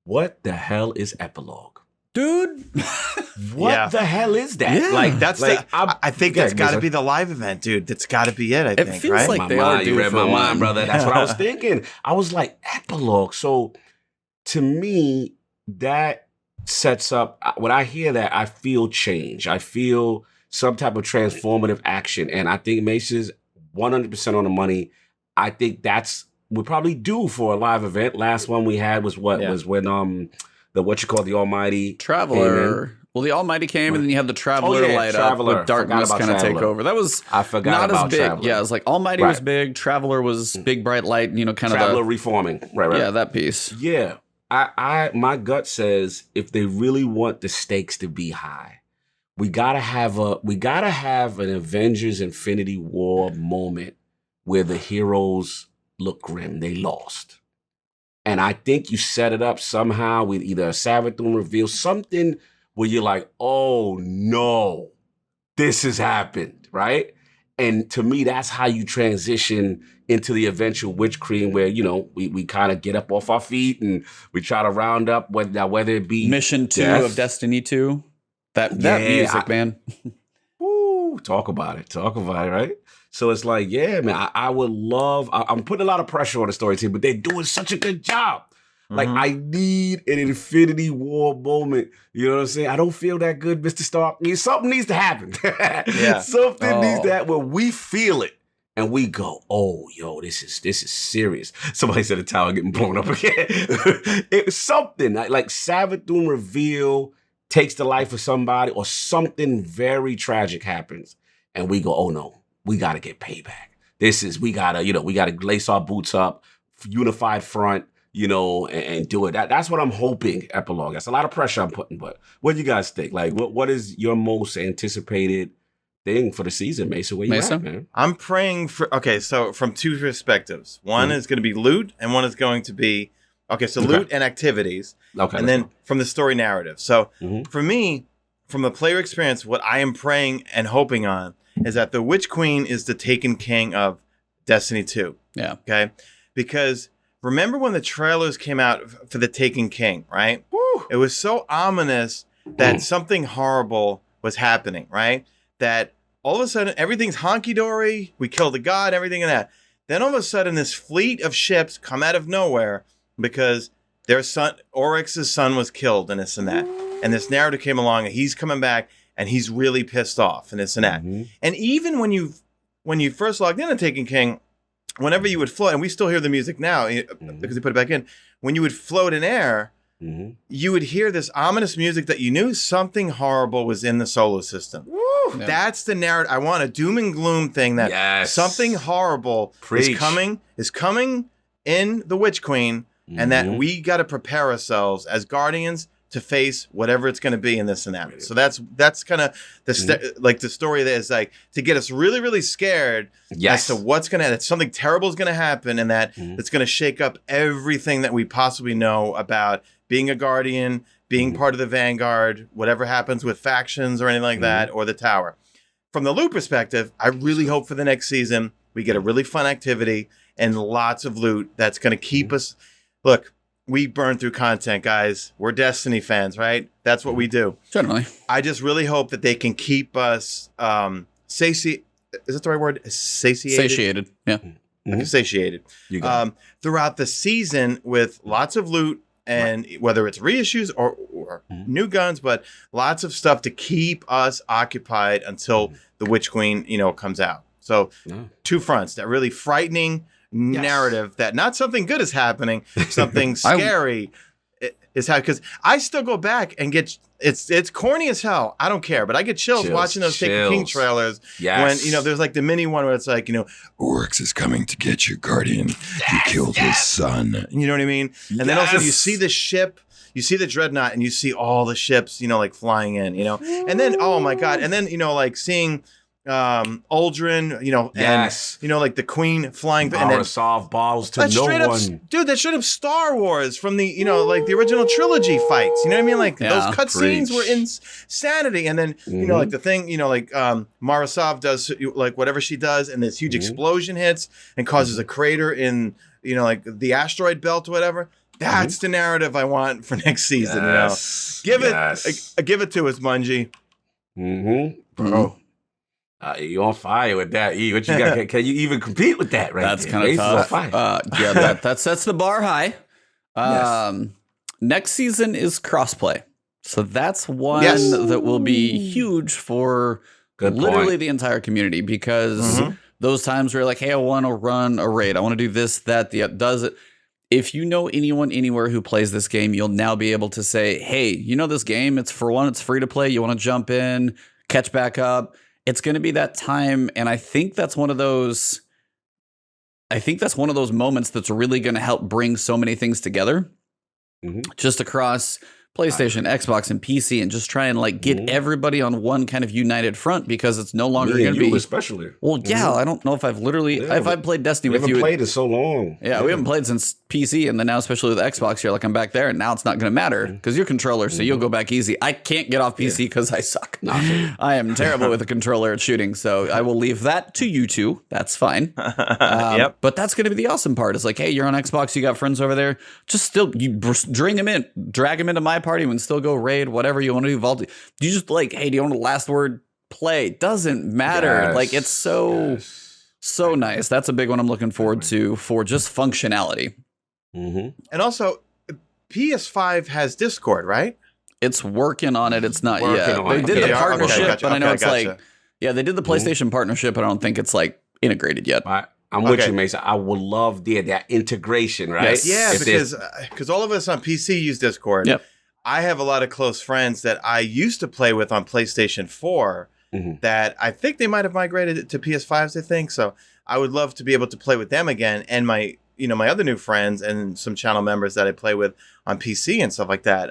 [SPEAKER 1] What the hell is epilogue?
[SPEAKER 2] Dude,
[SPEAKER 1] what the hell is that?
[SPEAKER 3] Yeah. I think that's got to be the live event, dude. That's got to be it, I think,
[SPEAKER 2] feels
[SPEAKER 3] right?
[SPEAKER 2] Like they are.
[SPEAKER 1] You read my mind, brother. That's what I was thinking. I was like, epilogue. So to me, that sets up, when I hear that, I feel change. I feel some type of transformative action. And I think Mesa's 100% on the money. I think we're probably due for a live event. Last one we had was when the Almighty
[SPEAKER 2] Traveler. Well, the Almighty came, and then you had the Traveler light
[SPEAKER 1] Traveler.
[SPEAKER 2] up with darkness kind of take over. That was
[SPEAKER 1] I forgot
[SPEAKER 2] not
[SPEAKER 1] about
[SPEAKER 2] as big.
[SPEAKER 1] Traveler.
[SPEAKER 2] Yeah, it was like Almighty was big, Traveler was big, bright light, kind of
[SPEAKER 1] Traveler reforming. Right.
[SPEAKER 2] Yeah, that piece.
[SPEAKER 1] Yeah. My gut says if they really want the stakes to be high, we gotta have an Avengers Infinity War moment where the heroes look grim. They lost. And I think you set it up somehow with either a Savathun reveal, something where you're like, oh no, this has happened, right? And to me, that's how you transition into the eventual Witch Queen, where, we kind of get up off our feet and we try to round up, whether it be
[SPEAKER 2] Mission 2 of Destiny 2. That music, man.
[SPEAKER 1] Woo, talk about it, right? So it's like, yeah, man, I would love, I'm putting a lot of pressure on the story team, but they're doing such a good job. Like, I need an Infinity War moment. You know what I'm saying? I don't feel that good, Mr. Stark. Something needs to happen. Something needs to happen where we feel it and we go, oh, yo, this is serious. Somebody said the tower getting blown up again. It was something like Savathun reveal takes the life of somebody, or something very tragic happens, and we go, oh no, we got to get payback. We gotta lace our boots up, unified front, and do it. That's what I'm hoping, epilogue. That's a lot of pressure I'm putting, but what do you guys think? Like, what is your most anticipated thing for the season, Mesa? Where you at, man?
[SPEAKER 3] I'm praying for, so from two perspectives. One is going to be loot, and one is going to be, loot and activities. Okay. And then from the story narrative. So for me, from the player experience, what I am praying and hoping on is that the Witch Queen is the Taken King of Destiny 2.
[SPEAKER 2] Yeah.
[SPEAKER 3] Okay? Because remember when the trailers came out for the Taken King, right? Woo! It was so ominous that something horrible was happening, right? That all of a sudden, everything's honky-dory, we killed the god, everything and that. Then all of a sudden, this fleet of ships come out of nowhere because their son, Oryx's son, was killed and this and that. And this narrative came along, and he's coming back, and he's really pissed off and this and that. And even when you first logged in on Taken King, whenever you would float, and we still hear the music now because they put it back in, when you would float in air, you would hear this ominous music that you knew something horrible was in the solar system. Yeah. That's the narrative. I want a doom and gloom thing that something horrible is coming in the Witch Queen, and that we got to prepare ourselves as Guardians to face whatever it's going to be in this and that. So that's kind of the story that is like to get us really, really scared as to that something terrible is going to happen, and that it's going to shake up everything that we possibly know about being a Guardian, being part of the Vanguard, whatever happens with factions or anything like that, or the Tower. From the loot perspective, I really hope for the next season we get a really fun activity and lots of loot that's going to keep us. Look, we burn through content, guys. We're Destiny fans, right? That's what we do.
[SPEAKER 2] Generally.
[SPEAKER 3] I just really hope that they can keep us satiated. Is that the right word? Satiated?
[SPEAKER 2] Satiated, yeah.
[SPEAKER 3] Satiated. Throughout the season with lots of loot, and whether it's reissues or new guns, but lots of stuff to keep us occupied until the Witch Queen, comes out. So two fronts, that really frightening narrative that not something good is happening, something scary is happening. Because I still go back and get, it's corny as hell. I don't care, but I get chills watching those Taken King trailers. When, there's like the mini one where it's like, Oryx is coming to get you, Guardian. You killed his son. You know what I mean? And then also you see the ship, you see the Dreadnought, and you see all the ships, like flying in, and then, oh my God. And then, like seeing Aldrin, and like the Queen flying, and then
[SPEAKER 1] solve bottles to no one.
[SPEAKER 3] Dude, that straight up Star Wars from the like the original trilogy fights. You know what I mean? Like those cutscenes were insanity. And then like the thing, like Marasov does like whatever she does, and this huge explosion hits and causes a crater in like the asteroid belt or whatever. That's the narrative I want for next season. Give it to us, Bungie.
[SPEAKER 1] Bro. You on fire with that, E? What you got? Can you even compete with that? Right,
[SPEAKER 2] that's kind of tough. That sets the bar high. Next season is crossplay, So that's one
[SPEAKER 3] Yes.
[SPEAKER 2] that will be huge for literally the entire community, because those times where you're like, hey, I want to run a raid, I want to do this, that, does it. If you know anyone anywhere who plays this game, you'll now be able to say, hey, you know this game, it's free to play. You want to jump in, catch back up. It's going to be that time. And I think that's one of those moments that's really going to help bring so many things together just across PlayStation, Xbox, and PC, and just try and like get everybody on one kind of united front, because it's no longer going to be
[SPEAKER 1] especially.
[SPEAKER 2] Well, yeah, I don't know if I've literally if I've played Destiny with you.
[SPEAKER 1] We haven't played in so long.
[SPEAKER 2] Yeah, we haven't played since PC, and then now especially with Xbox, you're like, I'm back there, and now it's not going to matter because you're controller, so you'll go back ezy. I can't get off PC because I suck. I am terrible with a controller at shooting, so I will leave that to you two. That's fine. But that's going to be the awesome part. It's like, hey, you're on Xbox, you got friends over there. Just still, you drag them into my party, and still go raid, whatever you want to do. Vault. You just like, hey, do you want the last word? Play. Doesn't matter.
[SPEAKER 1] Yes.
[SPEAKER 2] Like, it's so nice. That's a big one I'm looking forward to for just functionality.
[SPEAKER 3] And also, PS5 has Discord, right?
[SPEAKER 2] It's working on it. It's not
[SPEAKER 1] Working
[SPEAKER 2] yet.
[SPEAKER 1] on
[SPEAKER 2] They
[SPEAKER 1] it.
[SPEAKER 2] did
[SPEAKER 1] Okay,
[SPEAKER 2] the partnership, but I know it's
[SPEAKER 3] gotcha.
[SPEAKER 2] like, yeah, they did the PlayStation partnership, but I don't think it's like integrated yet.
[SPEAKER 1] I'm with you, Mesa. I would love that integration, right?
[SPEAKER 2] Yes.
[SPEAKER 3] Yeah,
[SPEAKER 1] If
[SPEAKER 3] because all of us on PC use Discord.
[SPEAKER 2] Yep.
[SPEAKER 3] I have a lot of close friends that I used to play with on PlayStation 4 that I think they might have migrated to PS5s, I think. So I would love to be able to play with them again, and my other new friends and some channel members that I play with on PC and stuff like that.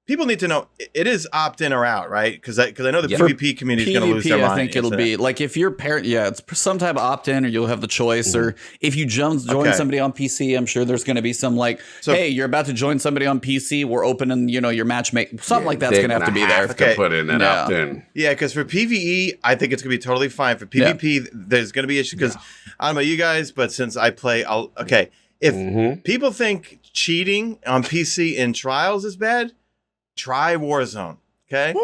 [SPEAKER 3] People need to know it is opt-in or out, right? Because I know the PvP community is going to lose their mind.
[SPEAKER 2] I think it'll be like if your parent, it's some type of opt-in, or you'll have the choice, or if you join somebody on PC, I'm sure there's going to be some like, hey, you're about to join somebody on PC, we're opening, your matchmate, something like that's going to have to be there.
[SPEAKER 1] To put in that opt-in.
[SPEAKER 3] Yeah, because for PvE, I think it's going to be totally fine. For PvP, there's going to be issues because I don't know about you guys, but since I play, if people think cheating on PC in Trials is bad, try Warzone, okay?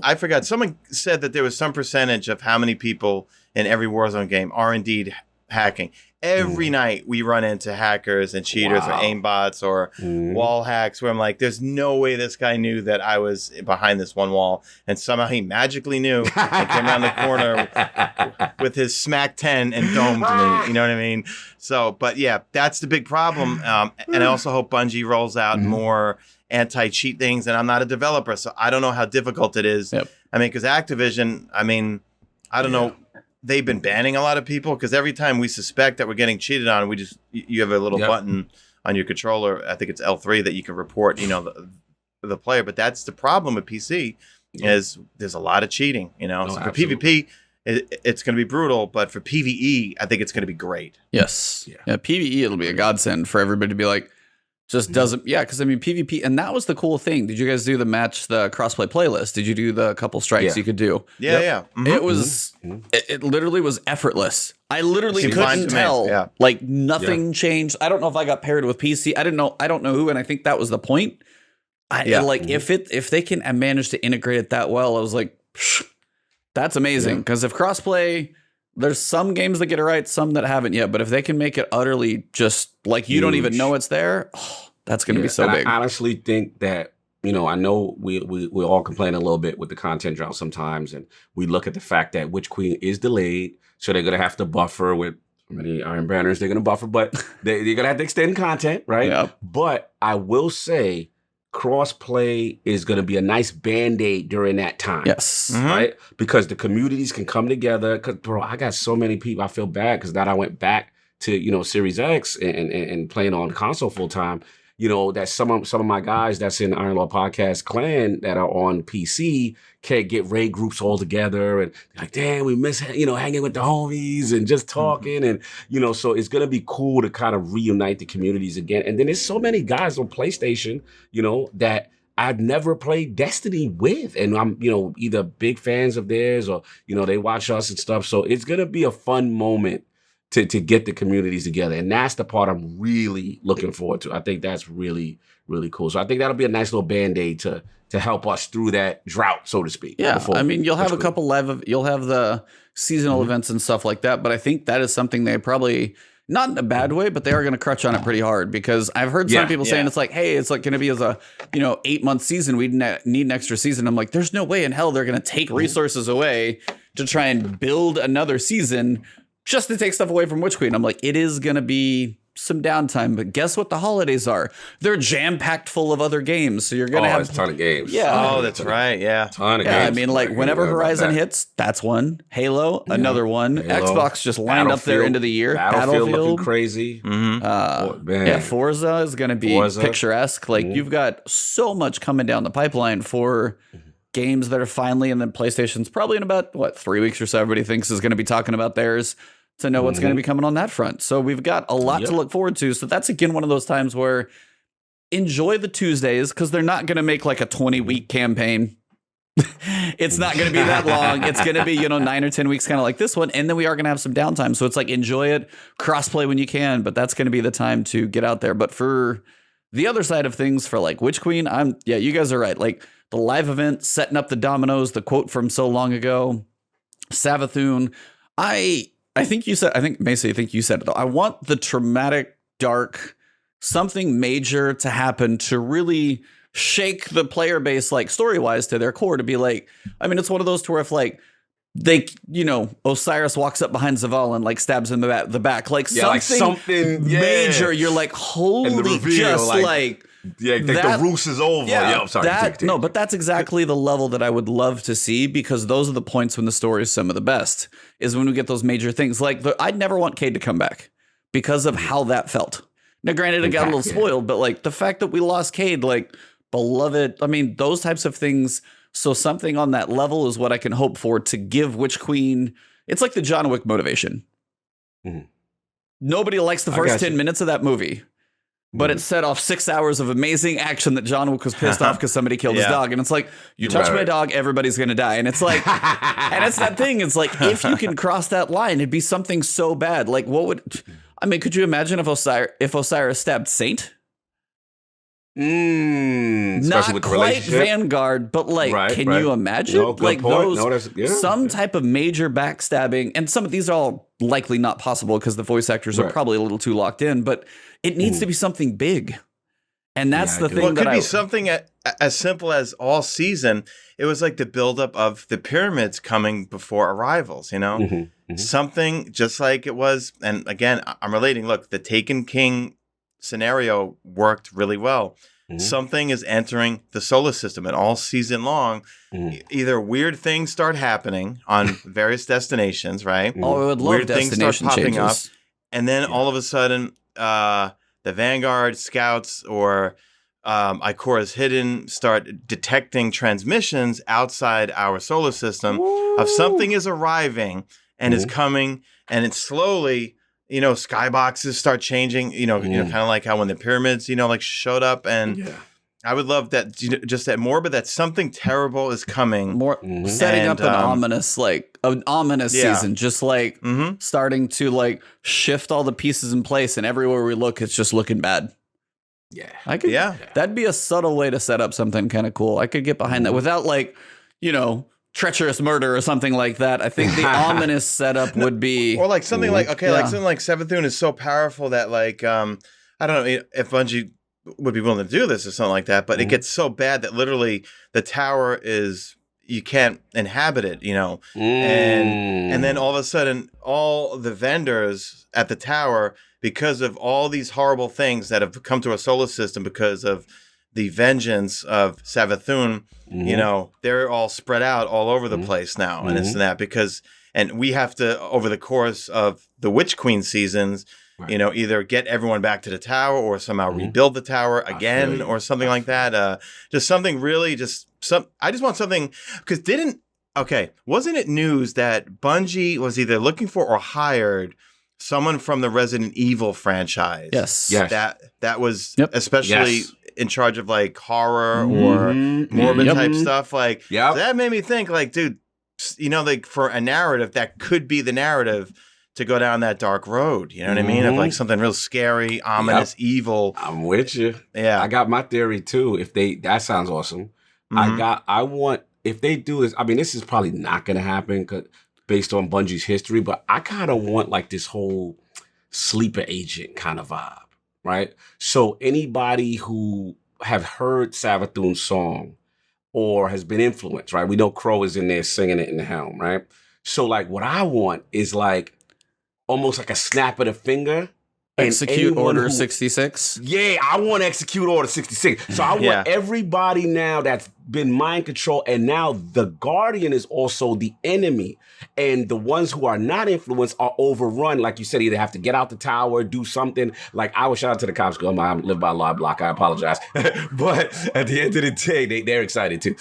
[SPEAKER 3] I forgot. Someone said that there was some percentage of how many people in every Warzone game are indeed hacking. Every night we run into hackers and cheaters or aimbots or wall hacks where I'm like, there's no way this guy knew that I was behind this one wall, and somehow he magically knew and came around the corner with his smack 10 and domed me. You know what I mean? So, but yeah, that's the big problem. And I also hope Bungie rolls out more anti-cheat things, and I'm not a developer, so I don't know how difficult it is. I mean, because Activision, I don't know, they've been banning a lot of people, because every time we suspect that we're getting cheated on, you have a little button on your controller, I think it's L3, that you can report, the player. But that's the problem with PC, is there's a lot of cheating, so for PvP, it's going to be brutal, but for PvE, I think it's going to be great.
[SPEAKER 2] Yes. Yeah, PvE, it'll be a godsend for everybody to be like, just doesn't, because PvP, and that was the cool thing. Did you guys do the crossplay playlist? Did you do the couple strikes you could do?
[SPEAKER 3] Yeah.
[SPEAKER 2] It was, it literally was effortless. I literally couldn't tell. Like nothing changed. I don't know if I got paired with PC. I don't know who, and I think that was the point. If they can manage to integrate it that well, I was like, that's amazing. Because if crossplay, there's some games that get it right, some that haven't yet. But if they can make it utterly just like you don't even know it's there, that's going to be so big.
[SPEAKER 1] I honestly think that, I know we all complain a little bit with the content drop sometimes, and we look at the fact that Witch Queen is delayed, so they're going to have to buffer with many Iron Banners. They're going to buffer, but they're going to have to extend content, right? Yeah. But I will say, cross-play is going to be a nice Band-Aid during that time.
[SPEAKER 2] Yes.
[SPEAKER 1] Right? Because the communities can come together. Because, bro, I got so many people. I feel bad because now I went back to, Series X and playing on console full-time. That some of my guys that's in the Iron Law Podcast clan that are on PC can't get raid groups all together, and like, damn, we miss, hanging with the homies and just talking. And, so it's going to be cool to kind of reunite the communities again. And then there's so many guys on PlayStation, that I've never played Destiny with. And I'm, either big fans of theirs or, they watch us and stuff. So it's going to be a fun moment to get the communities together. And that's the part I'm really looking forward to. I think that's really, really cool. So I think that'll be a nice little Band-Aid to help us through that drought, so to speak.
[SPEAKER 2] Yeah, you'll have a couple you'll have the seasonal events and stuff like that, but I think that is something they probably Not in a bad way, but they are going to crutch on it pretty hard because I've heard some people saying it's like, hey, it's like going to be as a 8-month season. We need an extra season. I'm like, there's no way in hell they're going to take resources away to try and build another season just to take stuff away from Witch Queen. I'm like, it is going to be some downtime, but guess what the holidays are? They're jam-packed full of other games, so you're going to have
[SPEAKER 1] a ton of games.
[SPEAKER 2] Yeah.
[SPEAKER 3] Oh, that's right. Yeah.
[SPEAKER 1] Ton of games.
[SPEAKER 2] I mean, like, whenever Horizon hits, that's one. Halo, another one.
[SPEAKER 1] Halo,
[SPEAKER 2] Xbox just lined up there into the year.
[SPEAKER 1] Battlefield looking crazy.
[SPEAKER 2] Forza is going to be picturesque. Like, you've got so much coming down the pipeline for games that are finally, and then PlayStation's probably in about, 3 weeks or so, everybody thinks is going to be talking about theirs to know what's going to be coming on that front. So we've got a lot to look forward to. So that's, again, one of those times where enjoy the Tuesdays because they're not going to make like a 20-week campaign. It's not going to be that long. It's going to be, 9 or 10 weeks, kind of like this one. And then we are going to have some downtime. So it's like, enjoy it, crossplay when you can, but that's going to be the time to get out there. But for the other side of things, for like Witch Queen, you guys are right. Like the live event, setting up the dominoes, the quote from so long ago, Savathun. I think Mesa, I think you said it though. I want the traumatic, dark, something major to happen to really shake the player base, like story-wise, to their core, to be like, I mean, it's one of those to where if like they, Osiris walks up behind Zaval and like stabs him in the back, like something major. You're like, holy,
[SPEAKER 1] reveal,
[SPEAKER 2] just like
[SPEAKER 1] the roost is over. Yeah, I'm sorry.
[SPEAKER 2] No, but that's exactly the level that I would love to see, because those are the points when the story is some of the best, is when we get those major things. Like I'd never want Cade to come back because of how that felt. Now, granted, it got a little spoiled, but like the fact that we lost Cade, like beloved, I mean, those types of things. So something on that level is what I can hope for to give Witch Queen. It's like the John Wick motivation. Nobody likes the first 10 minutes of that movie. But it set off 6 hours of amazing action that John Wick was pissed off because somebody killed his dog. And it's like, you touch my dog, everybody's going to die. And it's like, and it's that thing. It's like, if you can cross that line, it'd be something so bad. Like, could you imagine if Osiris stabbed Saint? Not
[SPEAKER 1] with
[SPEAKER 2] quite Vanguard, but like, can you imagine?
[SPEAKER 1] No,
[SPEAKER 2] like
[SPEAKER 1] point.
[SPEAKER 2] those, some type of major backstabbing. And some of these are all likely not possible because the voice actors are probably a little too locked in, but it needs to be something big. And that's the thing.
[SPEAKER 3] Well, it could be something as simple as all season. It was like the buildup of the pyramids coming before arrivals, something just like it was. And again, I'm relating. Look, the Taken King scenario worked really well. Something is entering the solar system, and all season long, either weird things start happening on various destinations, right?
[SPEAKER 2] Oh, I would love
[SPEAKER 3] weird things start popping up, and then all of a sudden, the Vanguard scouts or Ikora's Hidden start detecting transmissions outside our solar system of something is arriving and is coming, and it's slowly. Skyboxes start changing, kind of like how when the pyramids, like showed up. And I would love that, just that more, but that something terrible is coming.
[SPEAKER 2] More setting up an ominous season, just like starting to like shift all the pieces in place. And everywhere we look, it's just looking bad. Yeah. That'd be a subtle way to set up something kind of cool. I could get behind that without like, treacherous murder or something like that. I think the ominous setup would be,
[SPEAKER 3] or like something like something like Savathun is so powerful that like I don't know if Bungie would be willing to do this or something like that, but it gets so bad that literally the tower is you can't inhabit it, and then all of a sudden all the vendors at the tower, because of all these horrible things that have come to our solar system because of the vengeance of Savathun, they're all spread out all over the place now, and it's that and we have to, over the course of the Witch Queen seasons, either get everyone back to the tower or somehow rebuild the tower again or something like that. Just something really, I just want something, because wasn't it news that Bungie was either looking for or hired someone from the Resident Evil franchise?
[SPEAKER 2] Yes.
[SPEAKER 3] That was especially in charge of like horror or morbid type stuff. Like, so that made me think like, dude, like for a narrative, that could be the narrative to go down that dark road. You know what I mean? Of like something real scary, ominous, evil.
[SPEAKER 1] I'm with you.
[SPEAKER 3] Yeah.
[SPEAKER 1] I got my theory too. That sounds awesome. If they do this, I mean, this is probably not going to happen based on Bungie's history, but I kind of want like this whole sleeper agent kind of vibe, right? So anybody who have heard Savathun's song or has been influenced, right? We know Crow is in there singing it in the helm, right? So like what I want is like almost like a snap of the finger.
[SPEAKER 2] Execute Order 66.
[SPEAKER 1] Yeah, I want to execute Order 66. So I want everybody now that's been mind controlled, and now the Guardian is also the enemy. And the ones who are not influenced are overrun. Like you said, either have to get out the tower, do something. Like I was shout out to the cops. I live by a law block. I apologize. But at the end of the day, they're excited too.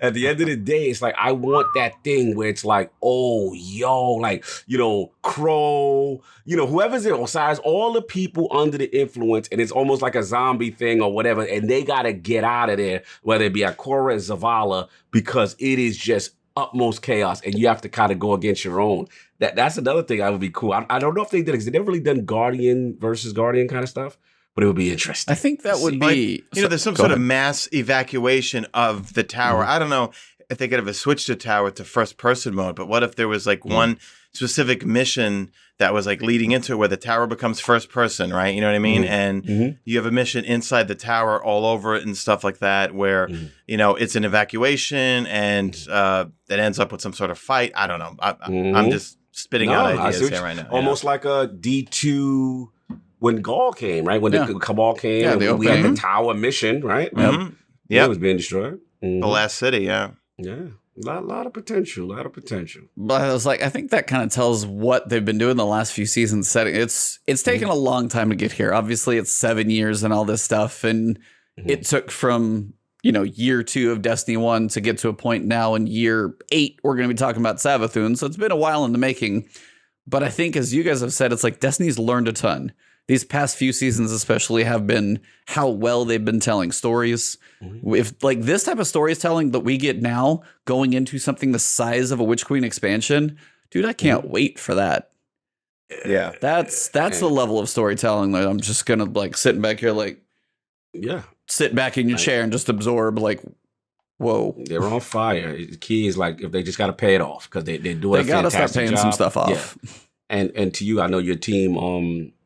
[SPEAKER 1] At the end of the day, it's like I want that thing where it's like, oh, yo, like, you know, Crow, you know, whoever's in Osiris, all the people under the influence, and it's almost like a zombie thing or whatever, and they got to get out of there, whether it be Akora or Zavala, because it is just utmost chaos, and you have to kind of go against your own. That's another thing that would be cool. I don't know if they did it, because they never really done Guardian versus Guardian kind of stuff, but it would be interesting.
[SPEAKER 2] I think that would be...
[SPEAKER 3] You know, there's some sort of mass evacuation of the tower. I don't know if they could have switched the tower to first-person mode, but what if there was like one specific mission that was like leading into it where the tower becomes first person, right? You know what I mean? And you have a mission inside the tower all over it and stuff like that where, you know, it's an evacuation and it ends up with some sort of fight. I don't know. I'm just spitting out ideas here right now.
[SPEAKER 1] Almost like a D2 when Gaul came, right? When the Cabal came, we had the tower mission, right?
[SPEAKER 3] Yeah,
[SPEAKER 1] it was being destroyed.
[SPEAKER 3] The last city, yeah.
[SPEAKER 1] A lot of potential,
[SPEAKER 2] But I was like, I think that kind of tells what they've been doing the last few seasons setting. It's taken a long time to get here. Obviously, it's 7 years and all this stuff. And it took from, you know, year 2 of Destiny 1 to get to a point now in year 8, we're going to be talking about Savathun. So it's been a while in the making. But I think, as you guys have said, it's like Destiny's learned a ton. These past few seasons especially have been how well they've been telling stories. If like this type of storytelling that we get now going into something the size of a Witch Queen expansion, dude, I can't wait for that.
[SPEAKER 3] Yeah.
[SPEAKER 2] That's the level of storytelling that I'm just going to like sitting back here like sit back in your chair and just absorb like, whoa.
[SPEAKER 1] They're on fire. The key is like if they just got to pay it off because they're doing a fantastic job. They got to start paying
[SPEAKER 2] some stuff off.
[SPEAKER 1] Yeah. And to you, I know your team,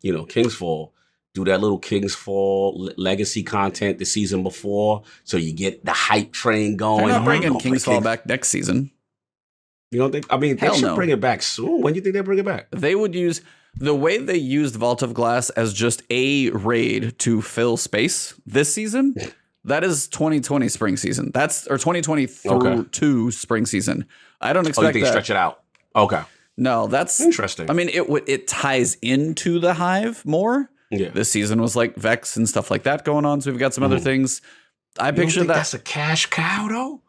[SPEAKER 1] you know, Kingsfall, do that little Kingsfall legacy content the season before, so you get the hype train going.
[SPEAKER 2] They're not bringing Kingsfall back next season.
[SPEAKER 1] You don't think? I mean, they should bring it back soon. When do you think they bring it back?
[SPEAKER 2] They would use the way they used Vault of Glass as just a raid to fill space this season. That is 2020 spring season. That's or 2022 spring season. I don't expect
[SPEAKER 1] you think stretch it out. Okay.
[SPEAKER 2] No, that's
[SPEAKER 1] interesting.
[SPEAKER 2] I mean, it ties into the Hive more. Yeah. This season was like Vex and stuff like that going on. So we've got some other things. I picture that's
[SPEAKER 1] a cash cow though.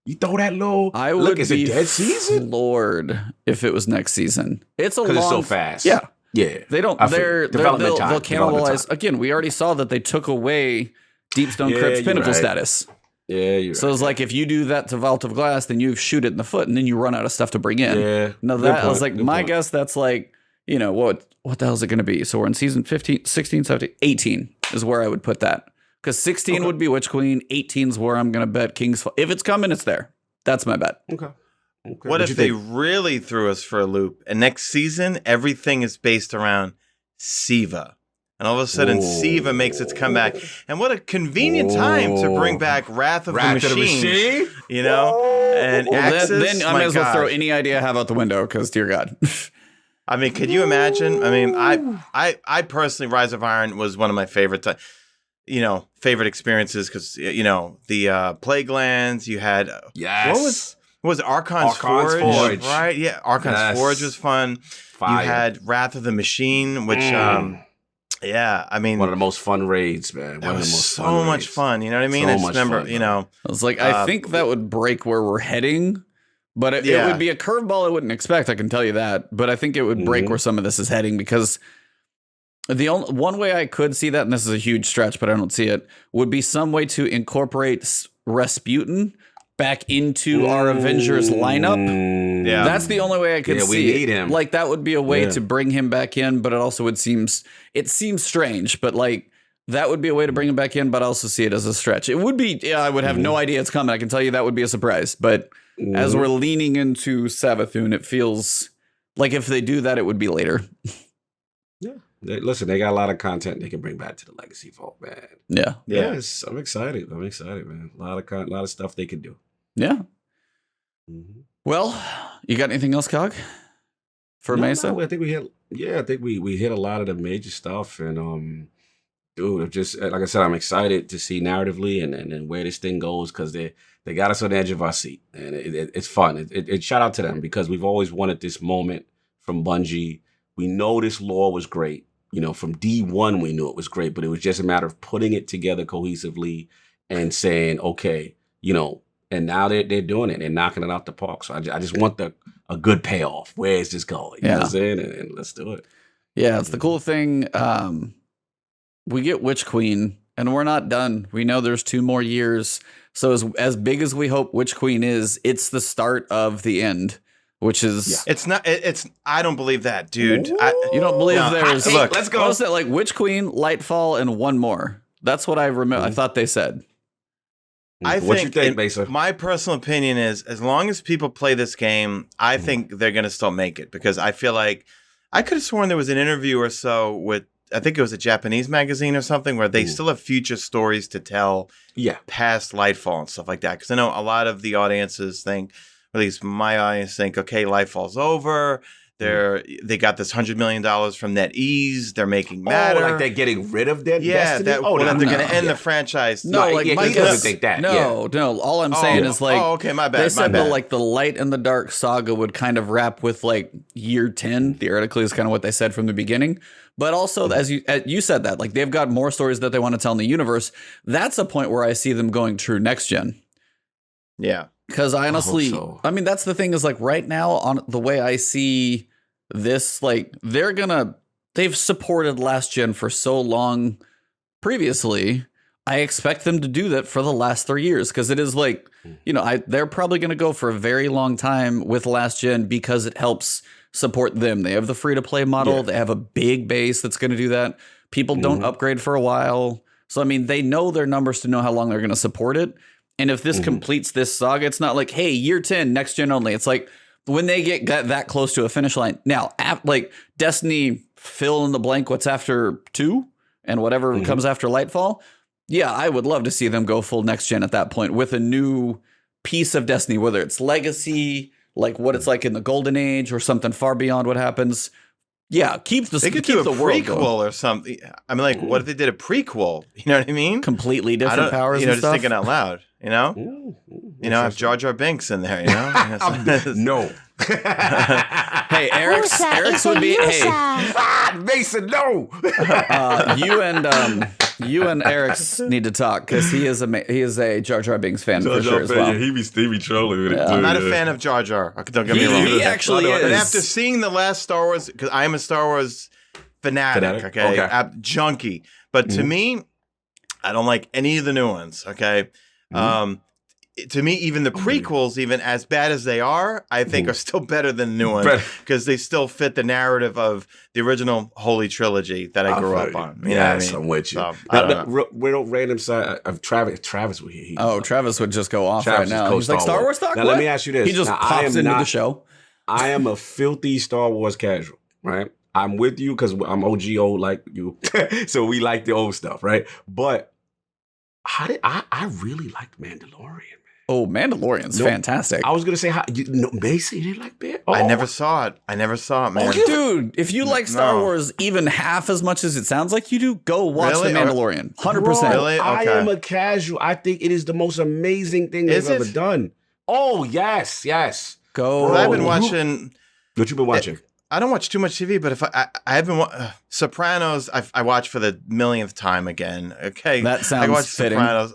[SPEAKER 1] You throw that low.
[SPEAKER 2] I would be dead season, Lord, if it was next season. It's a long.
[SPEAKER 1] It's so fast.
[SPEAKER 2] Yeah,
[SPEAKER 1] yeah.
[SPEAKER 2] They don't. They'll cannibalize again. We already saw that they took away Deepstone Crypt's pinnacle status.
[SPEAKER 1] Yeah, you're
[SPEAKER 2] so it's like if you do that to Vault of Glass, then you shoot it in the foot, and then you run out of stuff to bring in.
[SPEAKER 1] Yeah.
[SPEAKER 2] No, that was like my guess. That's like, you know, what the hell is it going to be? So we're in season 15, 16, 17, 18 is where I would put that. Because 16 would be Witch Queen, 18 is where I'm going to bet King's. If it's coming, it's there. That's my bet.
[SPEAKER 1] Okay.
[SPEAKER 3] What if they really threw us for a loop? And next season, everything is based around Siva. And all of a sudden, Siva makes its comeback. And what a convenient time to bring back Wrath of the Machine. You know? And Axis,
[SPEAKER 2] then I might as well throw any idea I have out the window, because dear God.
[SPEAKER 3] I mean, could you imagine? I mean, I personally, Rise of Iron was one of my favorite favorite experiences, because, you know, the Plague Lands, you had...
[SPEAKER 1] Yes.
[SPEAKER 3] What was it? Archon's Forge. Right? Yeah, Archon's Forge was fun.
[SPEAKER 1] Fire.
[SPEAKER 3] You had Wrath of the Machine, which... yeah, I mean,
[SPEAKER 1] one of the most fun raids, man.
[SPEAKER 3] That was so much fun. You know what I mean? I just remember, you know,
[SPEAKER 2] I was like, I think that would break where we're heading, but it would be a curveball I wouldn't expect. I can tell you that, but I think it would break where some of this is heading, because the only one way I could see that, and this is a huge stretch, but I don't see it, would be some way to incorporate Rasputin back into our Avengers lineup.
[SPEAKER 3] Yeah,
[SPEAKER 2] that's the only way I could see.
[SPEAKER 1] We need him.
[SPEAKER 2] Like, that would be a way to bring him back in, but it also would seems strange, but like that would be a way to bring him back in, but I also see it as a stretch. It would be, I would have no idea it's coming. I can tell you that would be a surprise. But as we're leaning into Savathun, it feels like if they do that, it would be later.
[SPEAKER 1] Yeah. Listen, they got a lot of content they can bring back to the Legacy Vault, man.
[SPEAKER 2] Yeah.
[SPEAKER 1] Yes, I'm excited. I'm excited, man. A lot of stuff they can do.
[SPEAKER 2] Yeah.
[SPEAKER 1] Mm-hmm.
[SPEAKER 2] Well, you got anything else, Cog? For Mesa?
[SPEAKER 1] No, I think we hit a lot of the major stuff, and dude, just like I said, I'm excited to see narratively and where this thing goes because they got us on the edge of our seat, and it's fun. It shout out to them because we've always wanted this moment from Bungie. We know this lore was great. From D1 we knew it was great, but it was just a matter of putting it together cohesively and saying, okay, and now they're doing it and knocking it out the park. So I just want a good payoff. Where is this going? You know what I'm saying? And let's do it.
[SPEAKER 2] Yeah, it's the cool thing. We get Witch Queen, and we're not done. We know there's 2 more years. So as big as we hope Witch Queen is, it's the start of the end, which is
[SPEAKER 3] It's not. It's. I don't believe that, dude.
[SPEAKER 2] you don't believe there's
[SPEAKER 3] look.
[SPEAKER 2] Let's go. What was it like? Witch Queen, Lightfall, and 1 more. That's what I remember. I thought they said.
[SPEAKER 1] What you think, Mesa?
[SPEAKER 3] My personal opinion is, as long as people play this game, I think they're going to still make it because I feel like I could have sworn there was an interview or so with, I think it was a Japanese magazine or something where they still have future stories to tell past Lightfall and stuff like that. Because I know a lot of the audiences think, or at least my audience think, okay, Lightfall's over. They got this $100 million from NetEase. They're making Matter.
[SPEAKER 1] Like they're getting rid of Destiny?
[SPEAKER 3] That they're going to end the franchise.
[SPEAKER 2] No, like
[SPEAKER 1] Mike doesn't think that.
[SPEAKER 2] No. All I'm saying is like,
[SPEAKER 3] okay, my bad.
[SPEAKER 2] They said the Light and the Dark saga would kind of wrap with like year 10. Theoretically, is kind of what they said from the beginning. But also, as you said that, like they've got more stories that they want to tell in the universe. That's a point where I see them going true next gen.
[SPEAKER 3] Yeah.
[SPEAKER 2] Because I honestly, I mean, that's the thing is like right now on the way I see this, like they've supported last gen for so long previously. I expect them to do that for the last 3 years because it is like, they're probably going to go for a very long time with last gen because it helps support them. They have the free to play model. They have a big base that's going to do that. People don't upgrade for a while. So, I mean, they know their numbers to know how long they're going to support it. And if this completes this saga, it's not like, hey, year 10, next gen only. It's like when they get that close to a finish line. Now, like Destiny, fill in the blank what's after 2 and whatever comes after Lightfall. Yeah, I would love to see them go full next gen at that point with a new piece of Destiny, whether it's legacy, like what it's like in the Golden Age or something far beyond what happens. Yeah,
[SPEAKER 3] they could do a prequel or something. I mean, like, what if they did a prequel? You know what I mean?
[SPEAKER 2] Completely different powers and
[SPEAKER 3] just
[SPEAKER 2] stuff.
[SPEAKER 3] Thinking out loud, have Jar Jar Binks in there,
[SPEAKER 1] No.
[SPEAKER 2] Hey, Eric's would be,
[SPEAKER 1] Mason, no.
[SPEAKER 2] You and Eric's need to talk because he is a Jar Jar Binks fan for sure as well.
[SPEAKER 1] He be trolling with it.
[SPEAKER 3] I'm not a fan of Jar Jar. Don't get me wrong.
[SPEAKER 2] He actually is.
[SPEAKER 3] But after seeing the last Star Wars, because I am a Star Wars fanatic, okay? Junkie. But to me, I don't like any of the new ones, okay? To me, even the prequels, even as bad as they are, I think are still better than the new ones because they still fit the narrative of the original Holy Trilogy that I grew up on.
[SPEAKER 1] Yes, I'm with you. So, real random side of Travis would hear.
[SPEAKER 2] Travis would just go off right now. He's like, Star Wars talk?
[SPEAKER 1] Now, let me ask you this.
[SPEAKER 2] He just pops into the show.
[SPEAKER 1] I am a filthy Star Wars casual, right? I'm with you because I'm OG old like you. So we like the old stuff, right? But I really liked Mandalorian.
[SPEAKER 2] Oh, Mandalorian's fantastic.
[SPEAKER 1] I was gonna say, Mesa, you didn't like that?
[SPEAKER 3] I never saw it, man.
[SPEAKER 2] Dude, if you like Star Wars even half as much as it sounds like you do, go watch The Mandalorian. 100%.
[SPEAKER 3] Really? Okay.
[SPEAKER 1] I am a casual. I think it is the most amazing thing they've ever done. Oh, yes.
[SPEAKER 2] Go.
[SPEAKER 3] I've been watching.
[SPEAKER 1] What you been watching?
[SPEAKER 3] I don't watch too much TV, but if I have been Sopranos, I watch for the millionth time again. Okay,
[SPEAKER 2] that sounds
[SPEAKER 3] I watch
[SPEAKER 2] fitting.
[SPEAKER 3] Sopranos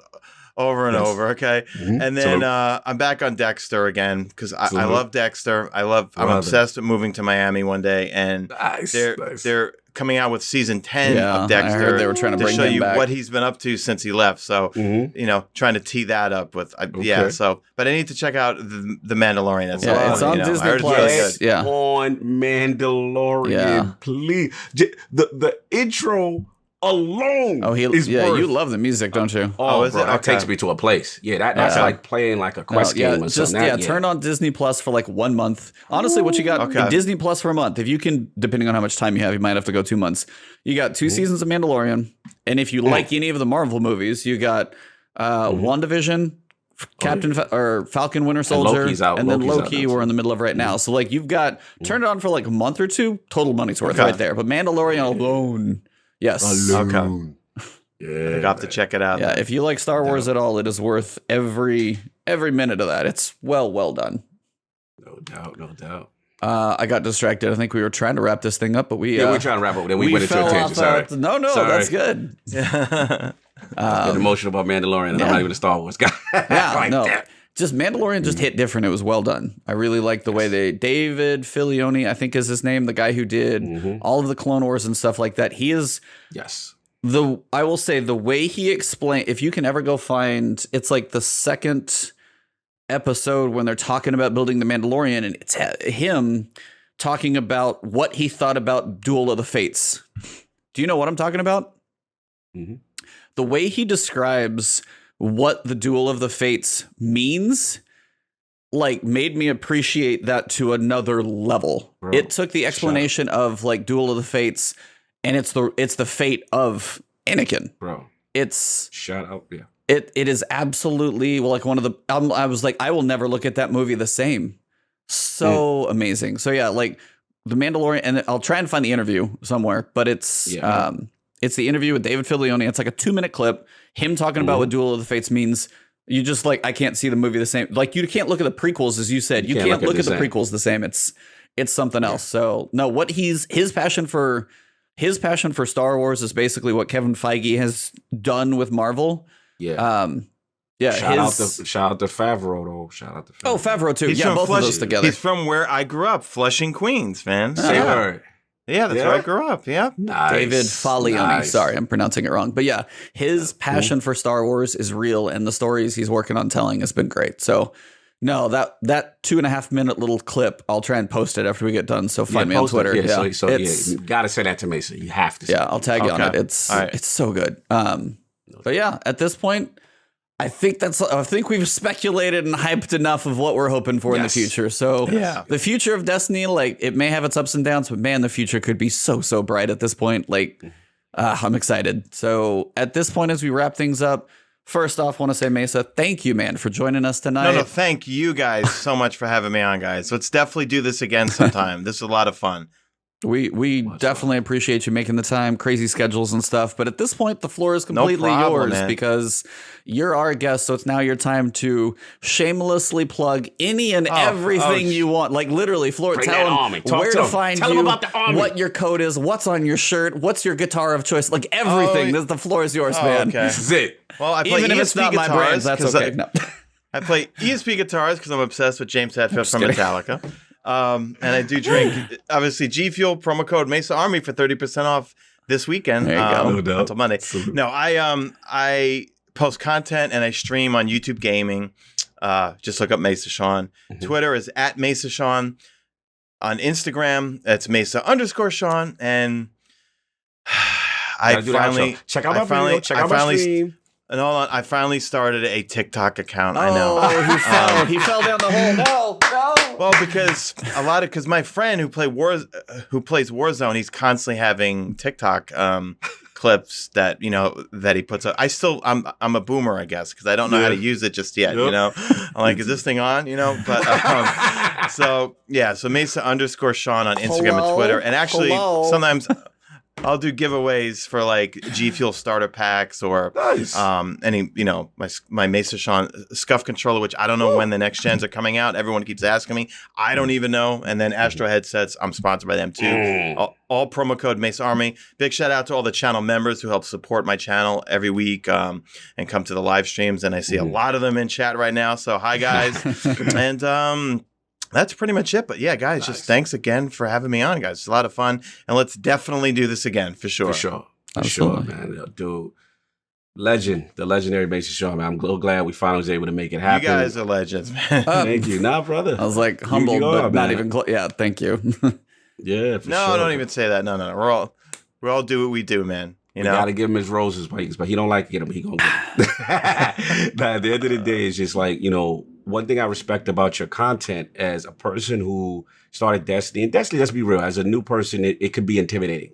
[SPEAKER 3] over and over. Okay, and then I'm back on Dexter again because I love Dexter. I'm obsessed with moving to Miami one day, and they're coming out with season 10 of Dexter.
[SPEAKER 2] I heard they were trying to bring
[SPEAKER 3] show
[SPEAKER 2] him
[SPEAKER 3] you
[SPEAKER 2] back.
[SPEAKER 3] what he's been up to since he left. So trying to tee that up with So, but I need to check out the Mandalorian. That's
[SPEAKER 2] it's on Disney Plus.
[SPEAKER 1] On Mandalorian, please. The intro alone.
[SPEAKER 2] Oh,
[SPEAKER 1] is
[SPEAKER 2] yeah,
[SPEAKER 1] worth,
[SPEAKER 2] you love the music, don't you?
[SPEAKER 1] Oh,
[SPEAKER 3] is
[SPEAKER 1] bro,
[SPEAKER 3] it?
[SPEAKER 1] that
[SPEAKER 3] Okay.
[SPEAKER 1] takes me to a place. Yeah, that's like playing like a quest game or
[SPEAKER 2] just
[SPEAKER 1] something.
[SPEAKER 2] turn on Disney Plus for like 1 month. Honestly, what you got
[SPEAKER 3] Okay.
[SPEAKER 2] Disney Plus for a month. If you can, depending on how much time you have, you might have to go 2 months. You got 2 seasons of Mandalorian, and if you like any of the Marvel movies, you got WandaVision, or Falcon Winter Soldier,
[SPEAKER 1] Loki's out.
[SPEAKER 2] and then
[SPEAKER 1] Loki's out
[SPEAKER 2] Loki
[SPEAKER 1] now,
[SPEAKER 2] we're
[SPEAKER 1] too.
[SPEAKER 2] in the middle of right now. So like you've got turn it on for like a month or two, total money's worth
[SPEAKER 3] Okay.
[SPEAKER 2] right there. But Mandalorian alone, yes.
[SPEAKER 3] Okay.
[SPEAKER 1] Yeah,
[SPEAKER 3] I have to check it out.
[SPEAKER 2] Yeah, if you like Star Wars at all, it is worth every minute of that. It's well done.
[SPEAKER 1] no doubt.
[SPEAKER 2] I got distracted. I think we were trying to wrap this thing up, but we
[SPEAKER 1] Yeah, we're trying to wrap up. Then we went into a
[SPEAKER 2] fell
[SPEAKER 1] tangent.
[SPEAKER 2] off.
[SPEAKER 1] Sorry.
[SPEAKER 2] No,
[SPEAKER 1] Sorry.
[SPEAKER 2] that's good.
[SPEAKER 1] Get emotional about Mandalorian, and I'm not even a Star Wars guy.
[SPEAKER 2] Yeah,
[SPEAKER 1] Like
[SPEAKER 2] no.
[SPEAKER 1] that.
[SPEAKER 2] Just Mandalorian just hit different. It was well done. I really like the way David Filioni, I think is his name, the guy who did all of the Clone Wars and stuff like that. He is
[SPEAKER 1] Yes.
[SPEAKER 2] I will say the way he explained, if you can ever go find, it's like the second episode when they're talking about building the Mandalorian, and it's him talking about what he thought about Duel of the Fates. Do you know what I'm talking about?
[SPEAKER 1] Mhm.
[SPEAKER 2] The way he describes what the Duel of the Fates means, like, made me appreciate that to another level.
[SPEAKER 1] Bro,
[SPEAKER 2] It took the explanation of like Duel of the Fates, and it's the fate of Anakin.
[SPEAKER 1] Bro.
[SPEAKER 2] It's
[SPEAKER 1] Shout out. Yeah.
[SPEAKER 2] it is absolutely like one of the. I was like, I will never look at that movie the same. So amazing. So yeah, like the Mandalorian, and I'll try and find the interview somewhere, but it's the interview with David Filioni. It's like a 2-minute clip, him talking about what Duel of the Fates means. You just like, I can't see the movie the same. Like you can't look at the prequels, as you said. You can't look at the prequels the same. It's something else. So no, what his passion for Star Wars is basically what Kevin Feige has done with Marvel.
[SPEAKER 1] Yeah.
[SPEAKER 2] Yeah.
[SPEAKER 1] Shout out to Favreau though. Shout out to Favreau.
[SPEAKER 2] Oh, Favreau too.
[SPEAKER 3] He's
[SPEAKER 2] Yeah,
[SPEAKER 3] from
[SPEAKER 2] both of
[SPEAKER 3] Flushing-
[SPEAKER 2] those together.
[SPEAKER 3] He's from where I grew up, Flushing, Queens, man.
[SPEAKER 1] Say
[SPEAKER 3] yeah.
[SPEAKER 1] word.
[SPEAKER 3] Yeah, that's where I grew up. Yeah.
[SPEAKER 1] Nice.
[SPEAKER 2] David Falioni.
[SPEAKER 1] Nice.
[SPEAKER 2] Sorry, I'm pronouncing it wrong. But yeah, his passion for Star Wars is real, and the stories he's working on telling has been great. So no, that 2.5 minute little clip, I'll try and post it after we get done. So find me on
[SPEAKER 1] post it.
[SPEAKER 2] Twitter.
[SPEAKER 1] Yeah, so
[SPEAKER 2] It's-
[SPEAKER 1] you gotta say that to Mesa. You have to say
[SPEAKER 2] yeah, I'll tag you on it.
[SPEAKER 3] Okay.
[SPEAKER 2] It's
[SPEAKER 3] All right.
[SPEAKER 2] it's so good. But yeah, at this point, I think we've speculated and hyped enough of what we're hoping for in the
[SPEAKER 1] Yes.
[SPEAKER 2] future. So
[SPEAKER 3] Yeah.
[SPEAKER 2] the future of Destiny, like it may have its ups and downs, but man, the future could be so bright at this point. Like I'm excited. So at this point, as we wrap things up, first off, want to say, Mesa, thank you, man, for joining us tonight.
[SPEAKER 3] No, thank you guys so much for having me on, guys. Let's definitely do this again sometime. This is a lot of fun.
[SPEAKER 2] We definitely appreciate you making the time, crazy schedules and stuff. But at this point, the floor is
[SPEAKER 3] No
[SPEAKER 2] completely
[SPEAKER 3] problem,
[SPEAKER 2] yours
[SPEAKER 3] man.
[SPEAKER 2] because you're our guest. So it's now your time to shamelessly plug any and everything you want. Like literally, Floor,
[SPEAKER 1] Bring that
[SPEAKER 2] tell
[SPEAKER 1] army.
[SPEAKER 2] them
[SPEAKER 1] Talk
[SPEAKER 2] where
[SPEAKER 1] to
[SPEAKER 2] to
[SPEAKER 1] them.
[SPEAKER 2] find
[SPEAKER 1] Tell
[SPEAKER 2] you,
[SPEAKER 1] them about the army.
[SPEAKER 2] what your code is, what's on your shirt, what's your guitar of choice, like everything.
[SPEAKER 3] Oh,
[SPEAKER 2] The floor is yours,
[SPEAKER 3] Oh,
[SPEAKER 2] man.
[SPEAKER 3] okay.
[SPEAKER 1] This is it.
[SPEAKER 3] Well, I play
[SPEAKER 2] Even if
[SPEAKER 3] ESP
[SPEAKER 2] it's not my
[SPEAKER 3] guitars
[SPEAKER 2] brand, that's
[SPEAKER 3] 'cause
[SPEAKER 2] okay. No.
[SPEAKER 3] I play ESP guitars because I'm obsessed with James Hetfield from Metallica. And I do drink, obviously, G Fuel, promo code Mesa Army for 30% off this weekend.
[SPEAKER 2] There you go.
[SPEAKER 1] No doubt.
[SPEAKER 3] Until Monday. No, I post content and I stream on YouTube Gaming. Just look up MesaSean. Twitter is at MesaSean. On Instagram, it's Mesa_Sean. And I
[SPEAKER 1] Gotta do the
[SPEAKER 3] finally
[SPEAKER 1] outro. Check out my video. Check out my stream.
[SPEAKER 3] And hold on, I finally started a TikTok account. I know.
[SPEAKER 2] Oh, he fell. He fell down the hole. No.
[SPEAKER 3] Well, because my friend who plays Warzone, he's constantly having TikTok clips that that he puts up. I'm a boomer, I guess, because I don't know how to use it just yet.
[SPEAKER 1] Yep.
[SPEAKER 3] I'm like, is this thing on? But so Mesa_Sean on Instagram and Twitter, and actually sometimes I'll do giveaways for like G Fuel starter packs or
[SPEAKER 1] Nice.
[SPEAKER 3] any my MesaSean Scuff controller, which I don't know when the next gens are coming out. Everyone keeps asking me. I don't even know. And then Astro headsets, I'm sponsored by them too. All promo code Mesa Army. Big shout out to all the channel members who help support my channel every week and come to the live streams. And I see a lot of them in chat right now. So hi guys. And that's pretty much it. But yeah, guys, just thanks again for having me on, guys. It's a lot of fun. And let's definitely do this again, for sure.
[SPEAKER 1] For sure. For
[SPEAKER 2] Absolutely.
[SPEAKER 1] sure, man. Dude. The legendary MesaSean, man. I'm glad we finally was able to make it happen.
[SPEAKER 3] You guys are legends, man.
[SPEAKER 1] Thank you. Nah, brother.
[SPEAKER 2] I was like humbled,
[SPEAKER 1] You are,
[SPEAKER 2] but not
[SPEAKER 1] man.
[SPEAKER 2] even close. Yeah, thank you.
[SPEAKER 1] Yeah, for
[SPEAKER 3] No,
[SPEAKER 1] sure.
[SPEAKER 3] don't even say that. No. We all do what we do, man. You
[SPEAKER 1] We
[SPEAKER 3] know,
[SPEAKER 1] gotta give him his roses, but he don't like to get them. He gonna get them. But at the end of the day, it's just like, one thing I respect about your content as a person who started Destiny, and Destiny, let's be real, as a new person, it could be intimidating,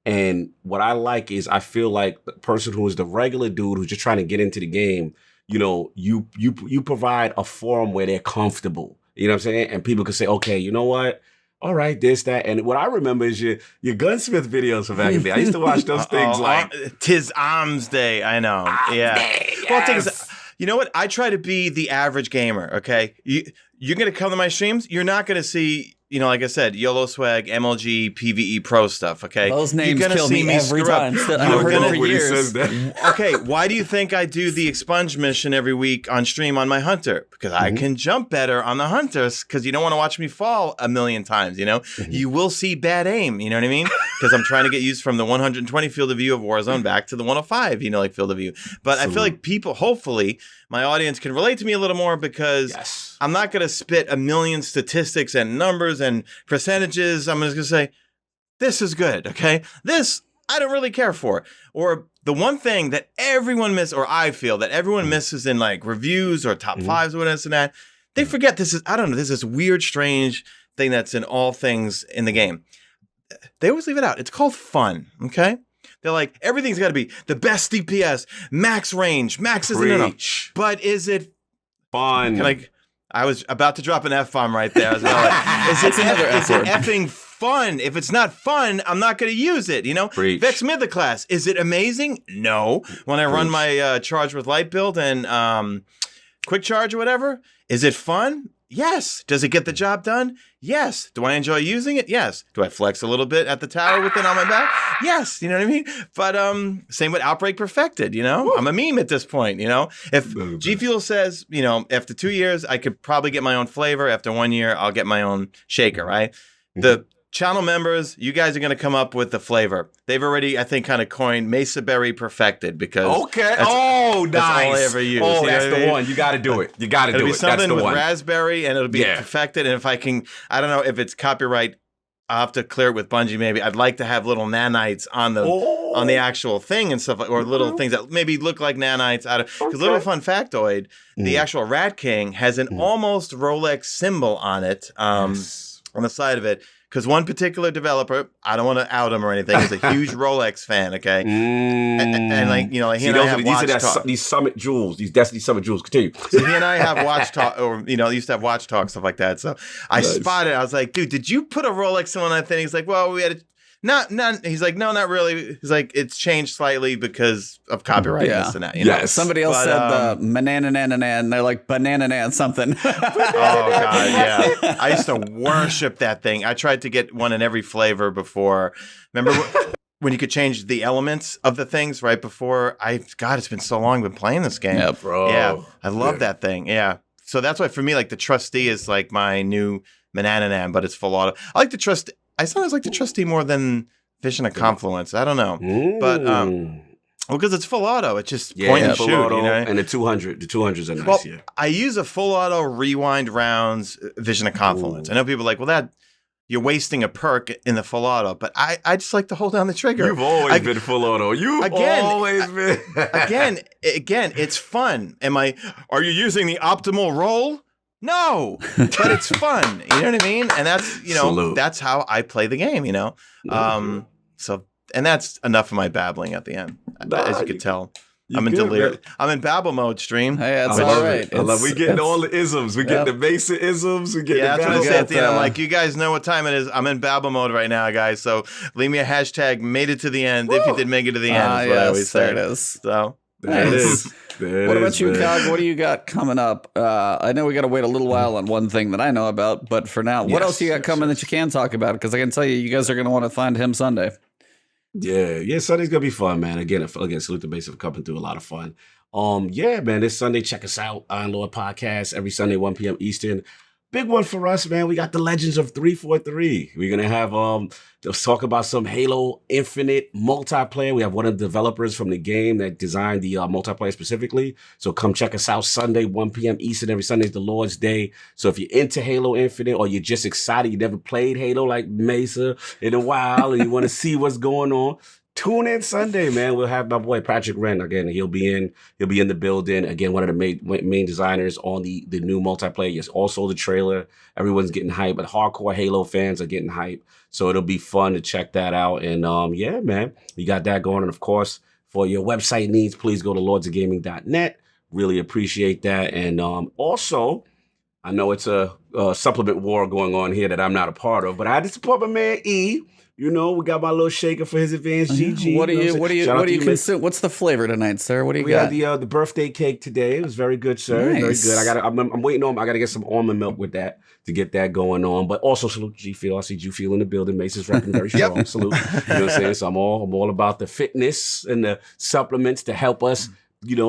[SPEAKER 1] And what I like is I feel like the person who is the regular dude who's just trying to get into the game, you provide a forum where they're comfortable. You know what I'm saying? And people can say, okay, you know what? All right, this, that. And what I remember is your gunsmith videos from back in the day. I used to watch those things like...
[SPEAKER 3] Tis Arms Day. I know.
[SPEAKER 1] Day,
[SPEAKER 3] Well, the thing is, you know what? I try to be the average gamer, okay? You're going to come to my streams, you're not going to see... like I said, YOLO Swag, MLG, PvE Pro stuff, okay?
[SPEAKER 2] Those names kill me every time. I've heard it for years.
[SPEAKER 3] Okay, why do you think I do the expunge mission every week on stream on my Hunter? Because I can jump better on the Hunters because you don't want to watch me fall a million times, You will see bad aim, you know what I mean? Because I'm trying to get used from the 120 field of view of Warzone back to the 105, field of view. But I feel like people, hopefully, my audience can relate to me a little more because I'm not going to spit a million statistics and numbers and percentages. I'm just going to say, this is good, okay? This, I don't really care for. Or the one thing that everyone misses, or I feel that everyone misses in like reviews or top fives or whatever and that, they forget this is, I don't know, this is this weird, strange thing that's in all things in the game. They always leave it out. It's called fun, okay? They're like, everything's got to be the best DPS, max range, max isn't enough. But is it
[SPEAKER 1] fun?
[SPEAKER 3] I was about to drop an F-bomb right there. I was like, is it effing fun? If it's not fun, I'm not going to use it, Vex Mythic class, is it amazing? No. When I run my charge with light build and quick charge or whatever, is it fun? Yes. Does it get the job done? Yes. Do I enjoy using it? Yes. Do I flex a little bit at the tower with it on my back? Yes. You know what I mean? But same with Outbreak Perfected, I'm a meme at this point, If G Fuel says, after 2 years, I could probably get my own flavor. After 1 year, I'll get my own shaker, right? The channel members, you guys are going to come up with the flavor. They've already, I think, kind of coined Mesa Berry Perfected because
[SPEAKER 1] that's all I ever use.
[SPEAKER 3] Oh,
[SPEAKER 1] that's the one. You got to do it. You got to do it.
[SPEAKER 3] It'll be something
[SPEAKER 1] that's the
[SPEAKER 3] with
[SPEAKER 1] one.
[SPEAKER 3] raspberry, and it'll be perfected. And if I can, I don't know if it's copyright. I'll have to clear it with Bungie. Maybe I'd like to have little nanites on the actual thing and stuff, or little things that maybe look like nanites. Because little fun factoid, the actual Rat King has an almost Rolex symbol on it, on the side of it. Because one particular developer, I don't want to out him or anything, is a huge Rolex fan, okay? And like, he and I have watch talk.
[SPEAKER 1] These Summit jewels, these Destiny Summit jewels. Continue.
[SPEAKER 3] So he and I have watch talk, or, used to have watch talk, stuff like that. So I spotted, I was like, dude, did you put a Rolex on that thing? He's like, well, we had Not. He's like, no, not really. He's like, it's changed slightly because of copyright. This and that.
[SPEAKER 1] Yes.
[SPEAKER 2] Somebody else said banana-nan-nan. They're like banana-nan something.
[SPEAKER 3] Oh god, yeah. I used to worship that thing. I tried to get one in every flavor before. Remember when you could change the elements of the things right before? God, it's been so long. I've been playing this game.
[SPEAKER 1] Yeah, bro.
[SPEAKER 3] Yeah, I love that thing. Yeah. So that's why for me, like the Trustee is like my new banana-nan, but it's full auto. I like the Trustee. I sometimes like the Trustee more than Vision of Confluence. I don't know. But, because it's full auto. It's just point and shoot.
[SPEAKER 1] Auto, and the 200. The 200s are nice,
[SPEAKER 3] well, I use a full auto rewind rounds Vision of Confluence. I know people are like, well, you're wasting a perk in the full auto. But I just like to hold down the trigger.
[SPEAKER 1] You've always been full auto. Always been.
[SPEAKER 3] again, it's fun. Are you using the optimal roll? No, but it's fun. You know what I mean? And that's, that's how I play the game, So, and that's enough of my babbling at the end, as you could tell. I'm in delirium. I'm in babble mode stream.
[SPEAKER 2] Hey, that's all right.
[SPEAKER 1] We getting all the isms. We getting the Mesa isms. We getting
[SPEAKER 3] that's what I said at the end. I'm like, you guys know what time it is. I'm in babble mode right now, guys. So leave me a hashtag made it to the end if you did make it to the end. Is what I always say.
[SPEAKER 2] There it is.
[SPEAKER 3] So
[SPEAKER 1] there it is.
[SPEAKER 2] What about you, Cog? What do you got coming up? I know we got to wait a little while on one thing that I know about, but for now, what else you got coming that you can talk about? Because I can tell you guys are going to want to find him Sunday.
[SPEAKER 1] Yeah, Sunday's gonna be fun, man. Again, salute the Mesa for coming through. A lot of fun. Man, this Sunday, check us out on Lord Podcast every Sunday, 1 p.m. Eastern. Big one for us, man. We got the Legends of 343. We're gonna have let's talk about some Halo Infinite multiplayer. We have one of the developers from the game that designed the multiplayer specifically. So come check us out Sunday, 1 p.m. Eastern. Every Sunday is the Lord's Day. So if you're into Halo Infinite or you're just excited, you never played Halo like Mesa in a while, and you want to see what's going on, Tune in Sunday, man. We'll have my boy Patrick Wren again. He'll be in the building again. One of the main designers on the new multiplayer. Yes, also the trailer. Everyone's getting hype, but hardcore Halo fans are getting hype. So it'll be fun to check that out. And yeah, man, we got that going. And of course, for your website needs, please go to lordsofgaming.net. Really appreciate that. And also, I know it's a supplement war going on here that I'm not a part of, but I had to support my man E. You know, we got my little shaker for his advanced GG.
[SPEAKER 2] What do you consume? What's the flavor tonight, sir? What do you got?
[SPEAKER 1] We had the birthday cake today. It was very good, sir.
[SPEAKER 2] Nice.
[SPEAKER 1] Very good. I'm waiting on. I got to get some almond milk with that to get that going on. But also salute G Feel. I see G Feel in the building. Mesa's repping very strong. Salute. You know what I'm saying? So I'm all about the fitness and the supplements to help us,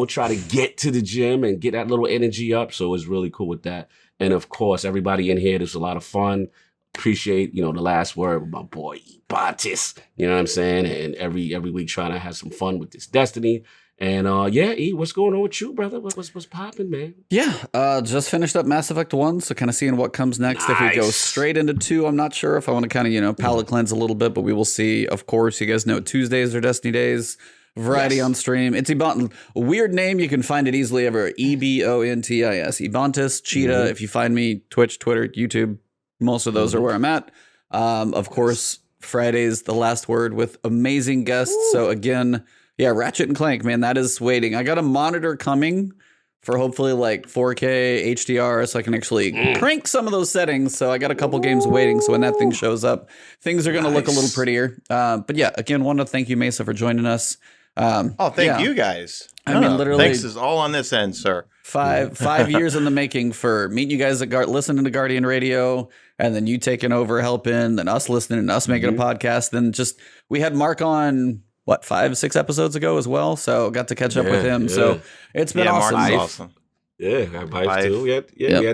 [SPEAKER 1] try to get to the gym and get that little energy up. So it's really cool with that. And of course, everybody in here, there's a lot of fun. Appreciate, the last word with my boy Ebatis. You know what I'm saying? And every week trying to have some fun with this Destiny. And yeah, E, what's going on with you, brother? What's popping, man?
[SPEAKER 2] Yeah, just finished up Mass Effect 1, so kind of seeing what comes next. Nice. If we go straight into 2, I'm not sure if I want to kind of, palate cleanse a little bit, but we will see. Of course, you guys know Tuesdays are Destiny days. Variety on stream. It's Ebontis. A weird name. You can find it easily ever. Ebontis. Ebontis. Cheetah. If you find me, Twitch, Twitter, YouTube, most of those are where I'm at. Of course, Friday's the last word with amazing guests. So again, yeah, Ratchet and Clank, man, that is waiting. I got a monitor coming for hopefully like 4K HDR so I can actually crank some of those settings. So I got a couple games waiting. So when that thing shows up, things are going to look a little prettier. But yeah, again, want to thank you, Mesa, for joining us.
[SPEAKER 3] Thank you guys.
[SPEAKER 2] I mean, literally,
[SPEAKER 3] thanks is all on this end, sir.
[SPEAKER 2] 5 years in the making for meeting you guys at listening to Guardian Radio, and then you taking over, helping, then us listening and us making a podcast. Then we had Mark on 5-6 episodes ago as well, so got to catch up with him. Yeah. So it's been awesome.
[SPEAKER 3] Mark's awesome.
[SPEAKER 1] Yeah, Pipe too. We had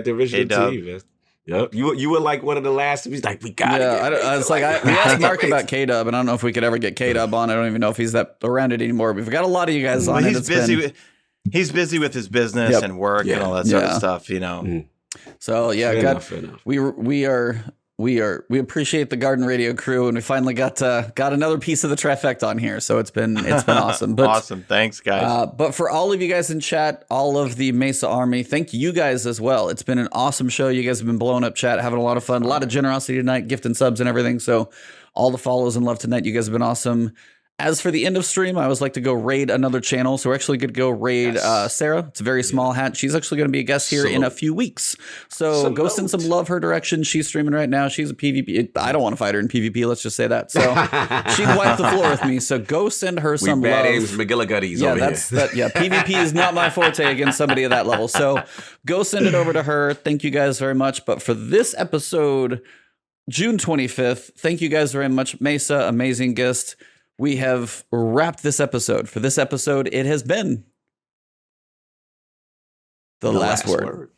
[SPEAKER 1] the original team. Yep. You were like one of the last. He's like, we got it.
[SPEAKER 2] It's like we asked Mark about K-Dub, and I don't know if we could ever get K-Dub on. I don't even know if he's around it anymore. We've got a lot of you guys on.
[SPEAKER 3] He's busy with his business and work and all that sort of stuff.
[SPEAKER 2] So yeah, fair enough. We appreciate the Garden Radio crew, and we finally got another piece of the trifecta on here. So it's been awesome. But,
[SPEAKER 3] awesome, thanks guys.
[SPEAKER 2] But for all of you guys in chat, all of the Mesa Army, thank you guys as well. It's been an awesome show. You guys have been blowing up chat, having a lot of fun, a lot of generosity tonight, gifting subs and everything. So all the follows and love tonight. You guys have been awesome. As for the end of stream, I always like to go raid another channel. So we're actually going to go raid Sarah. It's a very small hat. She's actually going to be a guest here in a few weeks. So go send some love her direction. She's streaming right now. She's a PvP. I don't want to fight her in PvP. Let's just say that. So she'd wipe the floor with me. So go send her some love.
[SPEAKER 1] Bad names, McGillicuddies over here.
[SPEAKER 2] Yeah, PvP is not my forte against somebody of that level. So go send it over to her. Thank you guys very much. But for this episode, June 25th, thank you guys very much. Mesa, amazing guest. We have wrapped this episode. For this episode, it has been the last word.